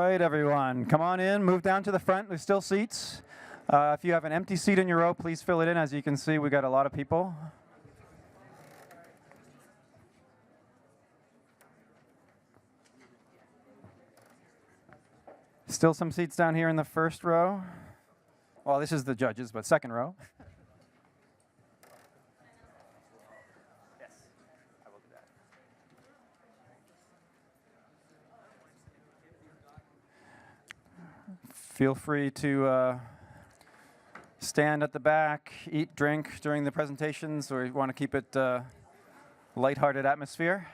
right, everyone, come on in, move down to the front. There's still seats. If you have an empty seat in your row, please fill it in. As you can see, we got a lot of people. Still some seats down here in the first row. Well, this is the judges, but second row. Yes, I will do that. Feel free to stand at the back, eat, drink during the presentations, or you want to keep it lighthearted atmosphere.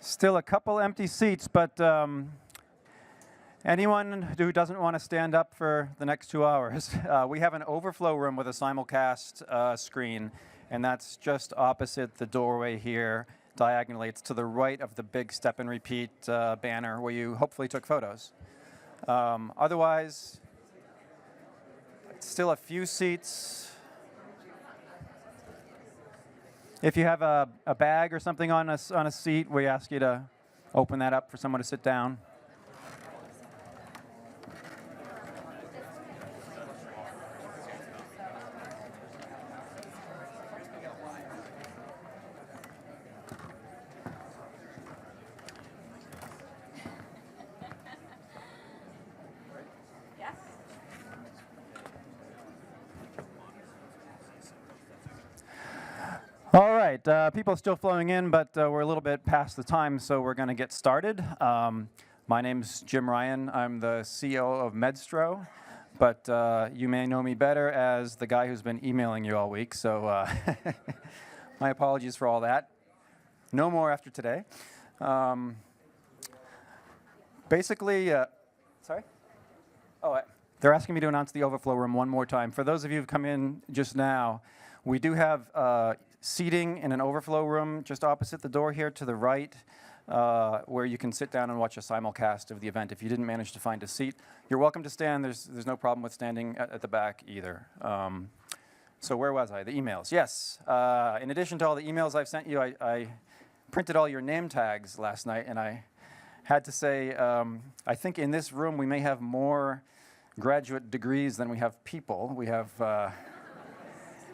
Still a couple empty seats, but anyone who doesn't want to stand up for the next 2 hours, we have an overflow room with a simulcast screen, and that's just opposite the doorway here, diagonally. It's to the right of the big step and repeat banner where you hopefully took photos. Otherwise, still a few seats. If you have a bag or something on a seat, we ask you to open that up for someone to sit down. All right, people are still flowing in, but we're a little bit past the time, so we're going to get started. My name's Jim Ryan. I'm the CEO of Medstro, but you may know me better as the guy who's been emailing you all week, so my apologies for all that. No more after today. Basically, sorry? Oh, they're asking me to announce the overflow room one more time. For those of you who've come in just now, we do have seating in an overflow room just opposite the door here to the right, where you can sit down and watch a simulcast of the event. If you didn't manage to find a seat, you're welcome to stand. There's no problem with standing at the back either. So where was I? The emails. Yes. In addition to all the emails I've sent you, I printed all your name tags last night, and I had to say, I think in this room we may have more graduate degrees than we have people. We have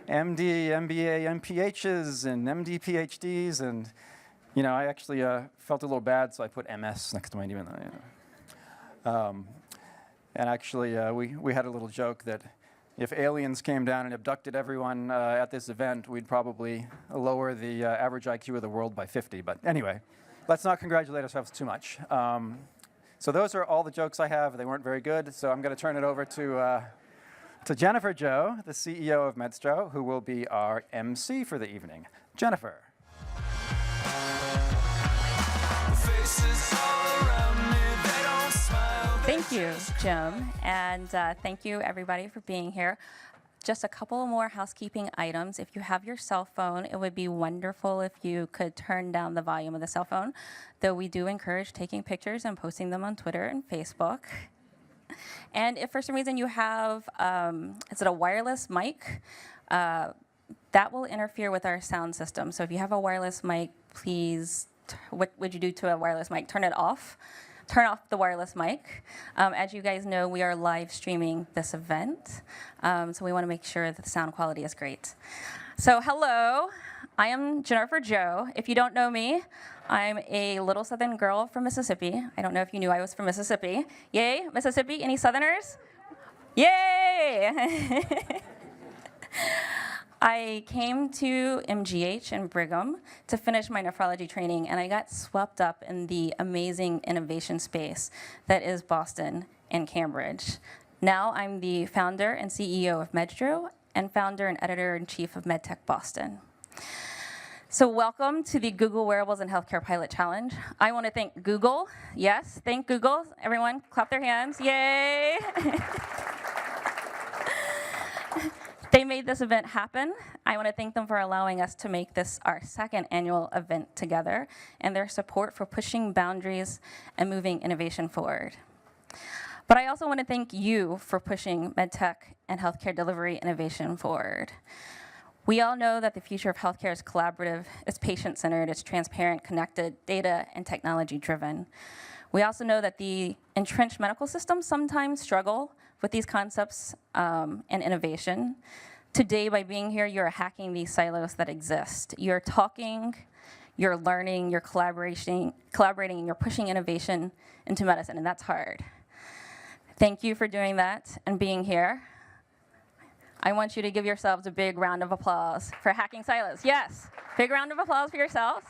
MD, MBA, MPHs, and MD PhDs, and I actually felt a little bad, so I put MS next to my name. And actually, we had a little joke that if aliens came down and abducted everyone at this event, we'd probably lower the average IQ of the world by 50. But anyway, let's not congratulate ourselves too much. So those are all the jokes I have. They weren't very good, so I'm going to turn it over to Jennifer Joe, the CEO of Medstro, who will be our MC for the evening. Jennifer. Thank you, Jim, and thank you, everybody, for being here. Just a couple more housekeeping items. If you have your cell phone, it would be wonderful if you could turn down the volume of the cell phone, though we do encourage taking pictures and posting them on Twitter and Facebook. And if for some reason you have, is it a wireless mic? That will interfere with our sound system. So if you have a wireless mic, please, what would you do to a wireless mic? Turn it off. Turn off the wireless mic. As you guys know, we are live streaming this event. So we want to make sure that the sound quality is great. So hello, I am Jennifer Joe. If you don't know me, I'm a little Southern girl from Mississippi. I don't know if you knew I was from Mississippi. Yay, Mississippi, any Southerners? Yay! I came to MGH in Brigham to finish my nephrology training, and I got swept up in the amazing innovation space that is Boston and Cambridge. Now I'm the founder and CEO of Medstro and founder and editor-in-chief of MedTech Boston. So welcome to the Google Wearables and Healthcare Pilot Challenge. I want to thank Google. Yes, thank Google. Everyone, clap their hands. Yay! They made this event happen. I want to thank them for allowing us to make this our second annual event together and their support for pushing boundaries and moving innovation forward. But I also want to thank you for pushing medtech and healthcare delivery innovation forward. We all know that the future of healthcare is collaborative, it's patient-centered, it's transparent, connected, data, and technology-driven. We also know that the entrenched medical systems sometimes struggle with these concepts and innovation. Today, by being here, you're hacking these silos that exist. You're talking, you're learning, you're collaborating, and you're pushing innovation into medicine, and that's hard. Thank you for doing that and being here. I want you to give yourselves a big round of applause for hacking silos. Yes, big round of applause for yourselves.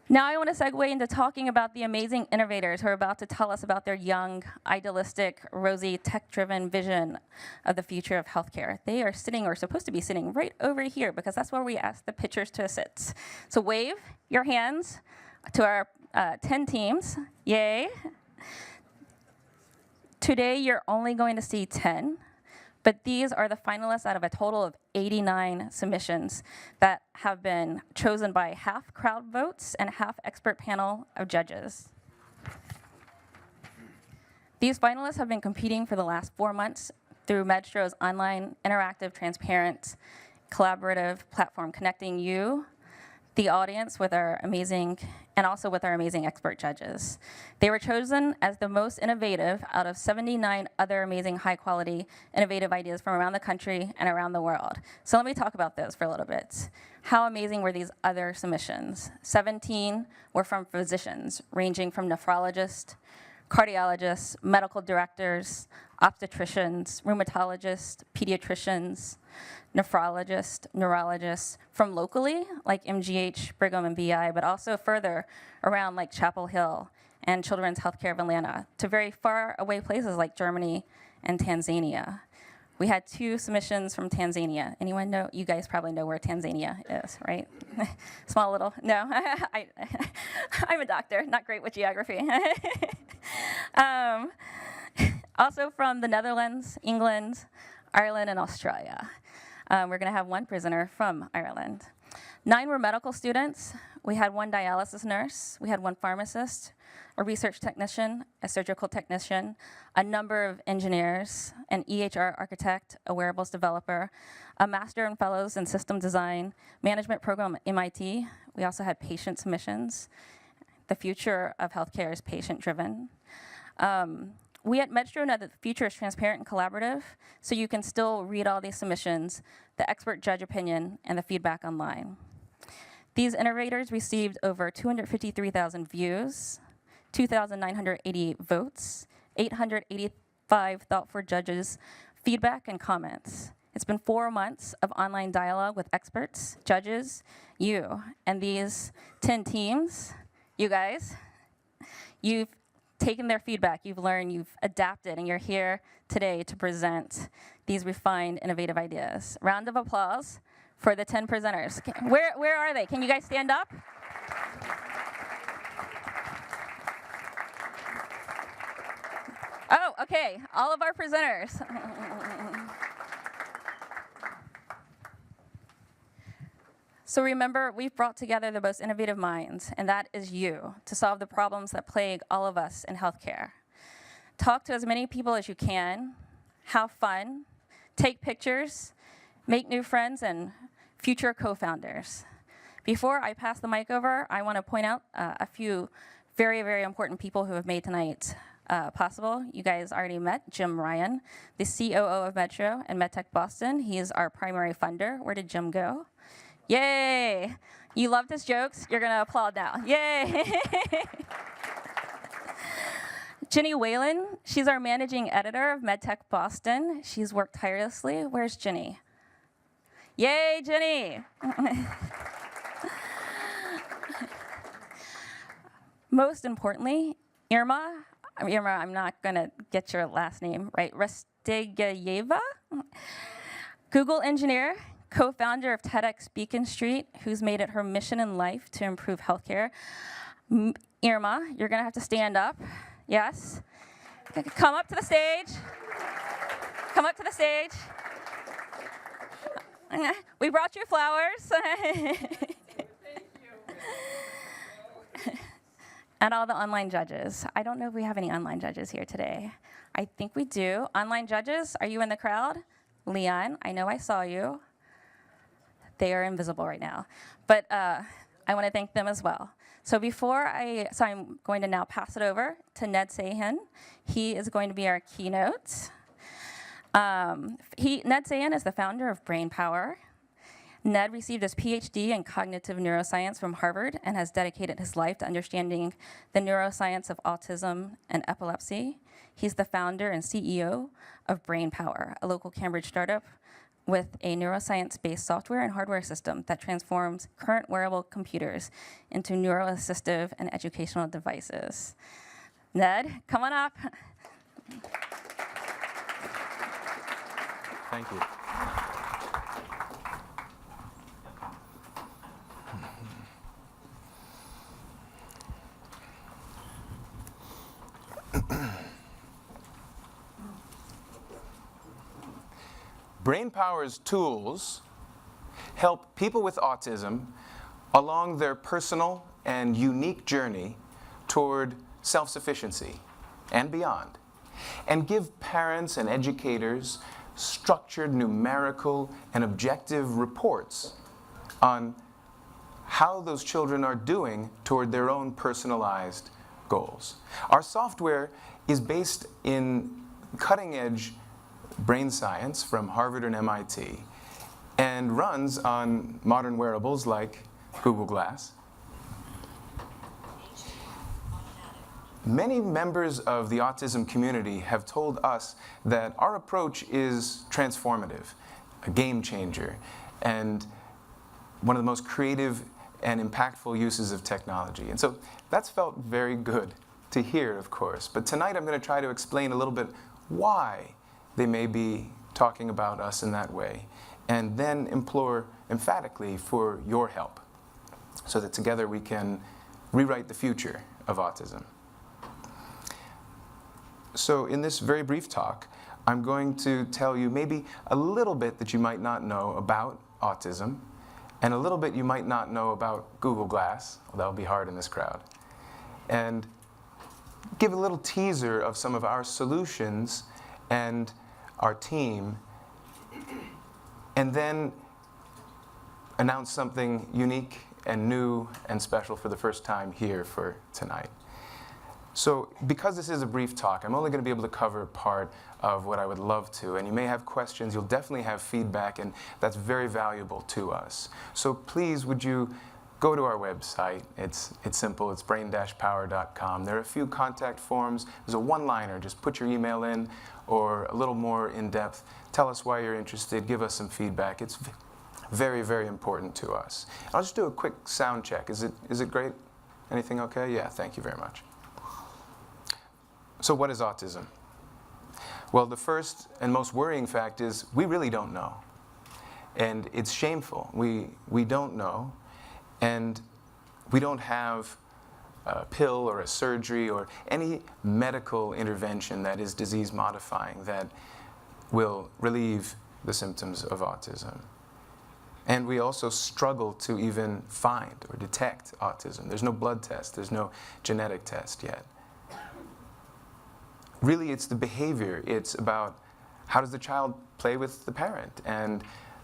Now I want to segue into talking about the amazing innovators who are about to tell us about their young, idealistic, rosy, tech-driven vision of the future of healthcare. They are sitting, or supposed to be sitting, right over here, because that's where we ask the pitchers to sit. So wave your hands to our 10 teams. Yay. Today, you're only going to see 10, but these are the finalists out of a total of 89 submissions that have been chosen by half crowd votes and half expert panel of judges. These finalists have been competing for the last 4 months through MedStro's online, interactive, transparent, collaborative platform, connecting you, the audience, with our amazing, and also with our amazing expert judges. They were chosen as the most innovative out of 79 other amazing high-quality, innovative ideas from around the country and around the world. So let me talk about those for a little bit. How amazing were these other submissions? 17 were from physicians, ranging from nephrologists, cardiologists, medical directors, obstetricians, rheumatologists, pediatricians, nephrologists, neurologists, from locally, like MGH, Brigham, and BI, but also further around like Chapel Hill and Children's Healthcare of Atlanta, to very far away places like Germany and Tanzania. We had 2 submissions from Tanzania. Anyone know? You guys probably know where Tanzania is, right? Small little, no. I'm a doctor, not great with geography. Also from the Netherlands, England, Ireland, and Australia. We're going to have 1 presenter from Ireland. 9 were medical students. We had 1 dialysis nurse. We had 1 pharmacist, a research technician, a surgical technician, a number of engineers, an EHR architect, a wearables developer, a master and fellows in system design, management program at MIT. We also had patient submissions. The future of healthcare is patient-driven. We at MedStro know that the future is transparent and collaborative, so you can still read all these submissions, the expert judge opinion, and the feedback online. These innovators received over 253,000 views, 2,988 votes, 885 thoughtful judges, feedback, and comments. It's been 4 months of online dialogue with experts, judges, you, and these 10 teams, you guys. You've taken their feedback, you've learned, you've adapted, and you're here today to present these refined, innovative ideas. Round of applause for the 10 presenters. Where are they? Can you guys stand up? Oh, okay, all of our presenters. So remember, we've brought together the most innovative minds, and that is you, to solve the problems that plague all of us in healthcare. Talk to as many people as you can, have fun, take pictures, make new friends, and future co-founders. Before I pass the mic over, I want to point out a few very, very important people who have made tonight possible. You guys already met Jim Ryan, the COO of Metro and MedTech Boston. He is our primary funder. Where did Jim go? Yay! You loved his jokes. You're going to applaud now. Yay! Ginny Whalen, she's our managing editor of MedTech Boston. She's worked tirelessly. Where's Ginny? Yay, Ginny! Most importantly, Irma, I'm not going to get your last name right, Rastegayeva, Google engineer, co-founder of TEDx Beacon Street, who's made it her mission in life to improve healthcare. Irma, you're going to have to stand up. Yes. Come up to the stage. Come up to the stage. We brought you flowers. And all the online judges. I don't know if we have any online judges here today. I think we do. Online judges, are you in the crowd? Leon, I know I saw you. They are invisible right now. But I want to thank them as well. So I'm going to now pass it over to Ned Sahin. He is going to be our keynote. Ned Sahin is the founder of BrainPower. Ned received his PhD in cognitive neuroscience from Harvard and has dedicated his life to understanding the neuroscience of autism and epilepsy. He's the founder and CEO of BrainPower, a local Cambridge startup with a neuroscience-based software and hardware system that transforms current wearable computers into neuroassistive and educational devices. Ned, come on up. Thank you. BrainPower's tools help people with autism along their personal and unique journey toward self-sufficiency and beyond, and give parents and educators structured, numerical, and objective reports on how those children are doing toward their own personalized goals. Our software is based in cutting-edge brain science from Harvard and MIT and runs on modern wearables like Google Glass. Many members of the autism community have told us that our approach is transformative, a game changer, and one of the most creative and impactful uses of technology. And so that's felt very good to hear, of course. But tonight I'm going to try to explain a little bit why they may be talking about us in that way, and then implore emphatically for your help so that together we can rewrite the future of autism. So in this very brief talk, I'm going to tell you maybe a little bit that you might not know about autism, and a little bit you might not know about Google Glass. Well, that'll be hard in this crowd. And give a little teaser of some of our solutions and our team, and then announce something unique and new and special for the first time here for tonight. So because this is a brief talk, I'm only going to be able to cover part of what I would love to, and you may have questions, you'll definitely have feedback, and that's very valuable to us. So please, would you go to our website. It's simple, it's brain-power.com. There are a few contact forms. There's a one-liner, just put your email in, or a little more in-depth. Tell us why you're interested, give us some feedback. It's very, very important to us. I'll just do a quick sound check. Is it great? Anything okay? Yeah, thank you very much. So what is autism? Well, the first and most worrying fact is we really don't know. And it's shameful. We don't know. And we don't have a pill or a surgery or any medical intervention that is disease modifying that will relieve the symptoms of autism. And we also struggle to even find or detect autism. There's no blood test, there's no genetic test yet. Really, it's the behavior. It's about how does the child play with the parent and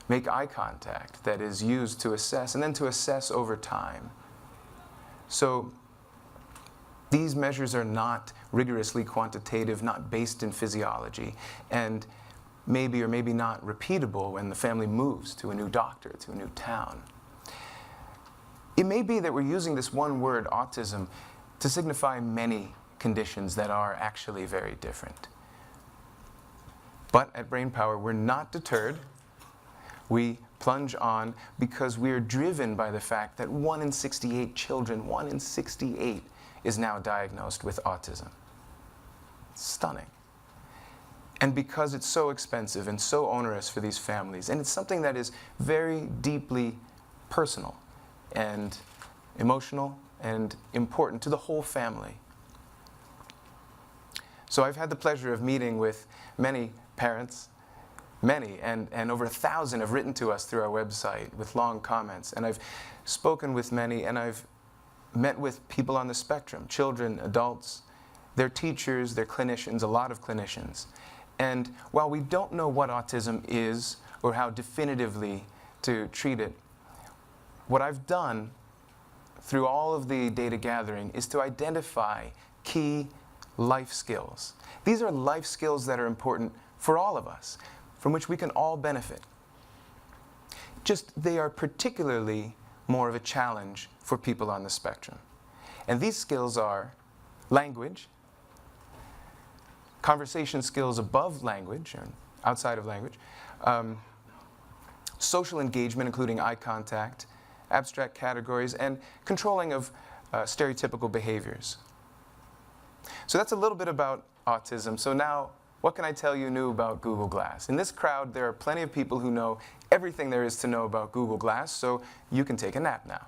make eye contact that is used to assess, and then to assess over time. So these measures are not rigorously quantitative, not based in physiology, and maybe or maybe not repeatable when the family moves to a new doctor, to a new town. It may be that we're using this one word, autism, to signify many conditions that are actually very different. But at BrainPower, we're not deterred. We plunge on because we are driven by the fact that 1 in 68 children, 1 in 68, is now diagnosed with autism. Stunning. And because it's so expensive and so onerous for these families, and it's something that is very deeply personal and emotional and important to the whole family. So I've had the pleasure of meeting with many parents Many, and over 1,000 have written to us through our website with long comments. And I've spoken with many, and I've met with people on the spectrum, children, adults, their teachers, their clinicians, a lot of clinicians. And while we don't know what autism is or how definitively to treat it, what I've done through all of the data gathering is to identify key life skills. These are life skills that are important for all of us, from which we can all benefit. Just they are particularly more of a challenge for people on the spectrum. And these skills are language, conversation skills above language, or outside of language, social engagement, including eye contact, abstract categories, and controlling of stereotypical behaviors. So that's a little bit about autism. So now, what can I tell you new about Google Glass? In this crowd, there are plenty of people who know everything there is to know about Google Glass, so you can take a nap now.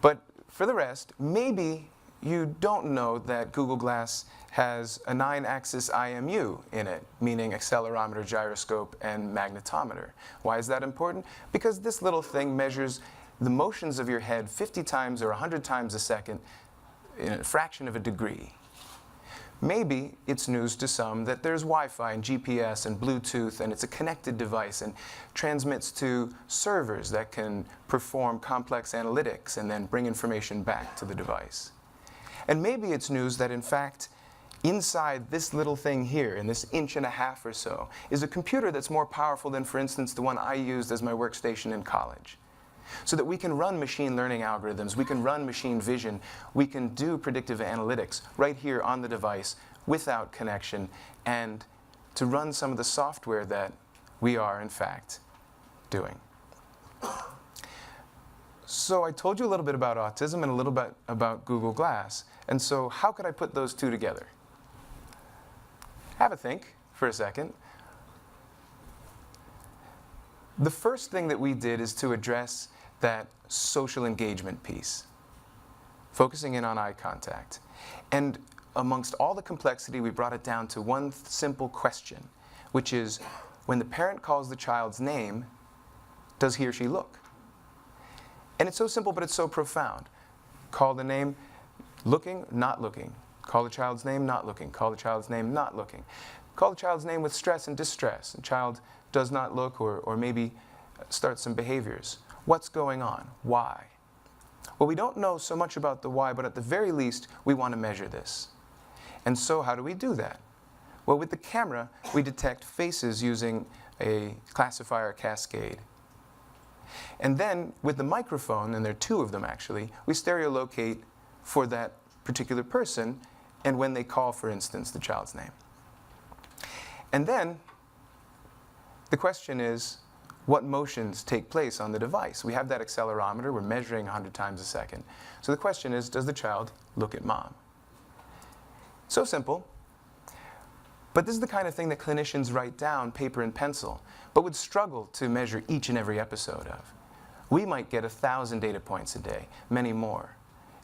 But for the rest, maybe you don't know that Google Glass has a 9-axis IMU in it, meaning accelerometer, gyroscope, and magnetometer. Why is that important? Because this little thing measures the motions of your head 50 times or 100 times a second in a fraction of a degree. Maybe it's news to some that there's Wi-Fi and GPS and Bluetooth, and it's a connected device and transmits to servers that can perform complex analytics and then bring information back to the device. And maybe it's news that, in fact, inside this little thing here, in this 1.5 inches or so, is a computer that's more powerful than, for instance, the one I used as my workstation in college. So that we can run machine learning algorithms, we can run machine vision, we can do predictive analytics right here on the device without connection, and to run some of the software that we are, in fact, doing. So I told you a little bit about autism and a little bit about Google Glass. And so how could I put those two together? Have a think for a second. The first thing that we did is to address that social engagement piece, focusing in on eye contact. And amongst all the complexity, we brought it down to one simple question, which is, when the parent calls the child's name, does he or she look? And it's so simple, but it's so profound. Call the name, looking, not looking. Call the child's name, not looking. Call the child's name, not looking. Call the child's name with stress and distress. The child does not look, or maybe starts some behaviors. What's going on? Why? Well, we don't know so much about the why, but at the very least, we want to measure this. And so how do we do that? Well, with the camera, we detect faces using a classifier cascade. And then, with the microphone, and there are 2 of them actually, we stereolocate for that particular person, and when they call, for instance, the child's name. And then, the question is, what motions take place on the device? We have that accelerometer, we're measuring 100 times a second. So the question is, does the child look at mom? So simple. But this is the kind of thing that clinicians write down, paper and pencil, but would struggle to measure each and every episode of. We might get 1,000 data points a day, many more,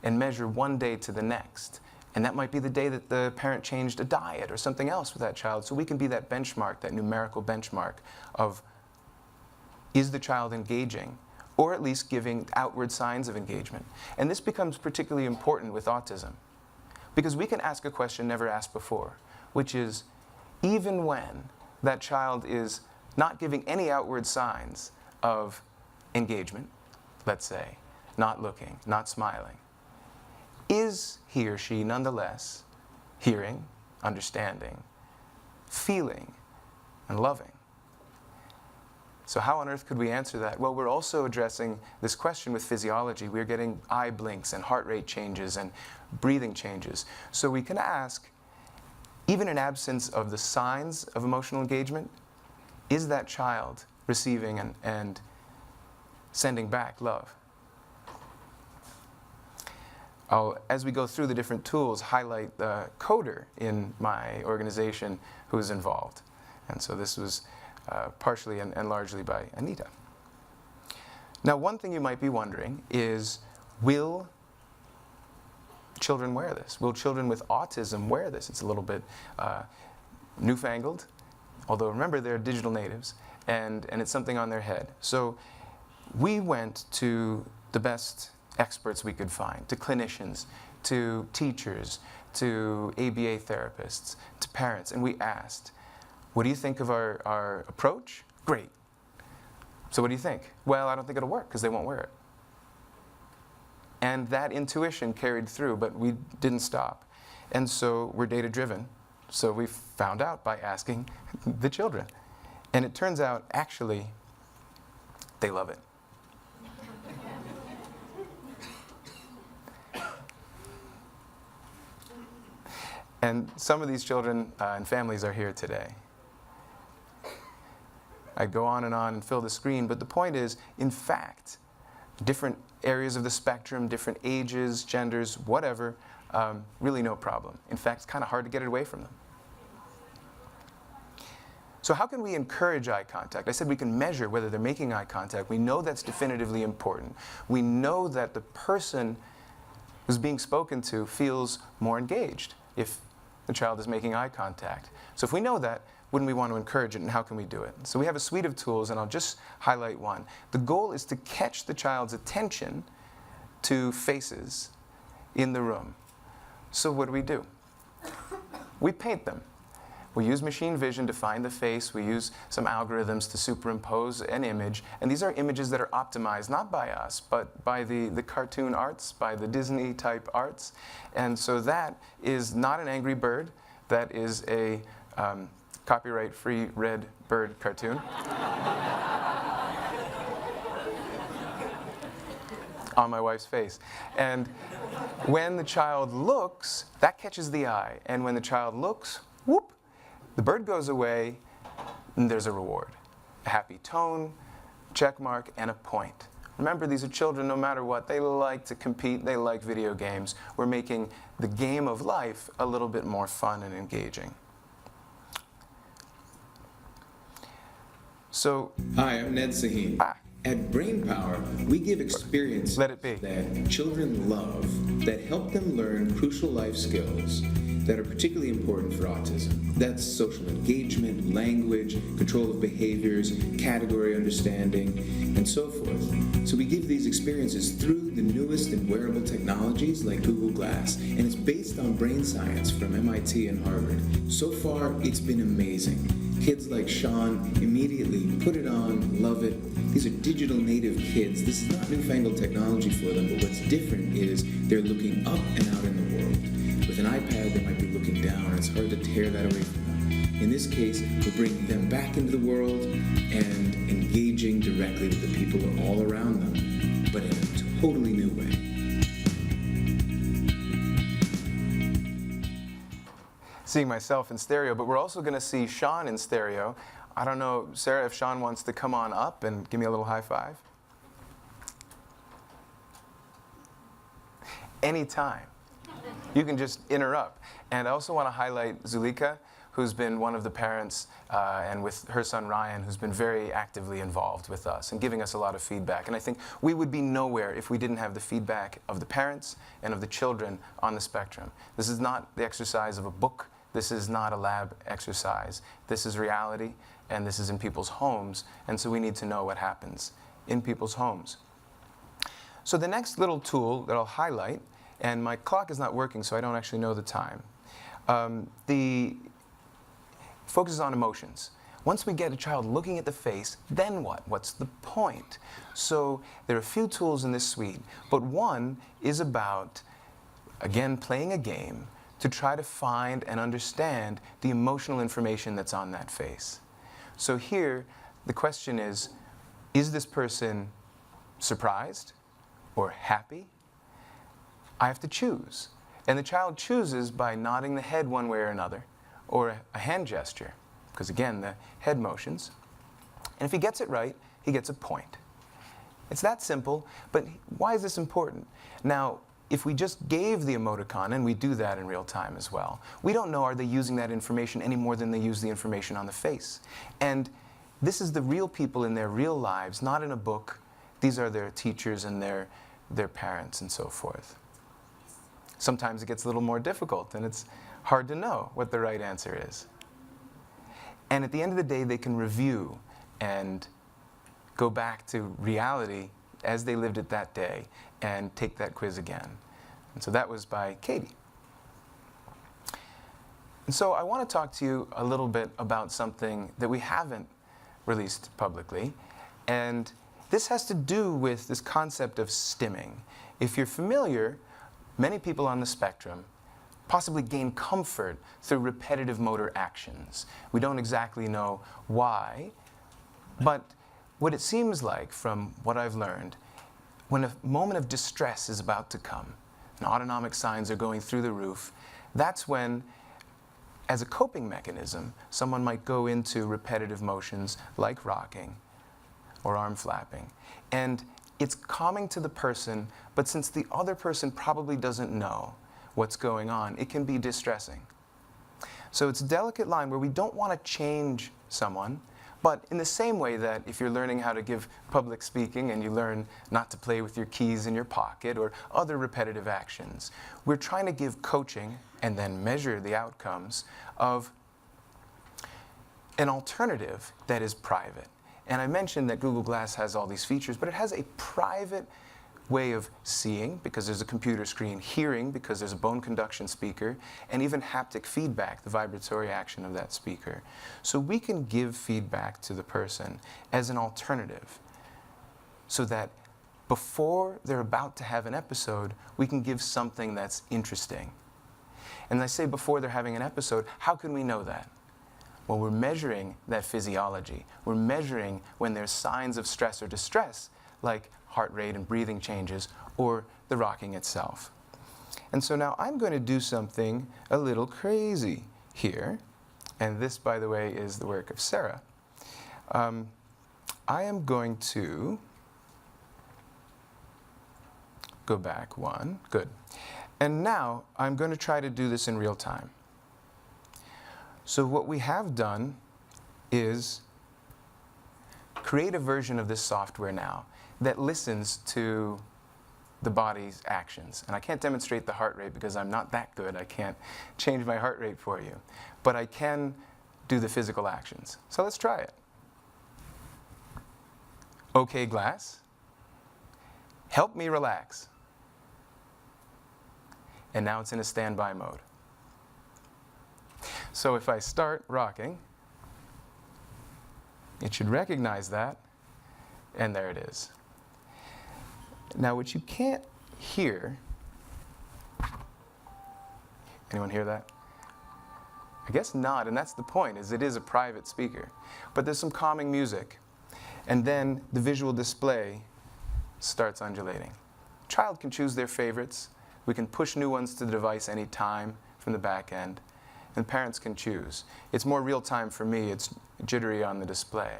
and measure one day to the next. And that might be the day that the parent changed a diet or something else with that child, so we can be that benchmark, that numerical benchmark of, is the child engaging, or at least giving outward signs of engagement. And this becomes particularly important with autism, because we can ask a question never asked before, which is, even when that child is not giving any outward signs of engagement, let's say, not looking, not smiling, is he or she nonetheless hearing, understanding, feeling, and loving? So how on earth could we answer that? Well, we're also addressing this question with physiology. We're getting eye blinks and heart rate changes and breathing changes. So we can ask, even in absence of the signs of emotional engagement, is that child receiving and sending back love? I'll, as we go through the different tools, highlight the coder in my organization who is involved. And so this was partially and largely by Anita. Now, one thing you might be wondering is, will children wear this? Will children with autism wear this? It's a little bit newfangled. although remember they're digital natives, and it's something on their head. So we went to the best experts we could find, to clinicians, to teachers, to ABA therapists, to parents, and we asked, what do you think of our approach? Great. So what do you think? Well, I don't think it'll work because they won't wear it. And that intuition carried through, but we didn't stop. And so we're data-driven. So we found out by asking the children. And it turns out, actually, they love it. And some of these children and families are here today. I go on and fill the screen, but the point is, in fact, different areas of the spectrum, different ages, genders, whatever, really no problem. In fact, it's kind of hard to get it away from them. So how can we encourage eye contact? I said we can measure whether they're making eye contact. We know that's definitively important. We know that the person who's being spoken to feels more engaged if the child is making eye contact. So if we know that, wouldn't we want to encourage it, and how can we do it? So we have a suite of tools, and I'll just highlight one. The goal is to catch the child's attention to faces in the room. So what do? We paint them. We use machine vision to find the face. We use some algorithms to superimpose an image. And these are images that are optimized, not by us, but by the cartoon arts, by the Disney-type arts. And so that is not an angry bird. That is a copyright-free red bird cartoon. On my wife's face. And when the child looks, that catches the eye. And when the child looks, whoop, the bird goes away, and there's a reward. A happy tone, check mark, and a point. Remember, these are children, no matter what. They like to compete. They like video games. We're making the game of life a little bit more fun and engaging. So, hi, I'm Ned Sahin. At BrainPower, we give experiences Let it be. that children love that help them learn crucial life skills that are particularly important for autism. That's social engagement, language, control of behaviors, category understanding, and so forth. So we give these experiences through the newest and wearable technologies like Google Glass, and it's based on brain science from MIT and Harvard. So far, it's been amazing. Kids like Sean immediately put it on, love it. These are digital native kids. This is not newfangled technology for them, but what's different is they're looking up and out in the world. With an iPad, they might be looking down, and it's hard to tear that away from them. In this case, we're bringing them back into the world and engaging directly with the people all around them, but in a totally new way. seeing myself in stereo, but we're also going to see Sean in stereo. I don't know, Sarah, if Sean wants to come on up and give me a little high five. Anytime. You can just interrupt. And I also want to highlight Zulika, who's been one of the parents, and with her son Ryan, who's been very actively involved with us and giving us a lot of feedback. And I think we would be nowhere if we didn't have the feedback of the parents and of the children on the spectrum. This is not the exercise of a book. This is not a lab exercise. This is reality, and this is in people's homes. And so we need to know what happens in people's homes. So the next little tool that I'll highlight, and my clock is not working, so I don't actually know the time. The focuses on emotions. Once we get a child looking at the face, then what? What's the point? So there are a few tools in this suite, but one is about, again, playing a game to try to find and understand the emotional information that's on that face. So here, the question is this person surprised or happy? I have to choose. And the child chooses by nodding the head one way or another, or a hand gesture, because again, the head motions. And if he gets it right, he gets a point. It's that simple, but why is this important? Now, if we just gave the emoticon, and we do that in real time as well, we don't know, are they using that information any more than they use the information on the face? And this is the real people in their real lives, not in a book. These are their teachers and their parents and so forth. Sometimes it gets a little more difficult, and it's hard to know what the right answer is. And at the end of the day, they can review and go back to reality as they lived it that day and take that quiz again. And so that was by Katie. And so I want to talk to you a little bit about something that we haven't released publicly. And this has to do with this concept of stimming. If you're familiar, many people on the spectrum possibly gain comfort through repetitive motor actions. We don't exactly know why, but what it seems like from what I've learned, when a moment of distress is about to come, and autonomic signs are going through the roof, that's when, as a coping mechanism, someone might go into repetitive motions like rocking or arm flapping. And it's calming to the person, but since the other person probably doesn't know what's going on, it can be distressing. So it's a delicate line where we don't want to change someone, but in the same way that if you're learning how to give public speaking and you learn not to play with your keys in your pocket or other repetitive actions, we're trying to give coaching and then measure the outcomes of an alternative that is private. And I mentioned that Google Glass has all these features, but it has a private way of seeing, because there's a computer screen, hearing, because there's a bone conduction speaker, and even haptic feedback, the vibratory action of that speaker. So we can give feedback to the person as an alternative, so that before they're about to have an episode, we can give something that's interesting. And I say before they're having an episode, how can we know that? Well, we're measuring that physiology. We're measuring when there's signs of stress or distress, like heart rate and breathing changes, or the rocking itself. And so now I'm going to do something a little crazy here. And this, by the way, is the work of Sarah. I am going to go back one. Good. And now I'm going to try to do this in real time. So what we have done is create a version of this software now that listens to the body's actions. And I can't demonstrate the heart rate because I'm not that good. I can't change my heart rate for you. But I can do the physical actions. So let's try it. Okay, Glass. Help me relax. And now it's in a standby mode. So if I start rocking, it should recognize that, and there it is. Now what you can't hear, anyone hear that? I guess not, and that's the point, is it is a private speaker. But there's some calming music, and then the visual display starts undulating. Child can choose their favorites. We can push new ones to the device anytime from the back end, and parents can choose. It's more real time for me, it's jittery on the display.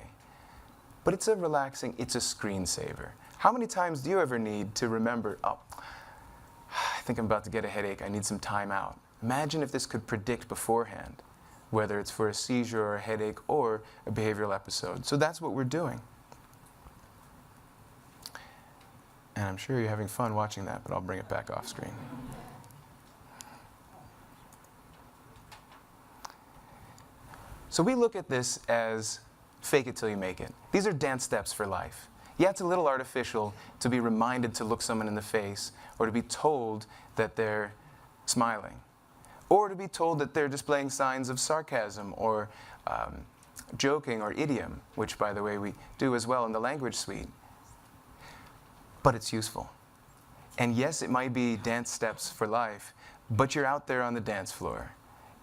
But it's a relaxing, it's a screensaver. How many times do you ever need to remember, oh, I think I'm about to get a headache, I need some time out. Imagine if this could predict beforehand, whether it's for a seizure or a headache or a behavioral episode. So that's what we're doing. And I'm sure you're having fun watching that, but I'll bring it back off screen. So we look at this as fake it till you make it. These are dance steps for life. Yeah, it's a little artificial to be reminded to look someone in the face, or to be told that they're smiling, or to be told that they're displaying signs of sarcasm or joking or idiom, which, by the way, we do as well in the language suite. But it's useful. And yes, it might be dance steps for life, but you're out there on the dance floor.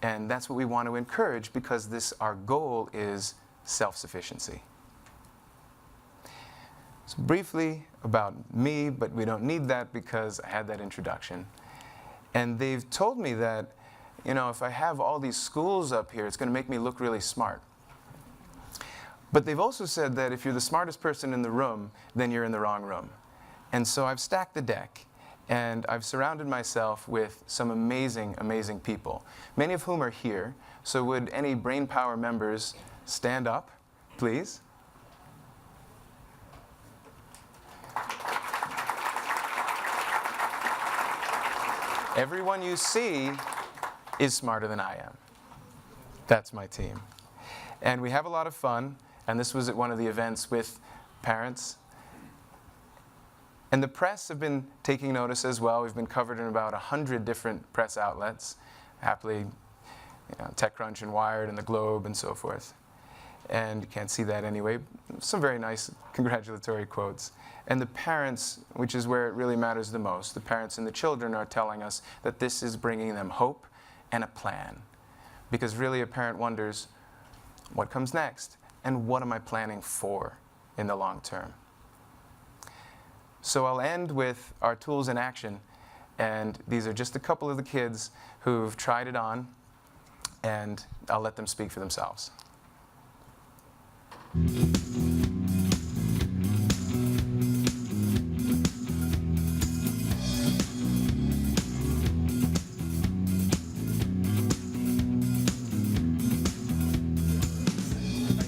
And that's what we want to encourage, because our goal is self-sufficiency. So briefly about me, but we don't need that because I had that introduction. And they've told me that, you know, if I have all these schools up here, it's going to make me look really smart. But they've also said that if you're the smartest person in the room, then you're in the wrong room. And so I've stacked the deck, and I've surrounded myself with some amazing, amazing people, many of whom are here. So would any Brain Power members stand up, please? Everyone you see is smarter than I am. That's my team. And we have a lot of fun, and this was at one of the events with parents. And the press have been taking notice as well. We've been covered in about 100 different press outlets, happily, TechCrunch and Wired and the Globe and so forth. And you can't see that anyway. Some very nice congratulatory quotes. And the parents, which is where it really matters the most, the parents and the children are telling us that this is bringing them hope and a plan. Because really a parent wonders, what comes next? And what am I planning for in the long term? So I'll end with our tools in action. And these are just a couple of the kids who've tried it on. And I'll let them speak for themselves. Let's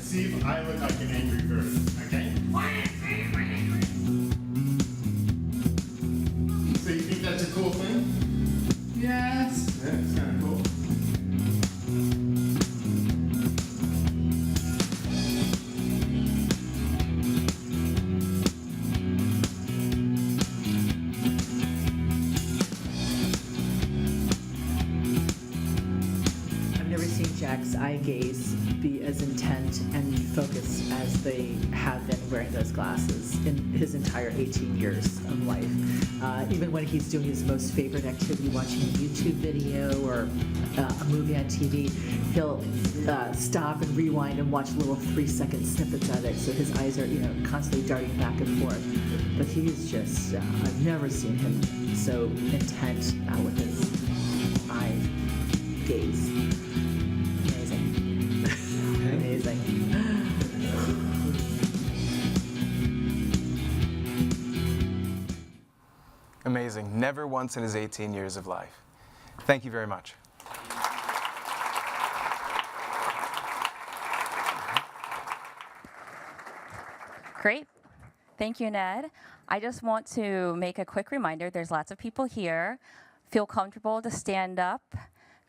see if I look like an angry bird, okay? So you think that's a cool thing? Yes. Yeah, it's kind of cool. Jack's eye gaze be as intent and focused as they have been wearing those glasses in his entire 18 years of life. Even when he's doing his most favorite activity, watching a YouTube video or a movie on TV, he'll stop and rewind and watch little 3-second snippets of it. So his eyes are, constantly darting back and forth. But he's just, I've never seen him so intent with his eye gaze. Amazing. Amazing. Never once in his 18 years of life. Thank you very much. Great. Thank you, Ned. I just want to make a quick reminder. There's lots of people here. Feel comfortable to stand up.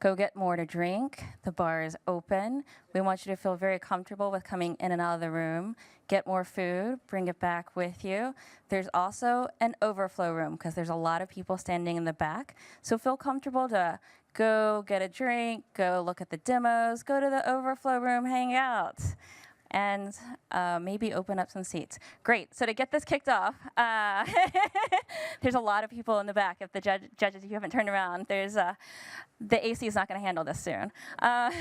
Go get more to drink. The bar is open. We want you to feel very comfortable with coming in and out of the room. Get more food, bring it back with you. There's also an overflow room because there's a lot of people standing in the back. So feel comfortable to go get a drink, go look at the demos, go to the overflow room, hang out, and maybe open up some seats. Great, so to get this kicked off, there's a lot of people in the back. If the judges, if you haven't turned around, there's the AC is not gonna handle this soon. I'm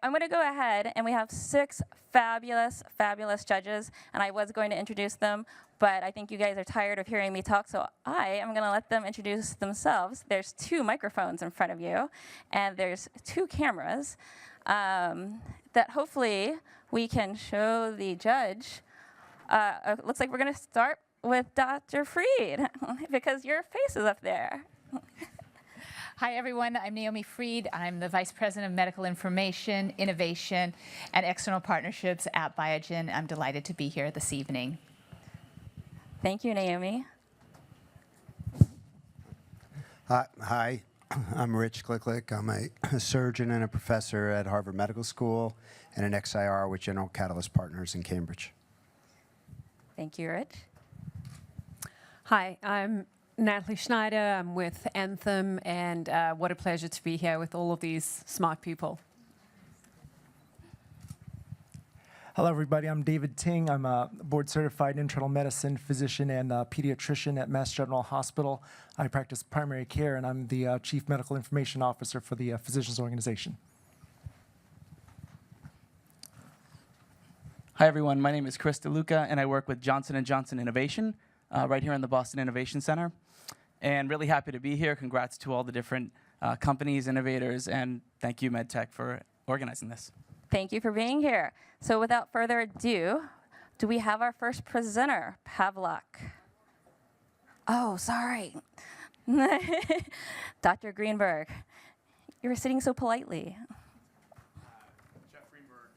gonna go ahead, and we have 6 fabulous, fabulous judges, and I was going to introduce them, but I think you guys are tired of hearing me talk, so I am gonna let them introduce themselves. There's 2 microphones in front of you, and there's 2 cameras. That hopefully we can show the judge. Looks like we're going to start with Dr. Freed because your face is up there. Hi, everyone. I'm Naomi Freed. I'm the Vice President of Medical Information, Innovation, and External Partnerships at Biogen. I'm delighted to be here this evening. Thank you, Naomi. Hi, I'm Rich Klicklick. I'm a surgeon and a professor at Harvard Medical School and an XIR with General Catalyst Partners in Cambridge. Thank you, Rich. Hi, I'm Natalie Schneider. I'm with Anthem, and what a pleasure to be here with all of these smart people. Hello, everybody. I'm David Ting. I'm a board-certified internal medicine physician and pediatrician at Mass General Hospital. I practice primary care, and I'm the Chief Medical Information Officer for the Physicians Organization. Hi, everyone. My name is Chris DeLuca, and I work with Johnson & Johnson Innovation right here in the Boston Innovation Center. And really happy to be here. Congrats to all the different companies, innovators, and thank you, MedTech, for organizing this. Thank you for being here. So without further ado, do we have our first presenter, Pavlak? Oh, sorry. Dr. Greenberg, you were sitting so politely. Jeff Greenberg,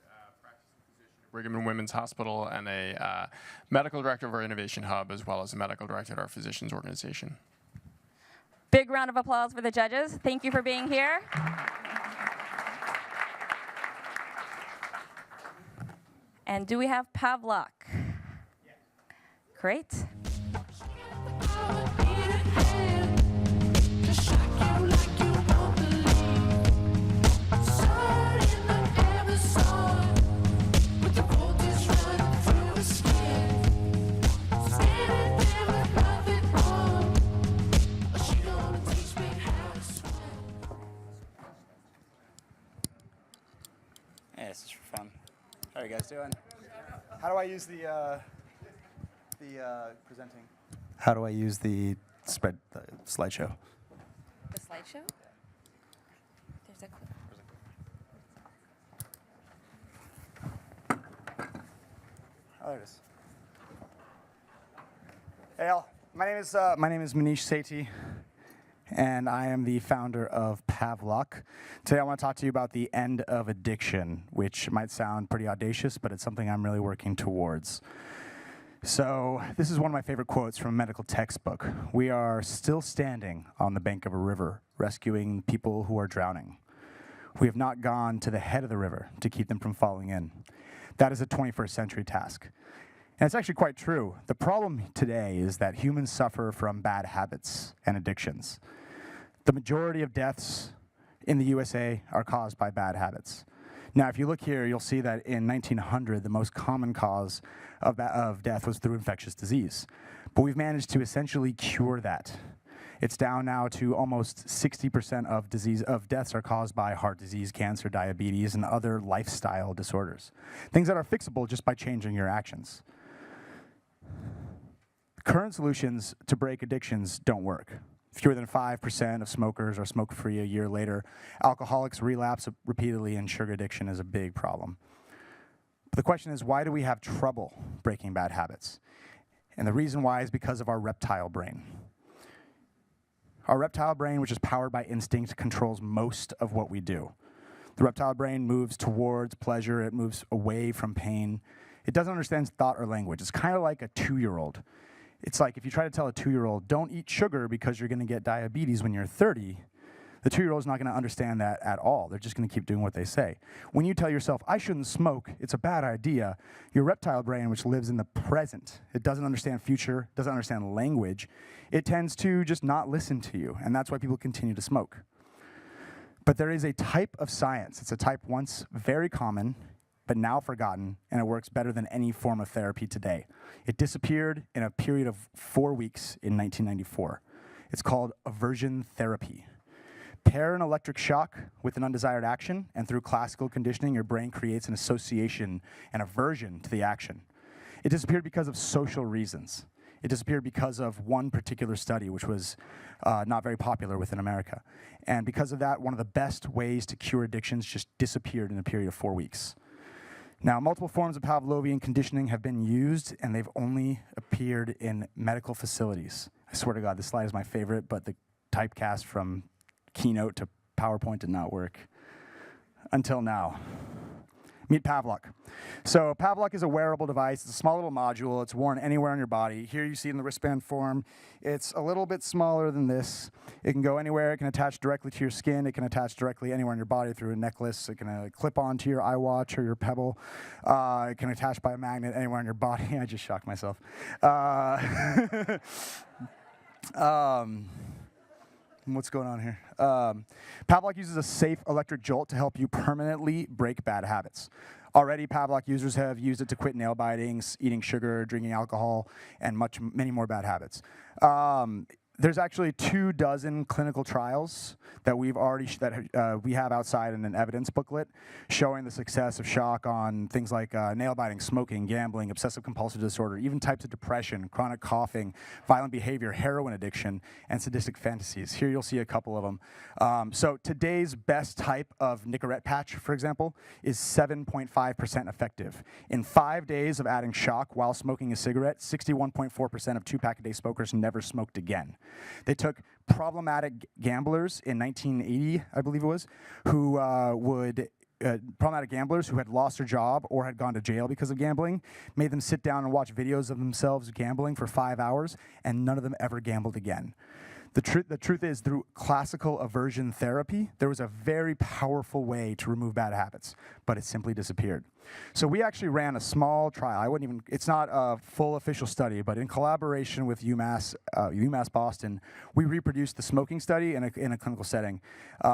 practicing physician at Brigham and Women's Hospital and a medical director of our Innovation Hub, as well as a medical director at our Physicians Organization. Big round of applause for the judges. Thank you for being here. And do we have Pavlok? Great. Hey, this is for fun. How are you guys doing? How do I use the presenting? How do I use the slideshow? The slideshow? There's a clip. Oh, there it is. Hey, all. My name is Manish Sethi, and I am the founder of Pavlok. Today I want to talk to you about the end of addiction, which might sound pretty audacious, but it's something I'm really working towards. So this is one of my favorite quotes from a medical textbook. We are still standing on the bank of a river, rescuing people who are drowning. We have not gone to the head of the river to keep them from falling in. That is a 21st century task. And it's actually quite true. The problem today is that humans suffer from bad habits and addictions. The majority of deaths in the USA are caused by bad habits. Now, if you look here, you'll see that in 1900, the most common cause of death was through infectious disease. But we've managed to essentially cure that. It's down now to almost 60% of deaths are caused by heart disease, cancer, diabetes, and other lifestyle disorders. Things that are fixable just by changing your actions. Current solutions to break addictions don't work. Fewer than 5% of smokers are smoke-free a year later. Alcoholics relapse repeatedly, and sugar addiction is a big problem. But the question is, why do we have trouble breaking bad habits? And the reason why is because of our reptile brain. Our reptile brain, which is powered by instinct, controls most of what we do. The reptile brain moves towards pleasure. It moves away from pain. It doesn't understand thought or language. It's kind of like a 2-year-old. It's like if you try to tell a 2-year-old, don't eat sugar because you're going to get diabetes when you're 30, the 2-year-old's not going to understand that at all. They're just going to keep doing what they say. When you tell yourself, I shouldn't smoke, it's a bad idea, your reptile brain, which lives in the present, it doesn't understand future, doesn't understand language, it tends to just not listen to you, and that's why people continue to smoke. But there is a type of science, it's a type once very common, but now forgotten, and it works better than any form of therapy today. It disappeared in a period of 4 weeks in 1994. It's called aversion therapy. Pair an electric shock with an undesired action, and through classical conditioning, your brain creates an association and aversion to the action. It disappeared because of social reasons. It disappeared because of one particular study, which was not very popular within America. And because of that, one of the best ways to cure addictions just disappeared in a period of 4 weeks. Now, multiple forms of Pavlovian conditioning have been used, and they've only appeared in medical facilities. I swear to God, this slide is my favorite, but the typecast from Keynote to PowerPoint did not work until now. Meet Pavlok. So Pavlok is a wearable device. It's a small little module. It's worn anywhere on your body. Here you see it in the wristband form. It's a little bit smaller than this. It can go anywhere. It can attach directly to your skin. It can attach directly anywhere on your body through a necklace. It can clip onto your iWatch or your Pebble. It can attach by a magnet anywhere on your body. I just shocked myself. What's going on here? Pavlok uses a safe electric jolt to help you permanently break bad habits. Already, Pavlok users have used it to quit nail biting, eating sugar, drinking alcohol, and many more bad habits. There's actually 24 clinical trials that we have outside in an evidence booklet showing the success of shock on things like nail biting, smoking, gambling, obsessive compulsive disorder, even types of depression, chronic coughing, violent behavior, heroin addiction, and sadistic fantasies. Here you'll see a couple of them. So today's best type of Nicorette patch, for example, is 7.5% effective. In 5 days of adding shock while smoking a cigarette, 61.4% of 2-pack-a-day smokers never smoked again. They took problematic gamblers in 1980, I believe it was, who problematic gamblers who had lost their job or had gone to jail because of gambling, made them sit down and watch videos of themselves gambling for 5 hours, and none of them ever gambled again. The truth is, through classical aversion therapy, there was a very powerful way to remove bad habits, but it simply disappeared. So we actually ran a small trial. It's not a full official study, but in collaboration with UMass Boston, we reproduced the smoking study in a clinical setting.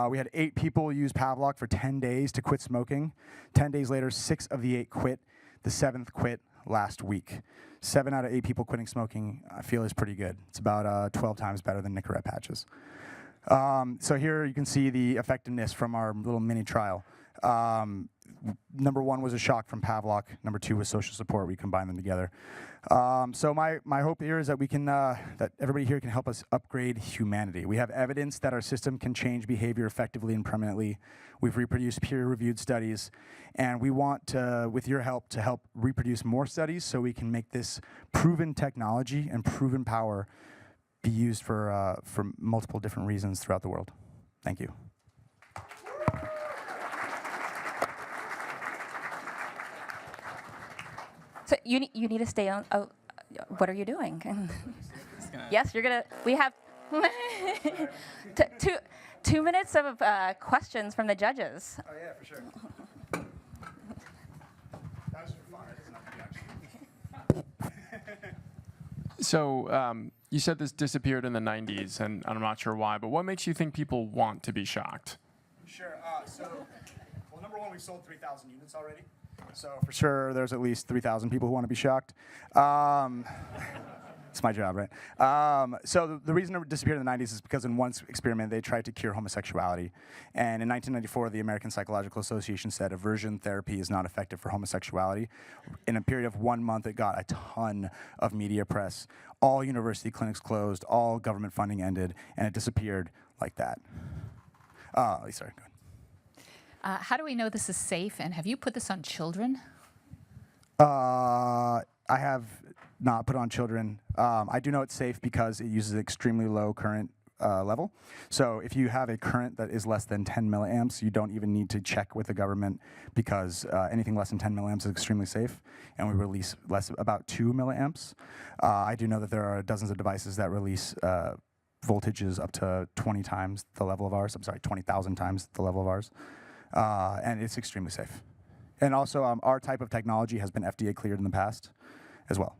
We had 8 people use Pavlok for 10 days to quit smoking. 10 days later, 6 of the 8 quit. The 7th quit last week. 7 out of 8 people quitting smoking, I feel, is pretty good. It's about 12 times better than Nicorette patches. So here you can see the effectiveness from our little mini trial. Number 1 was a shock from Pavlok. Number 2 was social support. We combined them together. So my hope here is that we can, that everybody here can help us upgrade humanity. We have evidence that our system can change behavior effectively and permanently. We've reproduced peer-reviewed studies, and we want to, with your help, to help reproduce more studies so we can make this proven technology and proven power be used for multiple different reasons throughout the world. Thank you. So you need to stay on. Oh, what are you doing? Yes, you're gonna. We have 2 minutes of questions from the judges. Oh yeah, for sure. That was fun. So you said this disappeared in the 90s, and I'm not sure why, but what makes you think people want to be shocked? Sure. Well, number 1, we've sold 3,000 units already. So for sure, there's at least 3,000 people who want to be shocked. It's my job, right? So the reason it disappeared in the 90s is because in one experiment, they tried to cure homosexuality. And in 1994, the American Psychological Association said aversion therapy is not effective for homosexuality. In a period of 1 month, it got a ton of media press. All university clinics closed, all government funding ended, and it disappeared like that. Sorry, go ahead. How do we know this is safe, and have you put this on children? I have not put on children. I do know it's safe because it uses extremely low current level. So if you have a current that is less than 10 milliamps, you don't even need to check with the government because anything less than 10 milliamps is extremely safe, and we release about 2 milliamps. I do know that there are dozens of devices that release voltages up to 20 times the level of ours. I'm sorry, 20,000 times the level of ours. And it's extremely safe. And also, our type of technology has been FDA cleared in the past as well.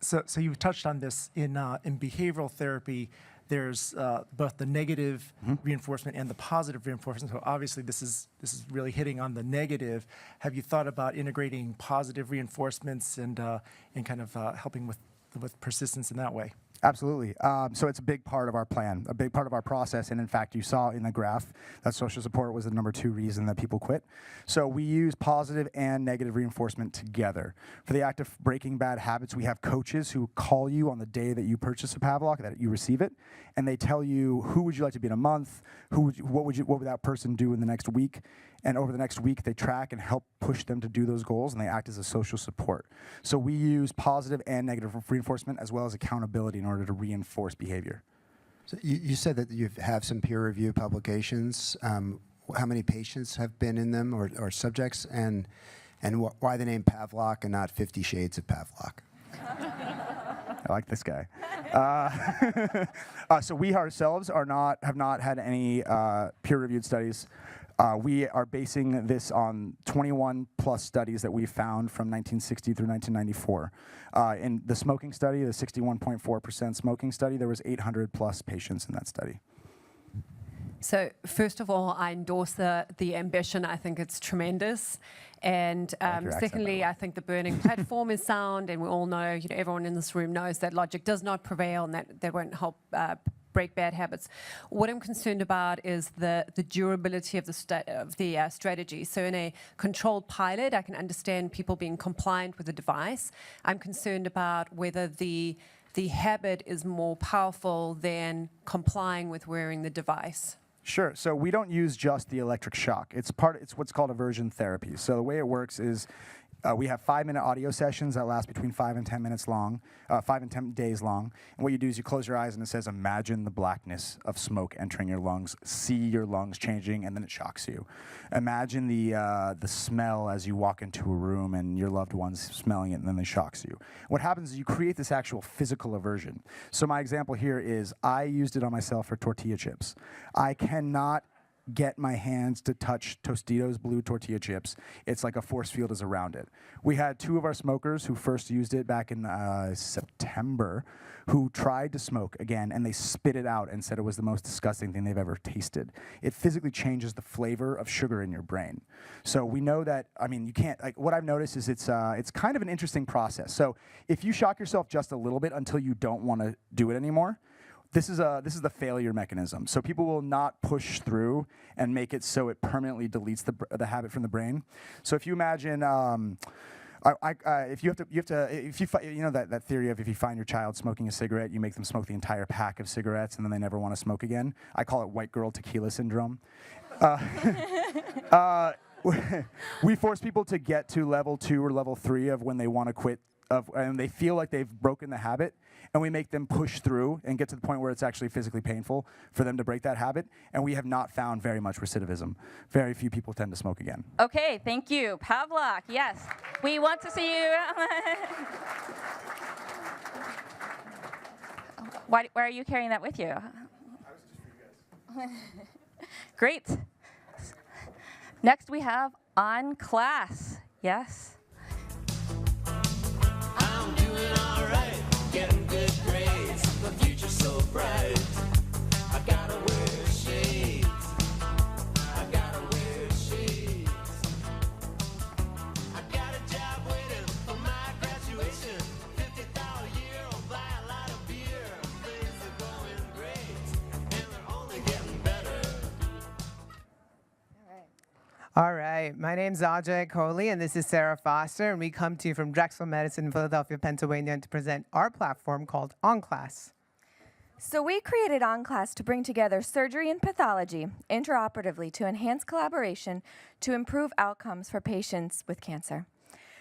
So you've touched on this in behavioral therapy. There's both the negative reinforcement and the positive reinforcement. So obviously, this is really hitting on the negative. Have you thought about integrating positive reinforcements and kind of helping with persistence in that way? Absolutely. So it's a big part of our plan, a big part of our process. And in fact, you saw in the graph that social support was the number 2 reason that people quit. So we use positive and negative reinforcement together. For the act of breaking bad habits, we have coaches who call you on the day that you purchase a Pavlok, that you receive it, and they tell you, who would you like to be in a month? What would that person do in the next week? And over the next week, they track and help push them to do those goals, and they act as a social support. So we use positive and negative reinforcement as well as accountability in order to reinforce behavior. So you said that you have some peer-reviewed publications. How many patients have been in them or subjects? And why the name Pavlok and not 50 Shades of Pavlok? I like this guy. So we ourselves have not had any peer-reviewed studies. We are basing this on 21 plus studies that we found from 1960 through 1994. In the smoking study, the 61.4% smoking study, there was 800 plus patients in that study. So first of all, I endorse the ambition. I think it's tremendous. And secondly, I think the burning platform is sound, and we all know, everyone in this room knows that logic does not prevail, and that won't help break bad habits. What I'm concerned about is the durability of the strategy. So in a controlled pilot, I can understand people being compliant with the device. I'm concerned about whether the habit is more powerful than complying with wearing the device. Sure. So we don't use just the electric shock. It's what's called aversion therapy. So the way it works is We have 5-minute audio sessions that last between 5 and 10 minutes long, 5 and 10 days long. And what you do is you close your eyes and it says, imagine the blackness of smoke entering your lungs, see your lungs changing, and then it shocks you. Imagine the smell as you walk into a room and your loved one's smelling it, and then it shocks you. What happens is you create this actual physical aversion. So my example here is I used it on myself for tortilla chips. I cannot get my hands to touch Tostitos blue tortilla chips. It's like a force field is around it. We had 2 of our smokers who first used it back in September who tried to smoke again, and they spit it out and said it was the most disgusting thing they've ever tasted. It physically changes the flavor of sugar in your brain. So we know that, I mean, you can't, like, what I've noticed is it's kind of an interesting process. So if you shock yourself just a little bit until you don't want to do it anymore, this is the failure mechanism. So people will not push through and make it so it permanently deletes the habit from the brain. So if you imagine, if you know that theory of if you find your child smoking a cigarette, you make them smoke the entire pack of cigarettes and then they never want to smoke again. I call it white girl tequila syndrome. We force people to get to level 2 or level 3 of when they want to quit, and they feel like they've broken the habit, and we make them push through and get to the point where it's actually physically painful for them to break that habit, and we have not found very much recidivism. Very few people tend to smoke again. Okay, thank you. Pavlok, yes. We want to see you. Why are you carrying that with you? I was just for you guys. Great. Next we have On Class. Yes. I'm doing all right, getting good grades, the future's so bright. I gotta wear shades, I gotta wear shades. I got a job waiting for my graduation, $50,000 a year, I'll buy a lot of beer. Things are going great, and they're only getting better. All right, my name's Ajay Kohli, and this is Sarah Foster, and we come to you from Drexel Medicine in Philadelphia, Pennsylvania, to present our platform called OnClass. So we created OnClass to bring together surgery and pathology interoperatively to enhance collaboration to improve outcomes for patients with cancer.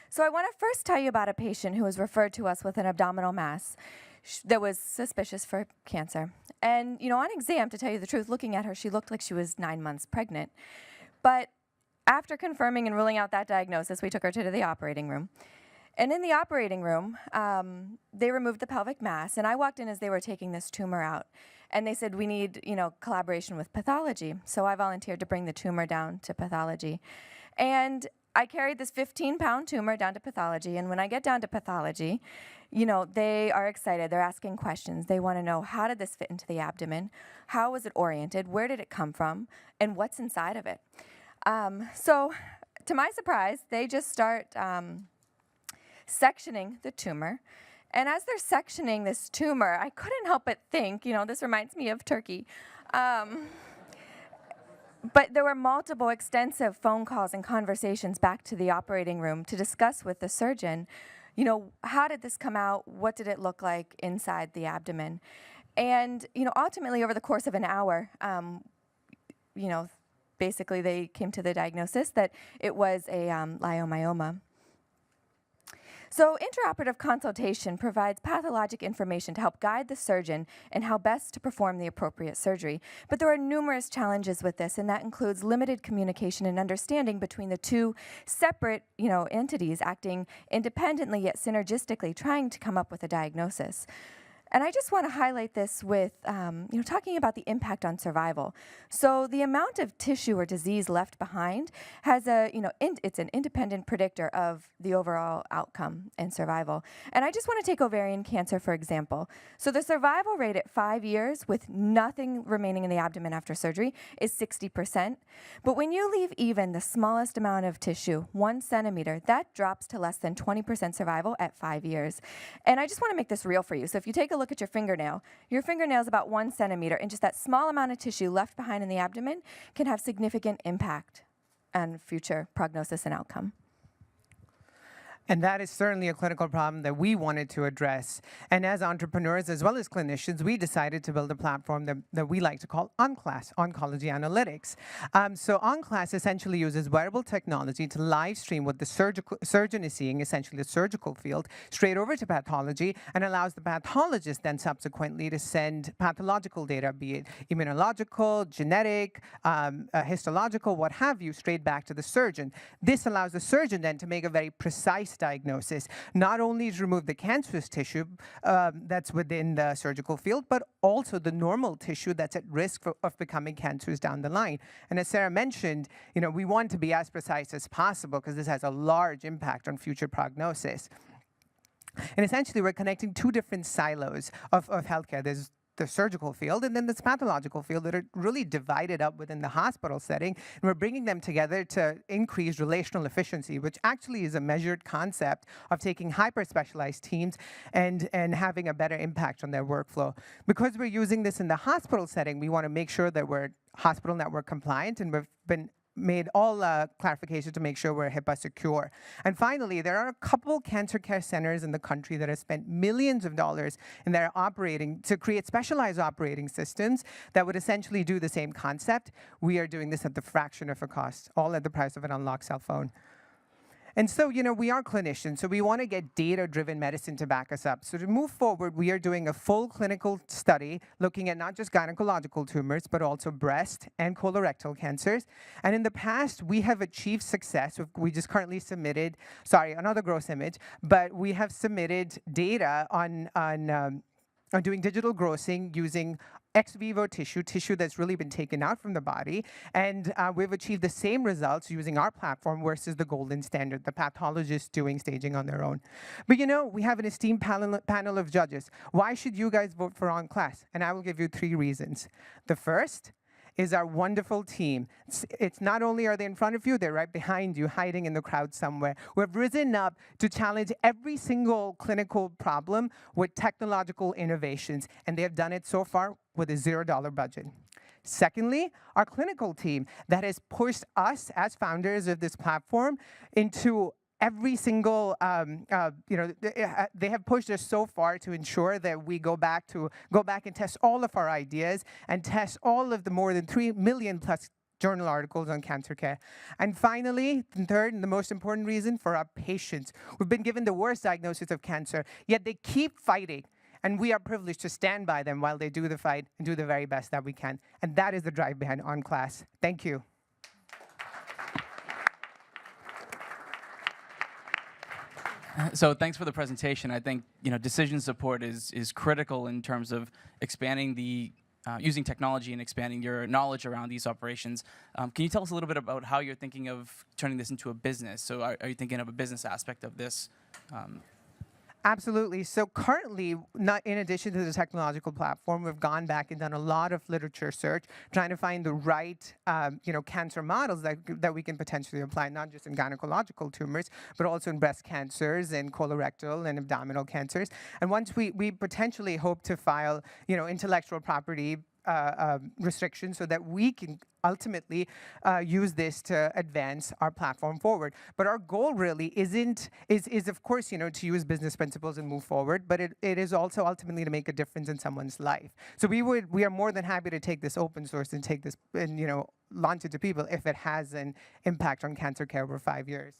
So I want to first tell you about a patient who was referred to us with an abdominal mass that was suspicious for cancer. And, on exam, to tell you the truth, looking at her, she looked like she was 9 months pregnant. But after confirming and ruling out that diagnosis, we took her to the operating room. And in the operating room, they removed the pelvic mass, and I walked in as they were taking this tumor out. And they said, we need, collaboration with pathology. So I volunteered to bring the tumor down to pathology. And I carried this 15-pound tumor down to pathology, and when I get down to pathology, they are excited. They're asking questions. They want to know, how did this fit into the abdomen? How was it oriented? Where did it come from? And what's inside of it? So, to my surprise, they just start sectioning the tumor. And as they're sectioning this tumor, I couldn't help but think, this reminds me of turkey. But there were multiple extensive phone calls and conversations back to the operating room to discuss with the surgeon, how did this come out? What did it look like inside the abdomen? And, ultimately, over the course of an hour, basically, they came to the diagnosis that it was a leiomyoma. So intraoperative consultation provides pathologic information to help guide the surgeon in how best to perform the appropriate surgery. But there are numerous challenges with this, and that includes limited communication and understanding between the two separate, entities acting independently yet synergistically, trying to come up with a diagnosis. And I just want to highlight this with, talking about the impact on survival. So the amount of tissue or disease left behind has it's an independent predictor of the overall outcome and survival. And I just want to take ovarian cancer, for example. So the survival rate at 5 years with nothing remaining in the abdomen after surgery is 60%. But when you leave even the smallest amount of tissue, 1 centimeter, that drops to less than 20% survival at 5 years. And I just want to make this real for you. So if you take a look at your fingernail is about 1 centimeter, and just that small amount of tissue left behind in the abdomen can have significant impact on future prognosis and outcome. And that is certainly a clinical problem that we wanted to address. And as entrepreneurs, as well as clinicians, we decided to build a platform that we like to call OnClass, Oncology Analytics. So OnClass essentially uses wearable technology to live stream what the surgeon is seeing, essentially the surgical field, straight over to pathology, and allows the pathologist then subsequently to send pathological data, be it immunological, genetic, histological, what have you, straight back to the surgeon. This allows the surgeon then to make a very precise diagnosis, not only to remove the cancerous tissue that's within the surgical field, but also the normal tissue that's at risk of becoming cancerous down the line. And as Sarah mentioned, we want to be as precise as possible because this has a large impact on future prognosis. And essentially, we're connecting two different silos of healthcare. There's the surgical field and then this pathological field that are really divided up within the hospital setting. And we're bringing them together to increase relational efficiency, which actually is a measured concept of taking hyper-specialized teams and having a better impact on their workflow. Because we're using this in the hospital setting, we want to make sure that we're hospital network compliant, and we've been made all clarifications to make sure we're HIPAA secure. And finally, there are a couple cancer care centers in the country that have spent millions of dollars in their operating to create specialized operating systems that would essentially do the same concept. We are doing this at the fraction of a cost, all at the price of an unlocked cell phone. And so, we are clinicians, so we want to get data-driven medicine to back us up. So to move forward, we are doing a full clinical study looking at not just gynecological tumors, but also breast and colorectal cancers. And in the past, we have achieved success. We just currently submitted, another gross image, but we have submitted data on doing digital grossing using ex vivo tissue that's really been taken out from the body. And we've achieved the same results using our platform versus the golden standard, the pathologists doing staging on their own. But we have an esteemed panel of judges. Why should you guys vote for OnClass? And I will give you 3 reasons. The first is our wonderful team. It's not only are they in front of you, they're right behind you, hiding in the crowd somewhere. We've risen up to challenge every single clinical problem with technological innovations, and they have done it so far with a $0 budget. Secondly, our clinical team that has pushed us as founders of this platform into every single, they have pushed us so far to ensure that we go back and test all of our ideas and test all of the more than 3 million plus journal articles on cancer care. And finally, third, and the most important reason, for our patients. We've been given the worst diagnosis of cancer, yet they keep fighting. And we are privileged to stand by them while they do the fight and do the very best that we can. And that is the drive behind OnClass. Thank you. So thanks for the presentation. I think decision support is critical in terms of expanding using technology and expanding your knowledge around these operations. Can you tell us a little bit about how you're thinking of turning this into a business? So are you thinking of a business aspect of this? Absolutely. So currently, not in addition to the technological platform, we've gone back and done a lot of literature search, trying to find the right, cancer models that we can potentially apply, not just in gynecological tumors, but also in breast cancers and colorectal and abdominal cancers. And once we potentially hope to file, intellectual property restrictions so that we can ultimately use this to advance our platform forward. But our goal really is of course, to use business principles and move forward, but it is also ultimately to make a difference in someone's life. So we are more than happy to take this open source and take this and, launch it to people if it has an impact on cancer care over 5 years.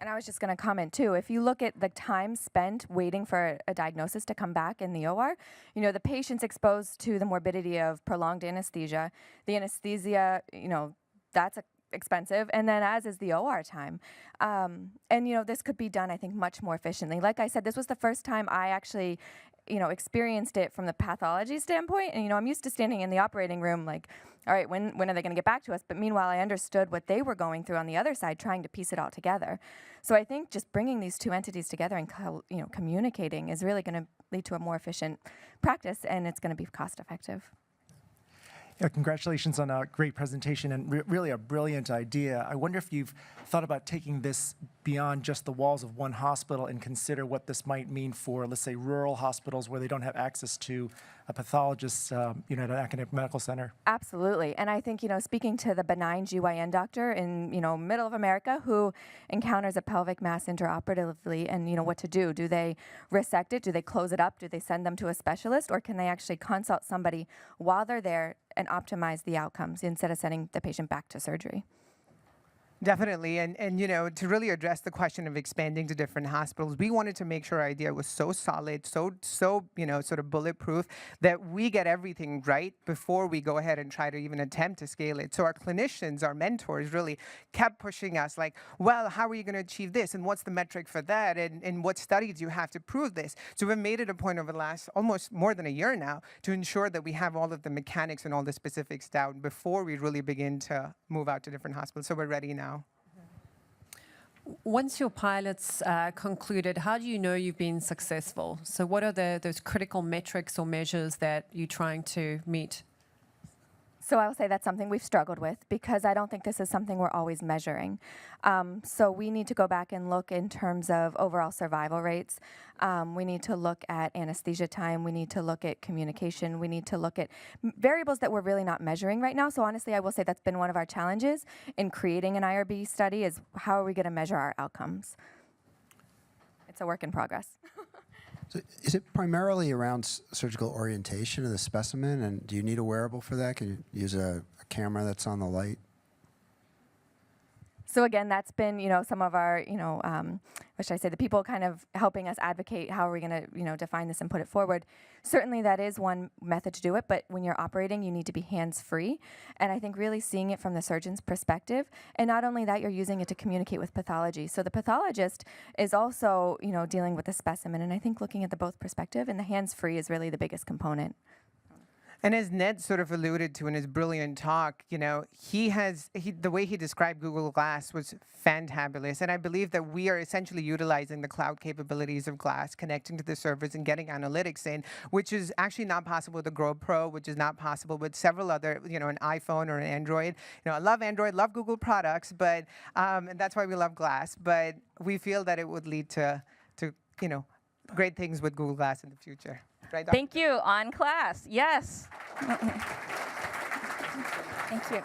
And I was just going to comment too, if you look at the time spent waiting for a diagnosis to come back in the OR, the patient's exposed to the morbidity of prolonged anesthesia. The anesthesia, that's expensive, and then as is the OR time. And this could be done, I think, much more efficiently. Like I said, this was the first time I actually experienced it from the pathology standpoint. And, I'm used to standing in the operating room like, all right, when are they going to get back to us? But meanwhile, I understood what they were going through on the other side, trying to piece it all together. So I think just bringing these two entities together and communicating is really going to lead to a more efficient practice, and it's going to be cost effective. Yeah, congratulations on a great presentation and really a brilliant idea. I wonder if you've thought about taking this beyond just the walls of one hospital and consider what this might mean for, let's say, rural hospitals where they don't have access to a pathologist, at an academic medical center. Absolutely. And I think, speaking to the benign GYN doctor in, middle of America who encounters a pelvic mass intraoperatively and, what to do. Do they resect it? Do they close it up? Do they send them to a specialist? Or can they actually consult somebody while they're there and optimize the outcomes instead of sending the patient back to surgery? Definitely, and to really address the question of expanding to different hospitals, we wanted to make sure our idea was so solid, so sort of bulletproof that we get everything right before we go ahead and try to even attempt to scale it. So our clinicians, our mentors, really kept pushing us like, well, how are you going to achieve this, and what's the metric for that, and what studies do you have to prove this? So we've made it a point over the last almost more than a year now to ensure that we have all of the mechanics and all the specifics down before we really begin to move out to different hospitals. So we're ready now. Once your pilots concluded, how do you know you've been successful? So what are those critical metrics or measures that you're trying to meet? So I will say that's something we've struggled with because I don't think this is something we're always measuring. So we need to go back and look in terms of overall survival rates. We need to look at anesthesia time. We need to look at communication. We need to look at variables that we're really not measuring right now. So honestly, I will say that's been one of our challenges in creating an IRB study is how are we going to measure our outcomes? It's a work in progress. So is it primarily around surgical orientation of the specimen, and do you need a wearable for that? Can you use a camera that's on the light? So again, that's been, some of our, what should I say, the people kind of helping us advocate how are we going to, define this and put it forward. Certainly that is one method to do it, but when you're operating, you need to be hands-free. And I think really seeing it from the surgeon's perspective, and not only that, you're using it to communicate with pathology. So the pathologist is also, dealing with the specimen, and I think looking at the both perspective and the hands-free is really the biggest component. And as Ned sort of alluded to in his brilliant talk, the way he described Google Glass was fantabulous. And I believe that we are essentially utilizing the cloud capabilities of Glass, connecting to the servers and getting analytics in, which is actually not possible with the GoPro, which is not possible with several other, an iPhone or an Android. I love Android, love Google products, but and that's why we love Glass. But we feel that it would lead to great things with Google Glass in the future. Right, Thank you. On class. Yes. Thank you.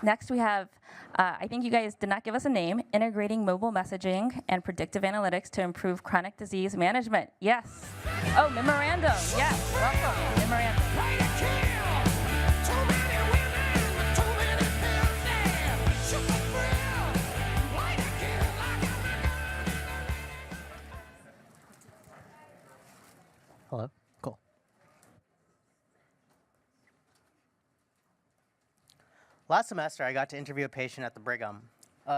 Next, we have, I think you guys did not give us a name, integrating mobile messaging and predictive analytics to improve chronic disease management. Yes. Oh, memorandum. Yes. Welcome. Memorandum. Hello? Cool. Last semester, I got to interview a patient at the Brigham.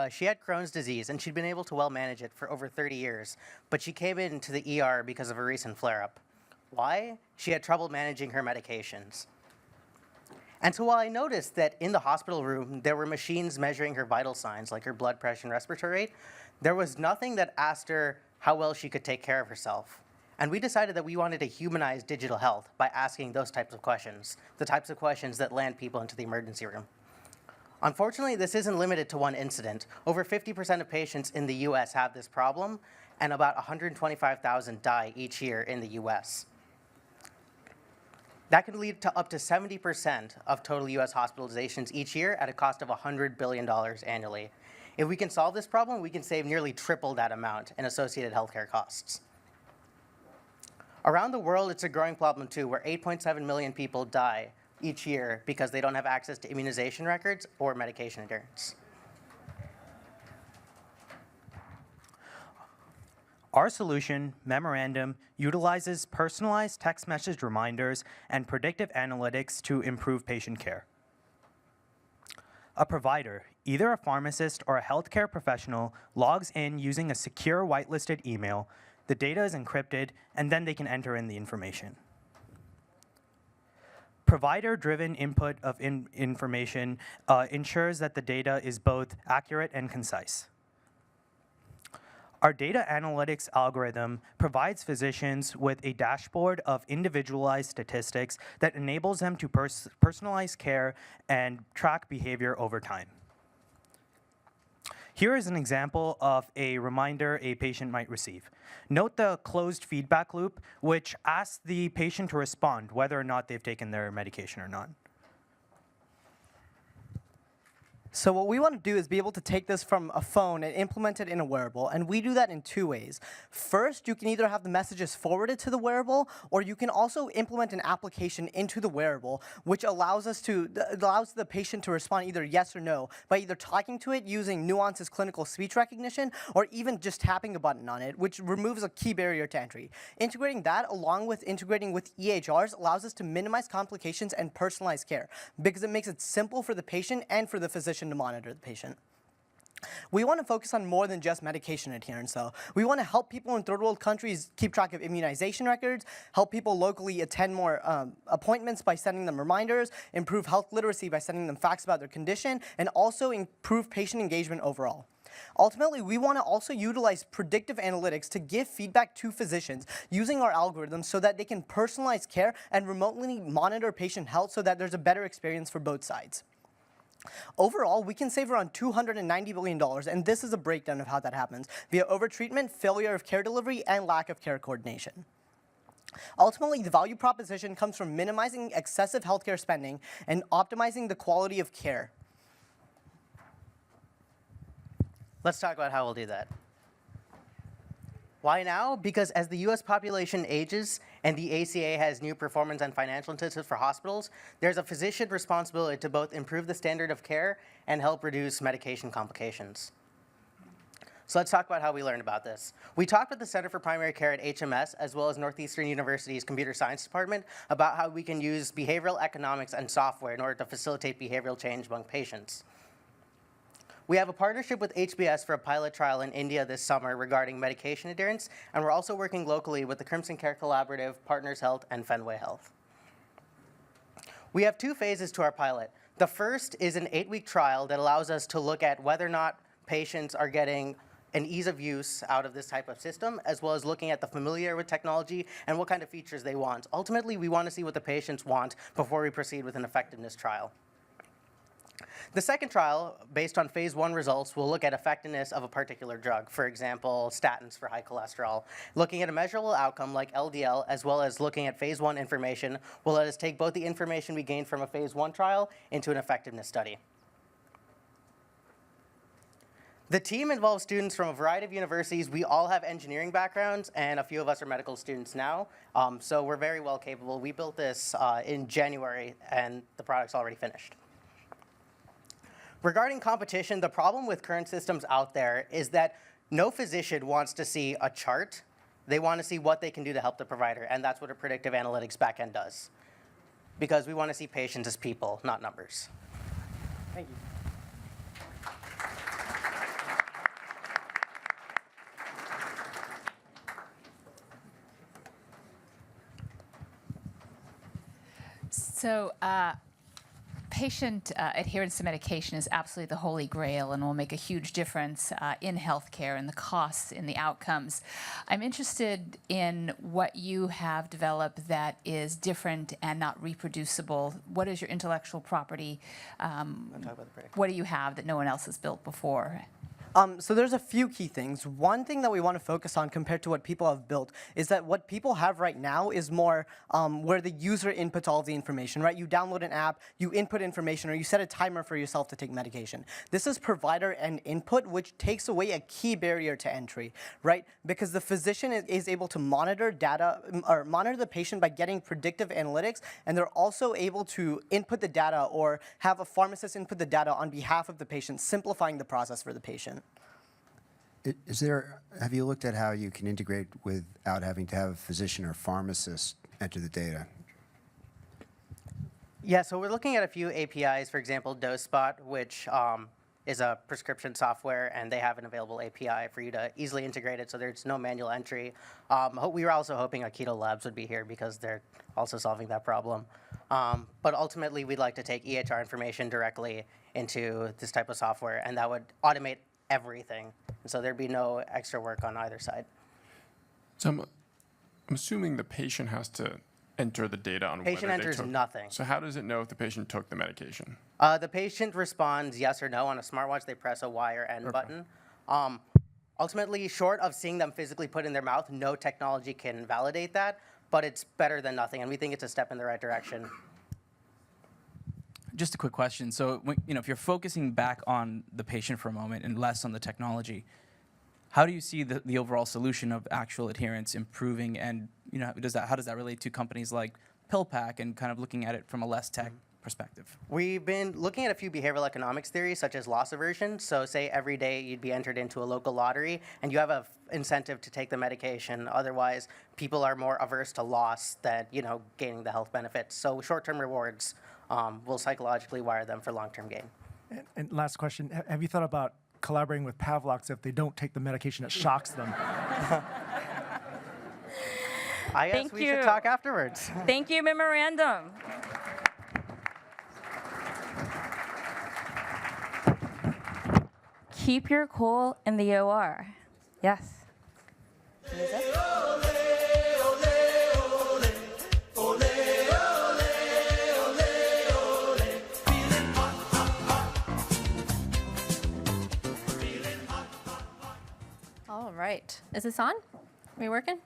She had Crohn's disease, and she'd been able to well manage it for over 30 years, but she came into the ER because of a recent flare-up. Why? She had trouble managing her medications. And so while I noticed that in the hospital room, there were machines measuring her vital signs, like her blood pressure and respiratory rate, there was nothing that asked her how well she could take care of herself. And we decided that we wanted to humanize digital health by asking those types of questions, the types of questions that land people into the emergency room. Unfortunately, this isn't limited to one incident. Over 50% of patients in the US have this problem, and about 125,000 die each year in the US. That could lead to up to 70% of total US hospitalizations each year at a cost of $100 billion annually. If we can solve this problem, we can save nearly triple that amount in associated healthcare costs. Around the world, it's a growing problem too, where 8.7 million people die each year because they don't have access to immunization records or medication adherence. Our solution, Memorandum, utilizes personalized text message reminders and predictive analytics to improve patient care. A provider, either a pharmacist or a healthcare professional, logs in using a secure whitelisted email. The data is encrypted, and then they can enter in the information. Provider-driven input of information ensures that the data is both accurate and concise. Our data analytics algorithm provides physicians with a dashboard of individualized statistics that enables them to personalize care and track behavior over time. Here is an example of a reminder a patient might receive. Note the closed feedback loop, which asks the patient to respond whether or not they've taken their medication or not. So what we want to do is be able to take this from a phone and implement it in a wearable, and we do that in two ways. First, you can either have the messages forwarded to the wearable, or you can also implement an application into the wearable, which allows the patient to respond either yes or no by either talking to it using Nuance's clinical speech recognition, or even just tapping a button on it, which removes a key barrier to entry. Integrating that along with integrating with EHRs allows us to minimize complications and personalize care, because it makes it simple for the patient and for the physician to monitor the patient. We want to focus on more than just medication adherence, though. We want to help people in third world countries keep track of immunization records, help people locally attend more appointments by sending them reminders, improve health literacy by sending them facts about their condition, and also improve patient engagement overall. Ultimately, we want to also utilize predictive analytics to give feedback to physicians using our algorithms so that they can personalize care and remotely monitor patient health so that there's a better experience for both sides. Overall, we can save around $290 billion, and this is a breakdown of how that happens via overtreatment, failure of care delivery, and lack of care coordination. Ultimately, the value proposition comes from minimizing excessive healthcare spending and optimizing the quality of care. Let's talk about how we'll do that. Why now? Because as the US population ages and the ACA has new performance and financial incentives for hospitals, there's a physician responsibility to both improve the standard of care and help reduce medication complications. So let's talk about how we learned about this. We talked with the Center for Primary Care at HMS, as well as Northeastern University's Computer Science Department, about how we can use behavioral economics and software in order to facilitate behavioral change among patients. We have a partnership with HBS for a pilot trial in India this summer regarding medication adherence, and we're also working locally with the Crimson Care Collaborative, Partners Health, and Fenway Health. We have two phases to our pilot. The first is an 8-week trial that allows us to look at whether or not patients are getting an ease of use out of this type of system, as well as looking at the familiarity with technology and what kind of features they want. Ultimately, we want to see what the patients want before we proceed with an effectiveness trial. The second trial, based on phase 1 results, will look at effectiveness of a particular drug, for example, statins for high cholesterol. Looking at a measurable outcome like LDL, as well as looking at phase 1 information, will let us take both the information we gained from a phase 1 trial into an effectiveness study. The team involves students from a variety of universities. We all have engineering backgrounds, and a few of us are medical students now, so we're very well capable. We built this in January, and the product's already finished. Regarding competition, the problem with current systems out there is that no physician wants to see a chart. They want to see what they can do to help the provider, and that's what a predictive analytics backend does. Because we want to see patients as people, not numbers. Thank you. So patient adherence to medication is absolutely the holy grail and will make a huge difference in healthcare and the costs and the outcomes. I'm interested in what you have developed that is different and not reproducible. What is your intellectual property? What do you have that no one else has built before? So there's a few key things. One thing that we want to focus on compared to what people have built is that what people have right now is more where the user inputs all of the information, right? You download an app, you input information, or you set a timer for yourself to take medication. This is provider and input, which takes away a key barrier to entry, right? Because the physician is able to monitor data or monitor the patient by getting predictive analytics, and they're also able to input the data or have a pharmacist input the data on behalf of the patient, simplifying the process for the patient. Have you looked at how you can integrate without having to have a physician or pharmacist enter the data? Yeah, so we're looking at a few APIs, for example, DoseSpot, which is a prescription software, and they have an available API for you to easily integrate it so there's no manual entry. We were also hoping Aikido Labs would be here because they're also solving that problem. But ultimately, we'd like to take EHR information directly into this type of software, and that would automate everything And so there'd be no extra work on either side. So I'm assuming the patient has to enter the data on Patient whether enters they took. nothing. So how does it know if the patient took the medication? The patient responds yes or no. On a smartwatch, they press a Y or N button. Ultimately, short of seeing them physically put in their mouth, no technology can validate that, but it's better than nothing, and we think it's a step in the right direction. Just a quick question. So, if you're focusing back on the patient for a moment and less on the technology, how do you see the overall solution of actual adherence improving? And how does that relate to companies like PillPack and kind of looking at it from a less tech perspective? We've been looking at a few behavioral economics theories, such as loss aversion. So say every day you'd be entered into a local lottery, and you have an incentive to take the medication. Otherwise, people are more averse to loss than gaining the health benefits. So short-term rewards will psychologically wire them for long-term gain. And last question, have you thought about collaborating with Pavloks if they don't take the medication, it shocks them? I guess Thank we you. should talk afterwards. Thank you, memorandum. Keep your cool in the OR. Yes. All right. Is this on? Are we working?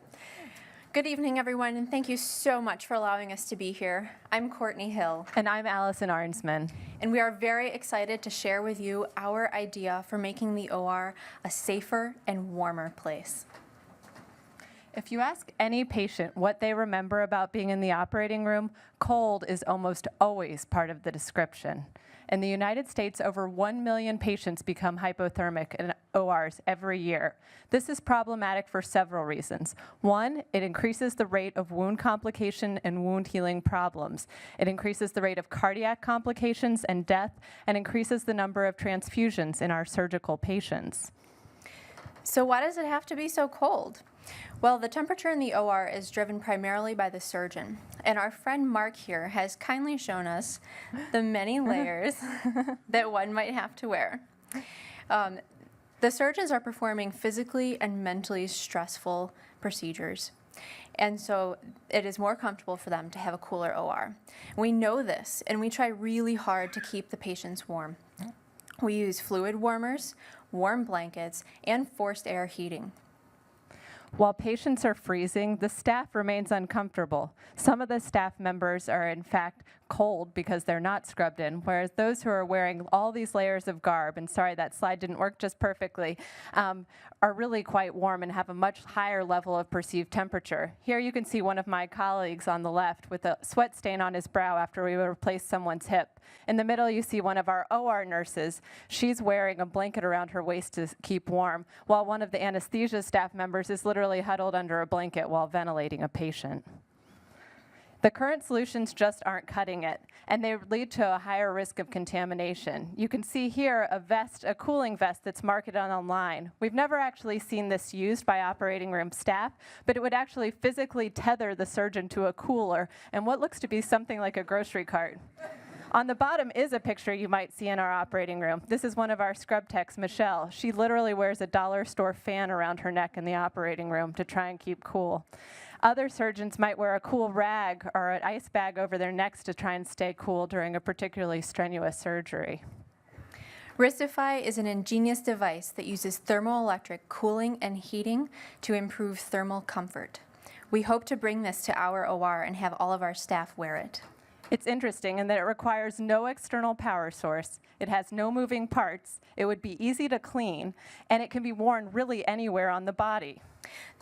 Good evening, everyone, and thank you so much for allowing us to be here. I'm Courtney Hill. And I'm Allison Arnsman. And we are very excited to share with you our idea for making the OR a safer and warmer place. If you ask any patient what they remember about being in the operating room, cold is almost always part of the description. In the United States, over 1 million patients become hypothermic in ORs every year. This is problematic for several reasons. One, it increases the rate of wound complication and wound healing problems. It increases the rate of cardiac complications and death, and increases the number of transfusions in our surgical patients. So why does it have to be so cold? Well, the temperature in the OR is driven primarily by the surgeon. And our friend Mark here has kindly shown us the many layers that one might have to wear. The surgeons are performing physically and mentally stressful procedures. And so it is more comfortable for them to have a cooler OR. We know this, and we try really hard to keep the patients warm. We use fluid warmers, warm blankets, and forced air heating. While patients are freezing, the staff remains uncomfortable. Some of the staff members are in fact cold because they're not scrubbed in, whereas those who are wearing all these layers of garb, and sorry that slide didn't work just perfectly, are really quite warm and have a much higher level of perceived temperature. Here you can see one of my colleagues on the left with a sweat stain on his brow after we replaced someone's hip. In the middle you see one of our OR nurses. She's wearing a blanket around her waist to keep warm, while one of the anesthesia staff members is literally huddled under a blanket while ventilating a patient. The current solutions just aren't cutting it, and they lead to a higher risk of contamination. You can see here a cooling vest that's marketed online. We've never actually seen this used by operating room staff, but it would actually physically tether the surgeon to a cooler and what looks to be something like a grocery cart. On the bottom is a picture you might see in our operating room. This is one of our scrub techs, Michelle. She literally wears a dollar store fan around her neck in the operating room to try and keep cool. Other surgeons might wear a cool rag or an ice bag over their necks to try and stay cool during a particularly strenuous surgery. Ristify is an ingenious device that uses thermoelectric cooling and heating to improve thermal comfort. We hope to bring this to our OR and have all of our staff wear it. It's interesting in that it requires no external power source, it has no moving parts, it would be easy to clean, and it can be worn really anywhere on the body.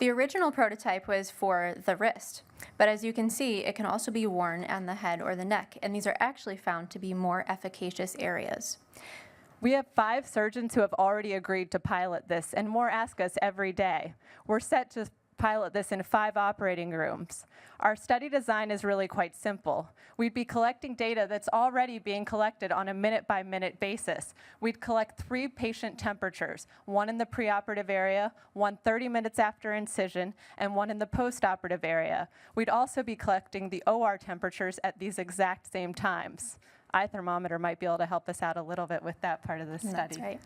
The original prototype was for the wrist, but as you can see, it can also be worn on the head or the neck, and these are actually found to be more efficacious areas. We have 5 surgeons who have already agreed to pilot this, and more ask us every day. We're set to pilot this in 5 operating rooms. Our study design is really quite simple. We'd be collecting data that's already being collected on a minute-by-minute basis. We'd collect 3 patient temperatures, one in the preoperative area, one 30 minutes after incision, and one in the postoperative area. We'd also be collecting the OR temperatures at these exact same times. iThermometer might be able to help us out a little bit with that part of the study. That's right.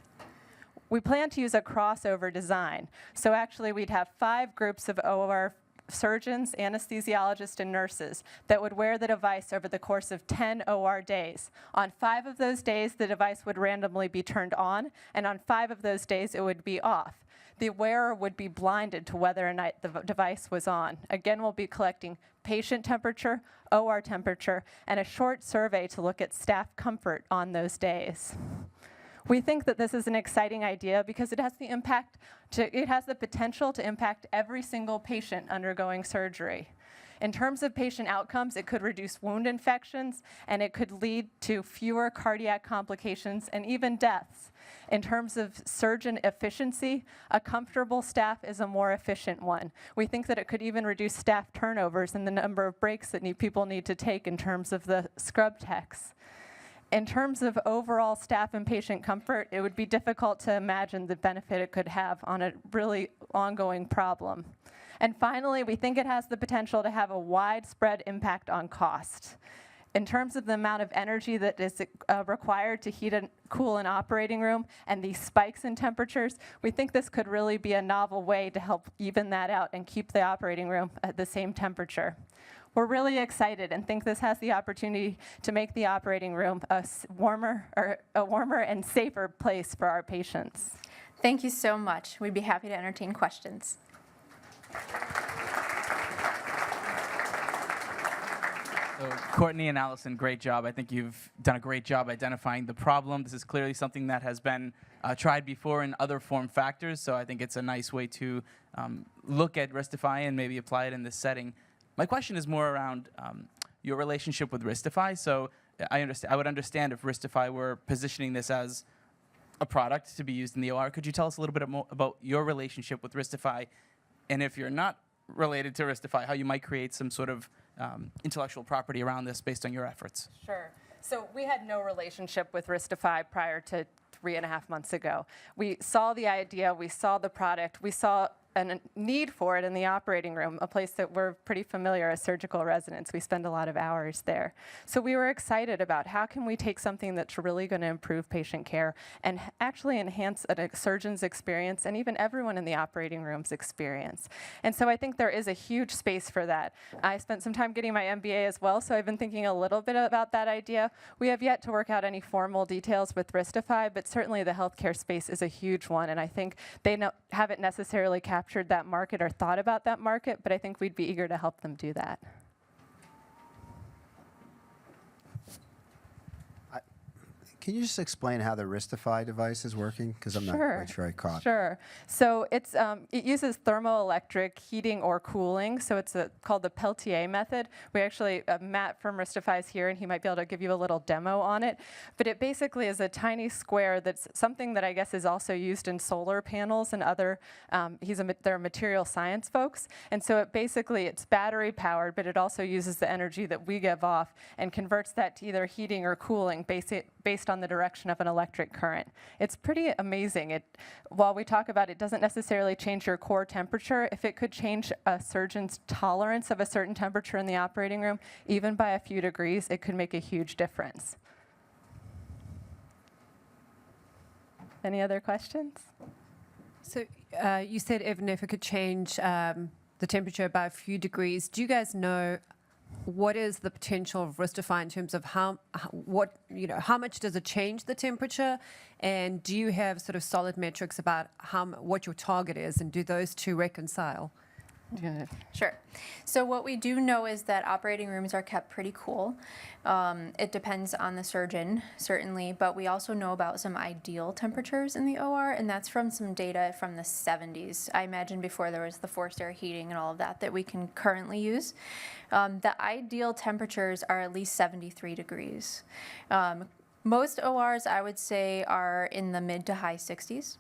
We plan to use a crossover design. So actually, we'd have 5 groups of OR surgeons, anesthesiologists, and nurses that would wear the device over the course of 10 OR days. On 5 of those days, the device would randomly be turned on, and on 5 of those days, it would be off. The wearer would be blinded to whether or not the device was on. Again, we'll be collecting patient temperature, OR temperature, and a short survey to look at staff comfort on those days. We think that this is an exciting idea because it has the potential to impact every single patient undergoing surgery. In terms of patient outcomes, it could reduce wound infections, and it could lead to fewer cardiac complications and even deaths. In terms of surgeon efficiency, a comfortable staff is a more efficient one. We think that it could even reduce staff turnovers and the number of breaks that people need to take in terms of the scrub techs. In terms of overall staff and patient comfort, it would be difficult to imagine the benefit it could have on a really ongoing problem. And finally, we think it has the potential to have a widespread impact on cost. In terms of the amount of energy that is required to heat and cool an operating room and these spikes in temperatures, we think this could really be a novel way to help even that out and keep the operating room at the same temperature. We're really excited and think this has the opportunity to make the operating room a warmer and safer place for our patients. Thank you so much. We'd be happy to entertain questions. So Courtney and Allison, great job. I think you've done a great job identifying the problem. This is clearly something that has been tried before in other form factors, so I think it's a nice way to look at Wristify and maybe apply it in this setting. My question is more around your relationship with Wristify. So I would understand if Wristify were positioning this as a product to be used in the OR. Could you tell us a little bit more about your relationship with Wristify, and if you're not related to Wristify, how you might create some sort of intellectual property around this based on your efforts? Sure. So we had no relationship with Wristify prior to 3.5 months ago. We saw the idea, we saw the product, we saw a need for it in the operating room, a place that we're pretty familiar as surgical residents. We spend a lot of hours there. So we were excited about how can we take something that's really going to improve patient care and actually enhance a surgeon's experience and even everyone in the operating room's experience. And so I think there is a huge space for that. I spent some time getting my MBA as well, so I've been thinking a little bit about that idea. We have yet to work out any formal details with Wristify, but certainly the healthcare space is a huge one, and I think they haven't necessarily captured that market or thought about that market, but I think we'd be eager to help them do that. Can you just explain how the Wristify device is working? Because I'm not quite sure I caught. Sure. So it uses thermoelectric heating or cooling. So it's called the Peltier method. We actually, Matt from Wristify is here, and he might be able to give you a little demo on it. But it basically is a tiny square that's something that I guess is also used in solar panels and other, they're material science folks. And so it's battery powered, but it also uses the energy that we give off and converts that to either heating or cooling based on the direction of an electric current. It's pretty amazing. While we talk about it doesn't necessarily change your core temperature, if it could change a surgeon's tolerance of a certain temperature in the operating room, even by a few degrees, it could make a huge difference. Any other questions? So you said even if it could change the temperature by a few degrees, do you guys know what is the potential of Wristify in terms of how much does it change the temperature, and do you have sort of solid metrics about what your target is, and do those two reconcile? Sure. So what we do know is that operating rooms are kept pretty cool. It depends on the surgeon, certainly, but we also know about some ideal temperatures in the OR, and that's from some data from the 70s. I imagine before there was the forced air heating and all of that we can currently use. The ideal temperatures are at least 73 degrees. Most ORs, I would say, are in the mid to high 60s.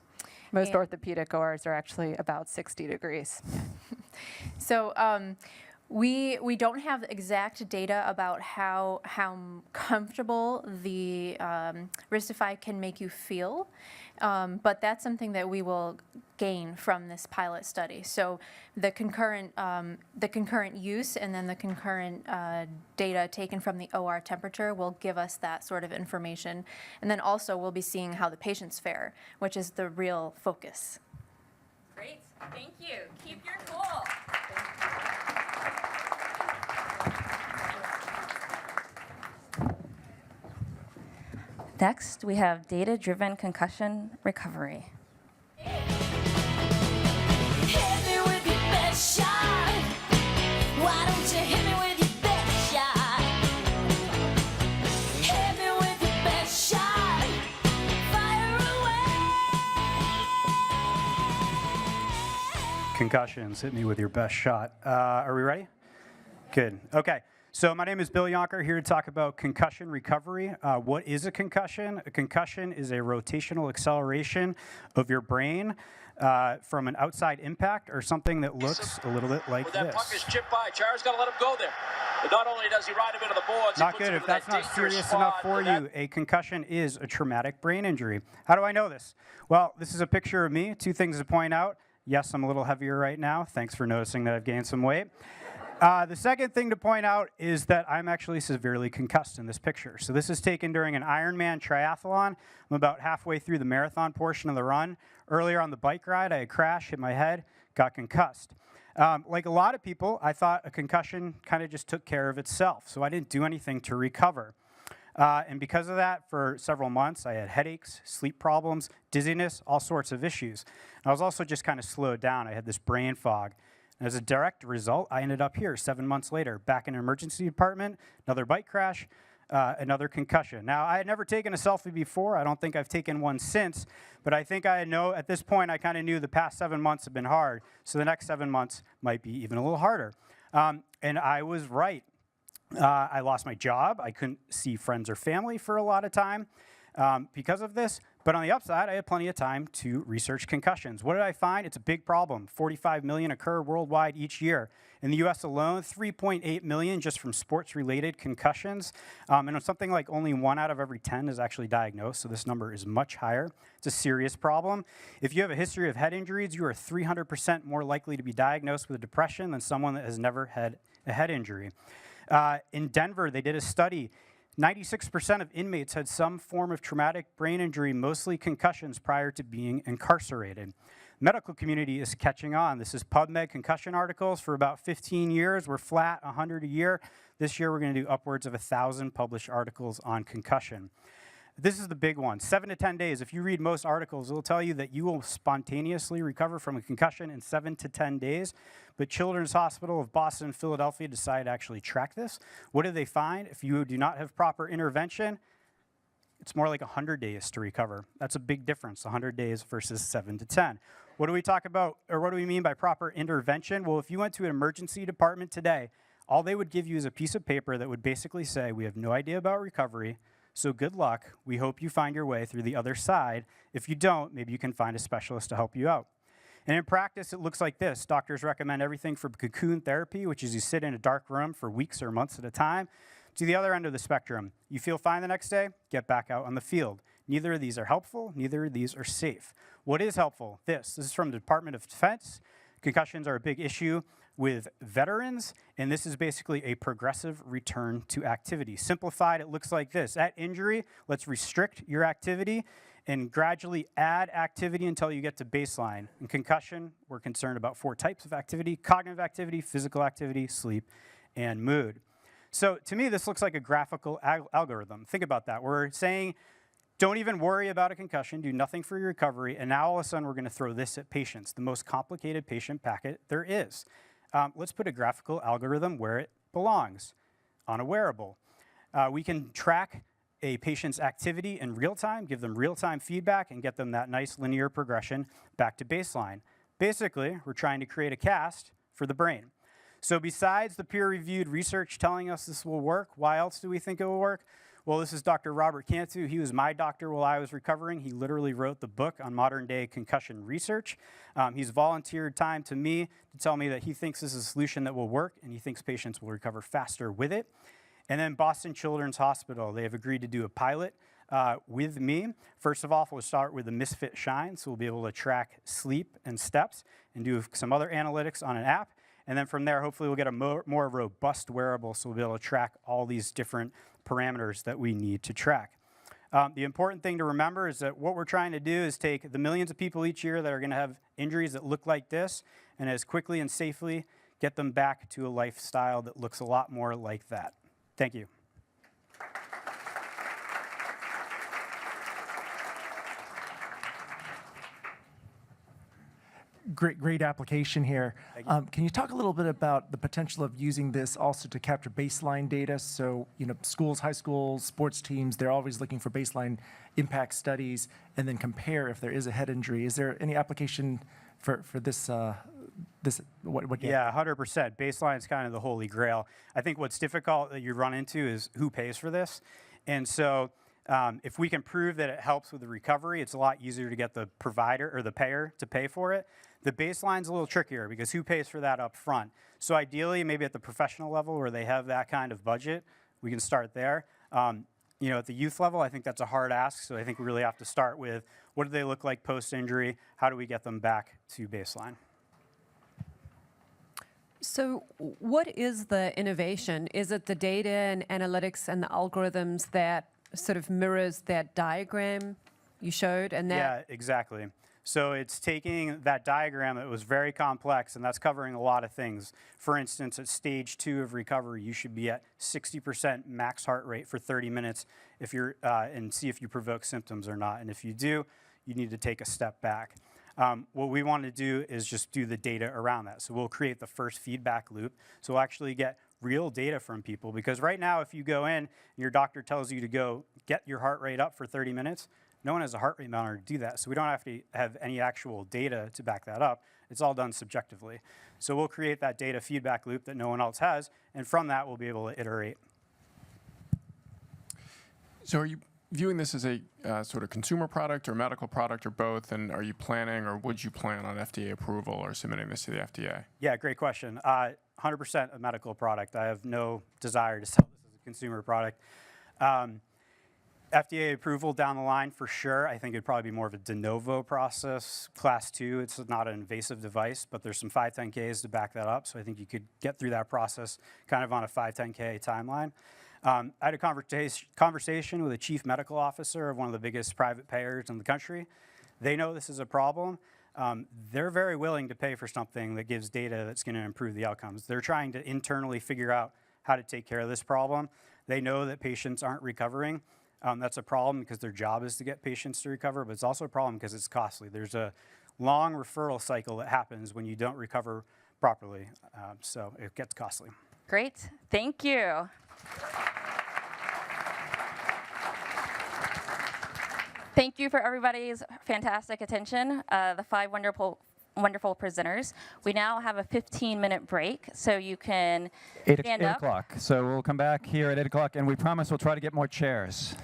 Most orthopedic ORs are actually about 60 degrees. So We don't have exact data about how comfortable the Ristify can make you feel, but that's something that we will gain from this pilot study. So the concurrent use and then the concurrent data taken from the OR temperature will give us that sort of information, and then also we'll be seeing how the patients fare, which is the real focus. Great, thank you. Keep your cool. Next, we have data-driven concussion recovery. Hit me with your best shot. Why don't you hit me with your best shot? Hit me with your best shot. Fire away. Concussions, hit me with your best shot. Are we ready? Good. Okay. So my name is Bill Yonker, here to talk about concussion recovery. What is a concussion? A concussion is a rotational acceleration of your brain from an outside impact or something that looks a little bit like that this. puck is chipped by. Chara's got to let him go there. But not only does he ride him into the boards, Not good. If that's not serious enough for you, a concussion is a traumatic brain injury. How do I know this? Well, this is a picture of me. Two things to point out. Yes, I'm a little heavier right now. Thanks for noticing that I've gained some weight. The second thing to point out is that I'm actually severely concussed in this picture. So this is taken during an Ironman triathlon. I'm about halfway through the marathon portion of the run. Earlier on the bike ride, I had crashed, hit my head, got concussed. Like a lot of people, I thought a concussion kind of just took care of itself, so I didn't do anything to recover. And because of that, for several months, I had headaches, sleep problems, dizziness, all sorts of issues. And I was also just kind of slowed down. I had this brain fog. And as a direct result, I ended up here 7 months later, back in an emergency department, another bike crash, another concussion. Now, I had never taken a selfie before. I don't think I've taken one since, but I think I know at this point I kind of knew the past 7 months have been hard, so the next 7 months might be even a little harder. And I was right. I lost my job. I couldn't see friends or family for a lot of time because of this. But on the upside, I had plenty of time to research concussions. What did I find? It's a big problem. 45 million occur worldwide each year. In the US alone, 3.8 million just from sports-related concussions. And it's something like only 1 out of every 10 is actually diagnosed, so this number is much higher. It's a serious problem. If you have a history of head injuries, you are 300% more likely to be diagnosed with depression than someone that has never had a head injury. In Denver, they did a study. 96% of inmates had some form of traumatic brain injury, mostly concussions, prior to being incarcerated. Medical community is catching on. This is PubMed concussion articles for about 15 years. We're flat, 100 a year. This year, we're going to do upwards of 1,000 published articles on concussion. This is the big one, 7 to 10 days. If you read most articles, it'll tell you that you will spontaneously recover from a concussion in 7 to 10 days. But Children's Hospital of Boston and Philadelphia decided to actually track this. What did they find? If you do not have proper intervention, it's more like 100 days to recover. That's a big difference, 100 days versus 7 to 10. What do we talk about, or what do we mean by proper intervention? Well, if you went to an emergency department today, all they would give you is a piece of paper that would basically say, we have no idea about recovery, so good luck. We hope you find your way through the other side. If you don't, maybe you can find a specialist to help you out. And in practice, it looks like this. Doctors recommend everything from cocoon therapy, which is you sit in a dark room for weeks or months at a time, to the other end of the spectrum. You feel fine the next day, get back out on the field. Neither of these are helpful, neither of these are safe. What is helpful? This is from the Department of Defense. Concussions are a big issue with veterans, and this is basically a progressive return to activity. Simplified, it looks like this. At injury, let's restrict your activity and gradually add activity until you get to baseline. In concussion, we're concerned about 4 types of activity: cognitive activity, physical activity, sleep, and mood. So to me, this looks like a graphical algorithm. Think about that. We're saying, don't even worry about a concussion, do nothing for your recovery, and now all of a sudden we're going to throw this at patients, the most complicated patient packet there is. Let's put a graphical algorithm where it belongs, on a wearable. We can track a patient's activity in real time, give them real-time feedback, and get them that nice linear progression back to baseline. Basically, we're trying to create a cast for the brain. So besides the peer-reviewed research telling us this will work, why else do we think it will work? Well, this is Dr. Robert Cantu. He was my doctor while I was recovering. He literally wrote the book on modern-day concussion research. He's volunteered time to me to tell me that he thinks this is a solution that will work, and he thinks patients will recover faster with it. And then Boston Children's Hospital, they have agreed to do a pilot with me. First of all, we'll start with the Misfit Shine, so we'll be able to track sleep and steps and do some other analytics on an app. And then from there, hopefully we'll get a more robust wearable, so we'll be able to track all these different parameters that we need to track. The important thing to remember is that what we're trying to do is take the millions of people each year that are going to have injuries that look like this, and as quickly and safely get them back to a lifestyle that looks a lot more like that. Thank you. Great application here. Can you talk a little bit about the potential of using this also to capture baseline data? So, schools, high schools, sports teams, they're always looking for baseline impact studies and then compare if there is a head injury. Is there any application for this? Yeah, 100%. Baseline is kind of the holy grail. I think what's difficult that you run into is who pays for this. And so if we can prove that it helps with the recovery, it's a lot easier to get the provider or the payer to pay for it. The baseline's a little trickier because who pays for that up front? So ideally, maybe at the professional level where they have that kind of budget, we can start there. At the youth level, I think that's a hard ask. So I think we really have to start with what do they look like post-injury? How do we get them back to baseline? So what is the innovation? Is it the data and analytics and the algorithms that sort of mirrors that diagram you showed? And that Yeah, exactly. So it's taking that diagram that was very complex, and that's covering a lot of things. For instance, at stage 2 of recovery, you should be at 60% max heart rate for 30 minutes if you're, and see if you provoke symptoms or not. And if you do, you need to take a step back. What we want to do is just do the data around that. So we'll create the first feedback loop. So we'll actually get real data from people. Because right now, if you go in and your doctor tells you to go get your heart rate up for 30 minutes, no one has a heart rate monitor to do that. So we don't have to have any actual data to back that up. It's all done subjectively. So we'll create that data feedback loop that no one else has. And from that, we'll be able to iterate. So are you viewing this as a sort of consumer product or medical product or both? And are you planning or would you plan on FDA approval or submitting this to the FDA? Yeah, great question. 100% a medical product. I have no desire to sell this as a consumer product. FDA approval down the line for sure. I think it'd probably be more of a de novo process. Class 2, it's not an invasive device, but there's some 510Ks to back that up. So I think you could get through that process kind of on a 510K timeline. I had a conversation with a chief medical officer of one of the biggest private payers in the country. They know this is a problem. They're very willing to pay for something that gives data that's going to improve the outcomes. They're trying to internally figure out how to take care of this problem. They know that patients aren't recovering. That's a problem because their job is to get patients to recover, but it's also a problem because it's costly. There's a long referral cycle that happens when you don't recover properly, so it gets costly. Great, thank you. Thank you for everybody's fantastic attention, the 5 wonderful presenters. We now have a 15-minute break, so you can stand up. 8 o'clock. So we'll come back here at 8 o'clock, and we promise we'll try to get more chairs.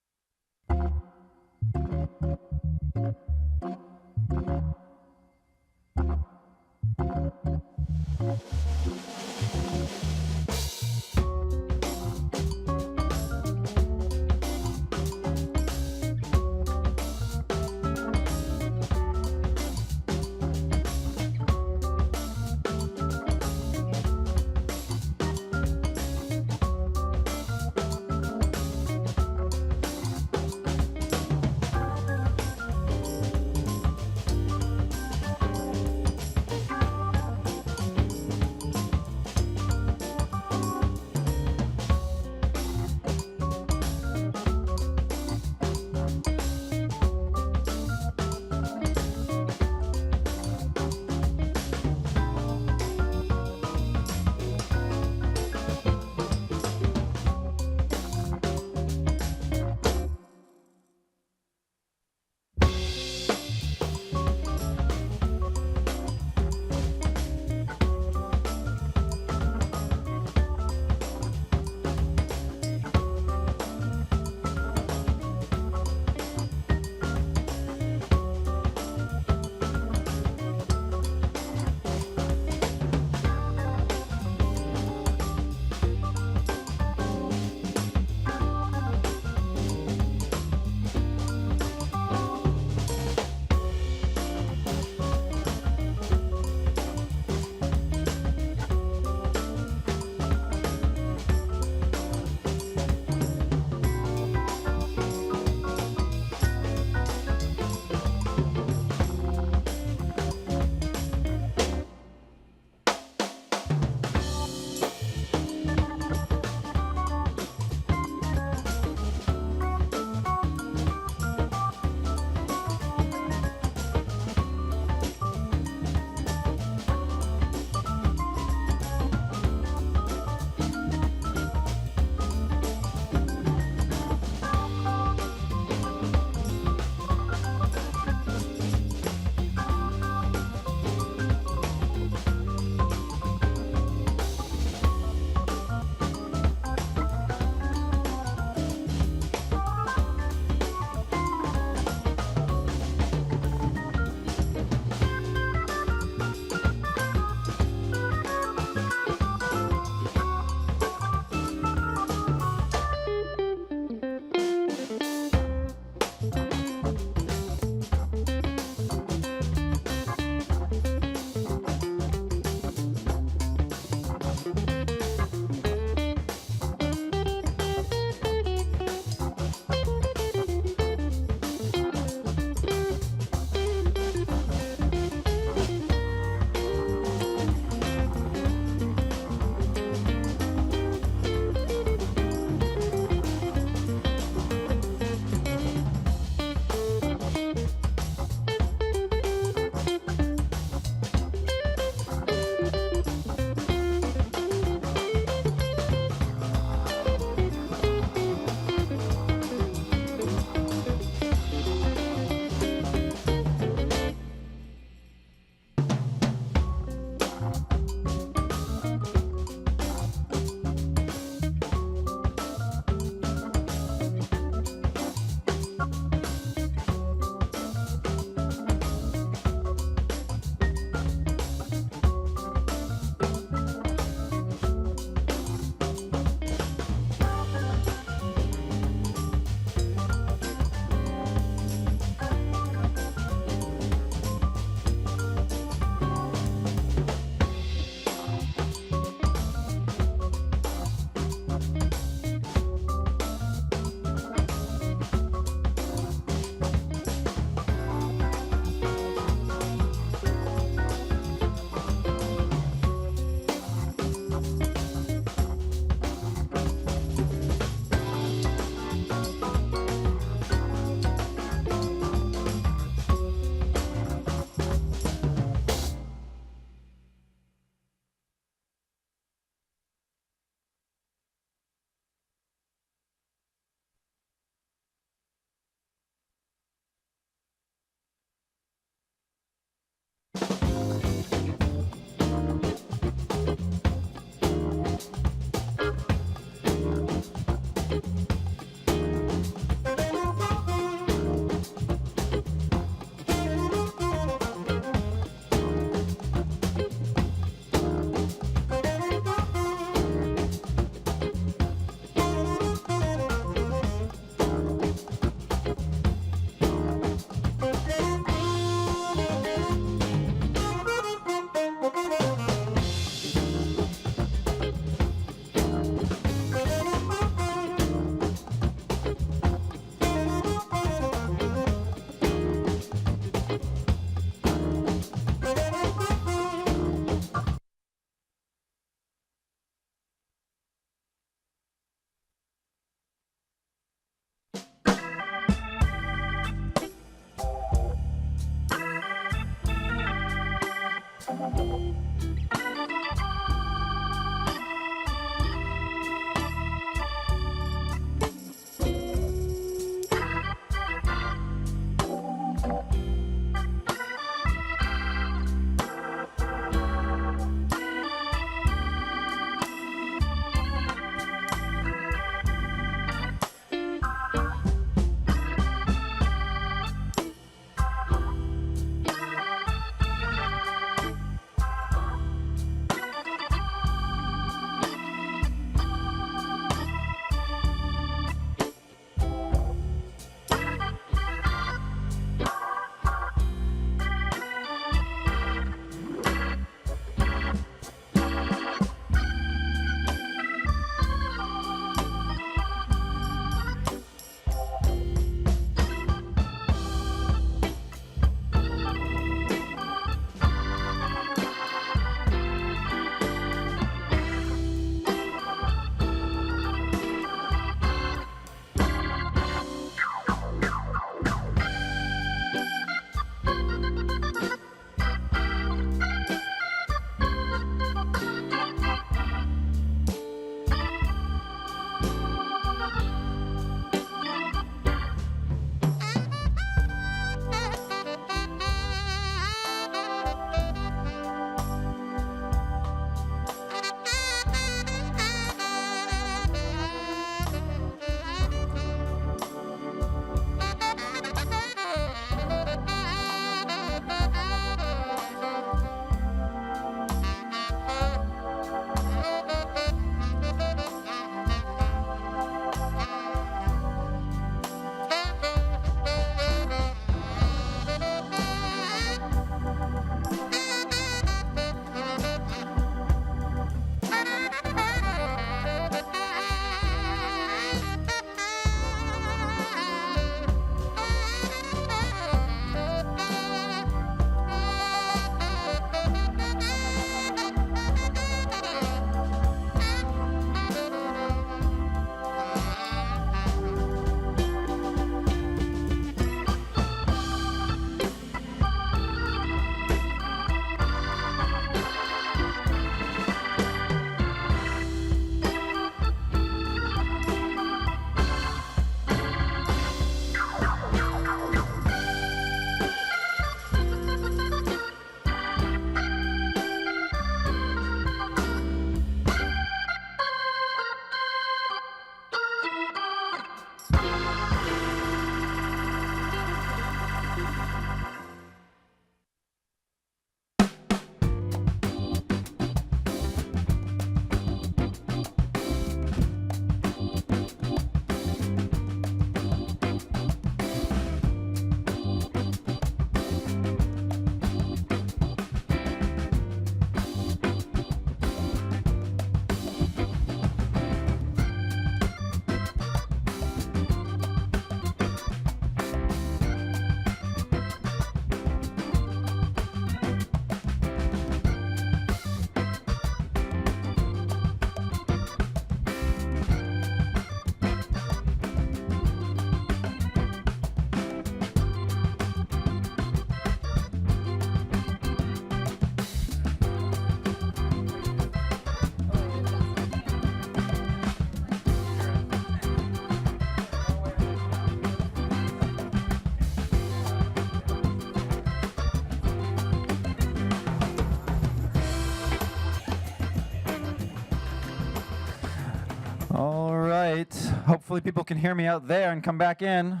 All right. Hopefully people can hear me out there and come back in.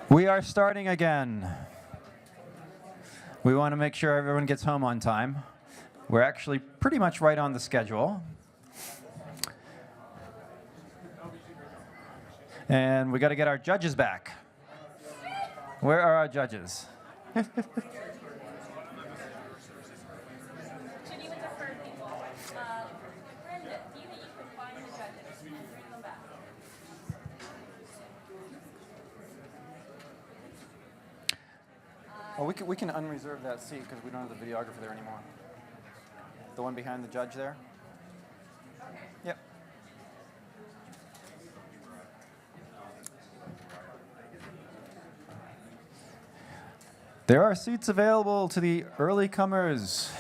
We are starting again. We want to make sure everyone gets home on time. We're actually pretty much right on the schedule. And we got to get our judges back. Where are our judges? Oh, we can unreserve that seat because we don't have the videographer there anymore. The one behind the judge there? Yep. There are seats available to the early comers.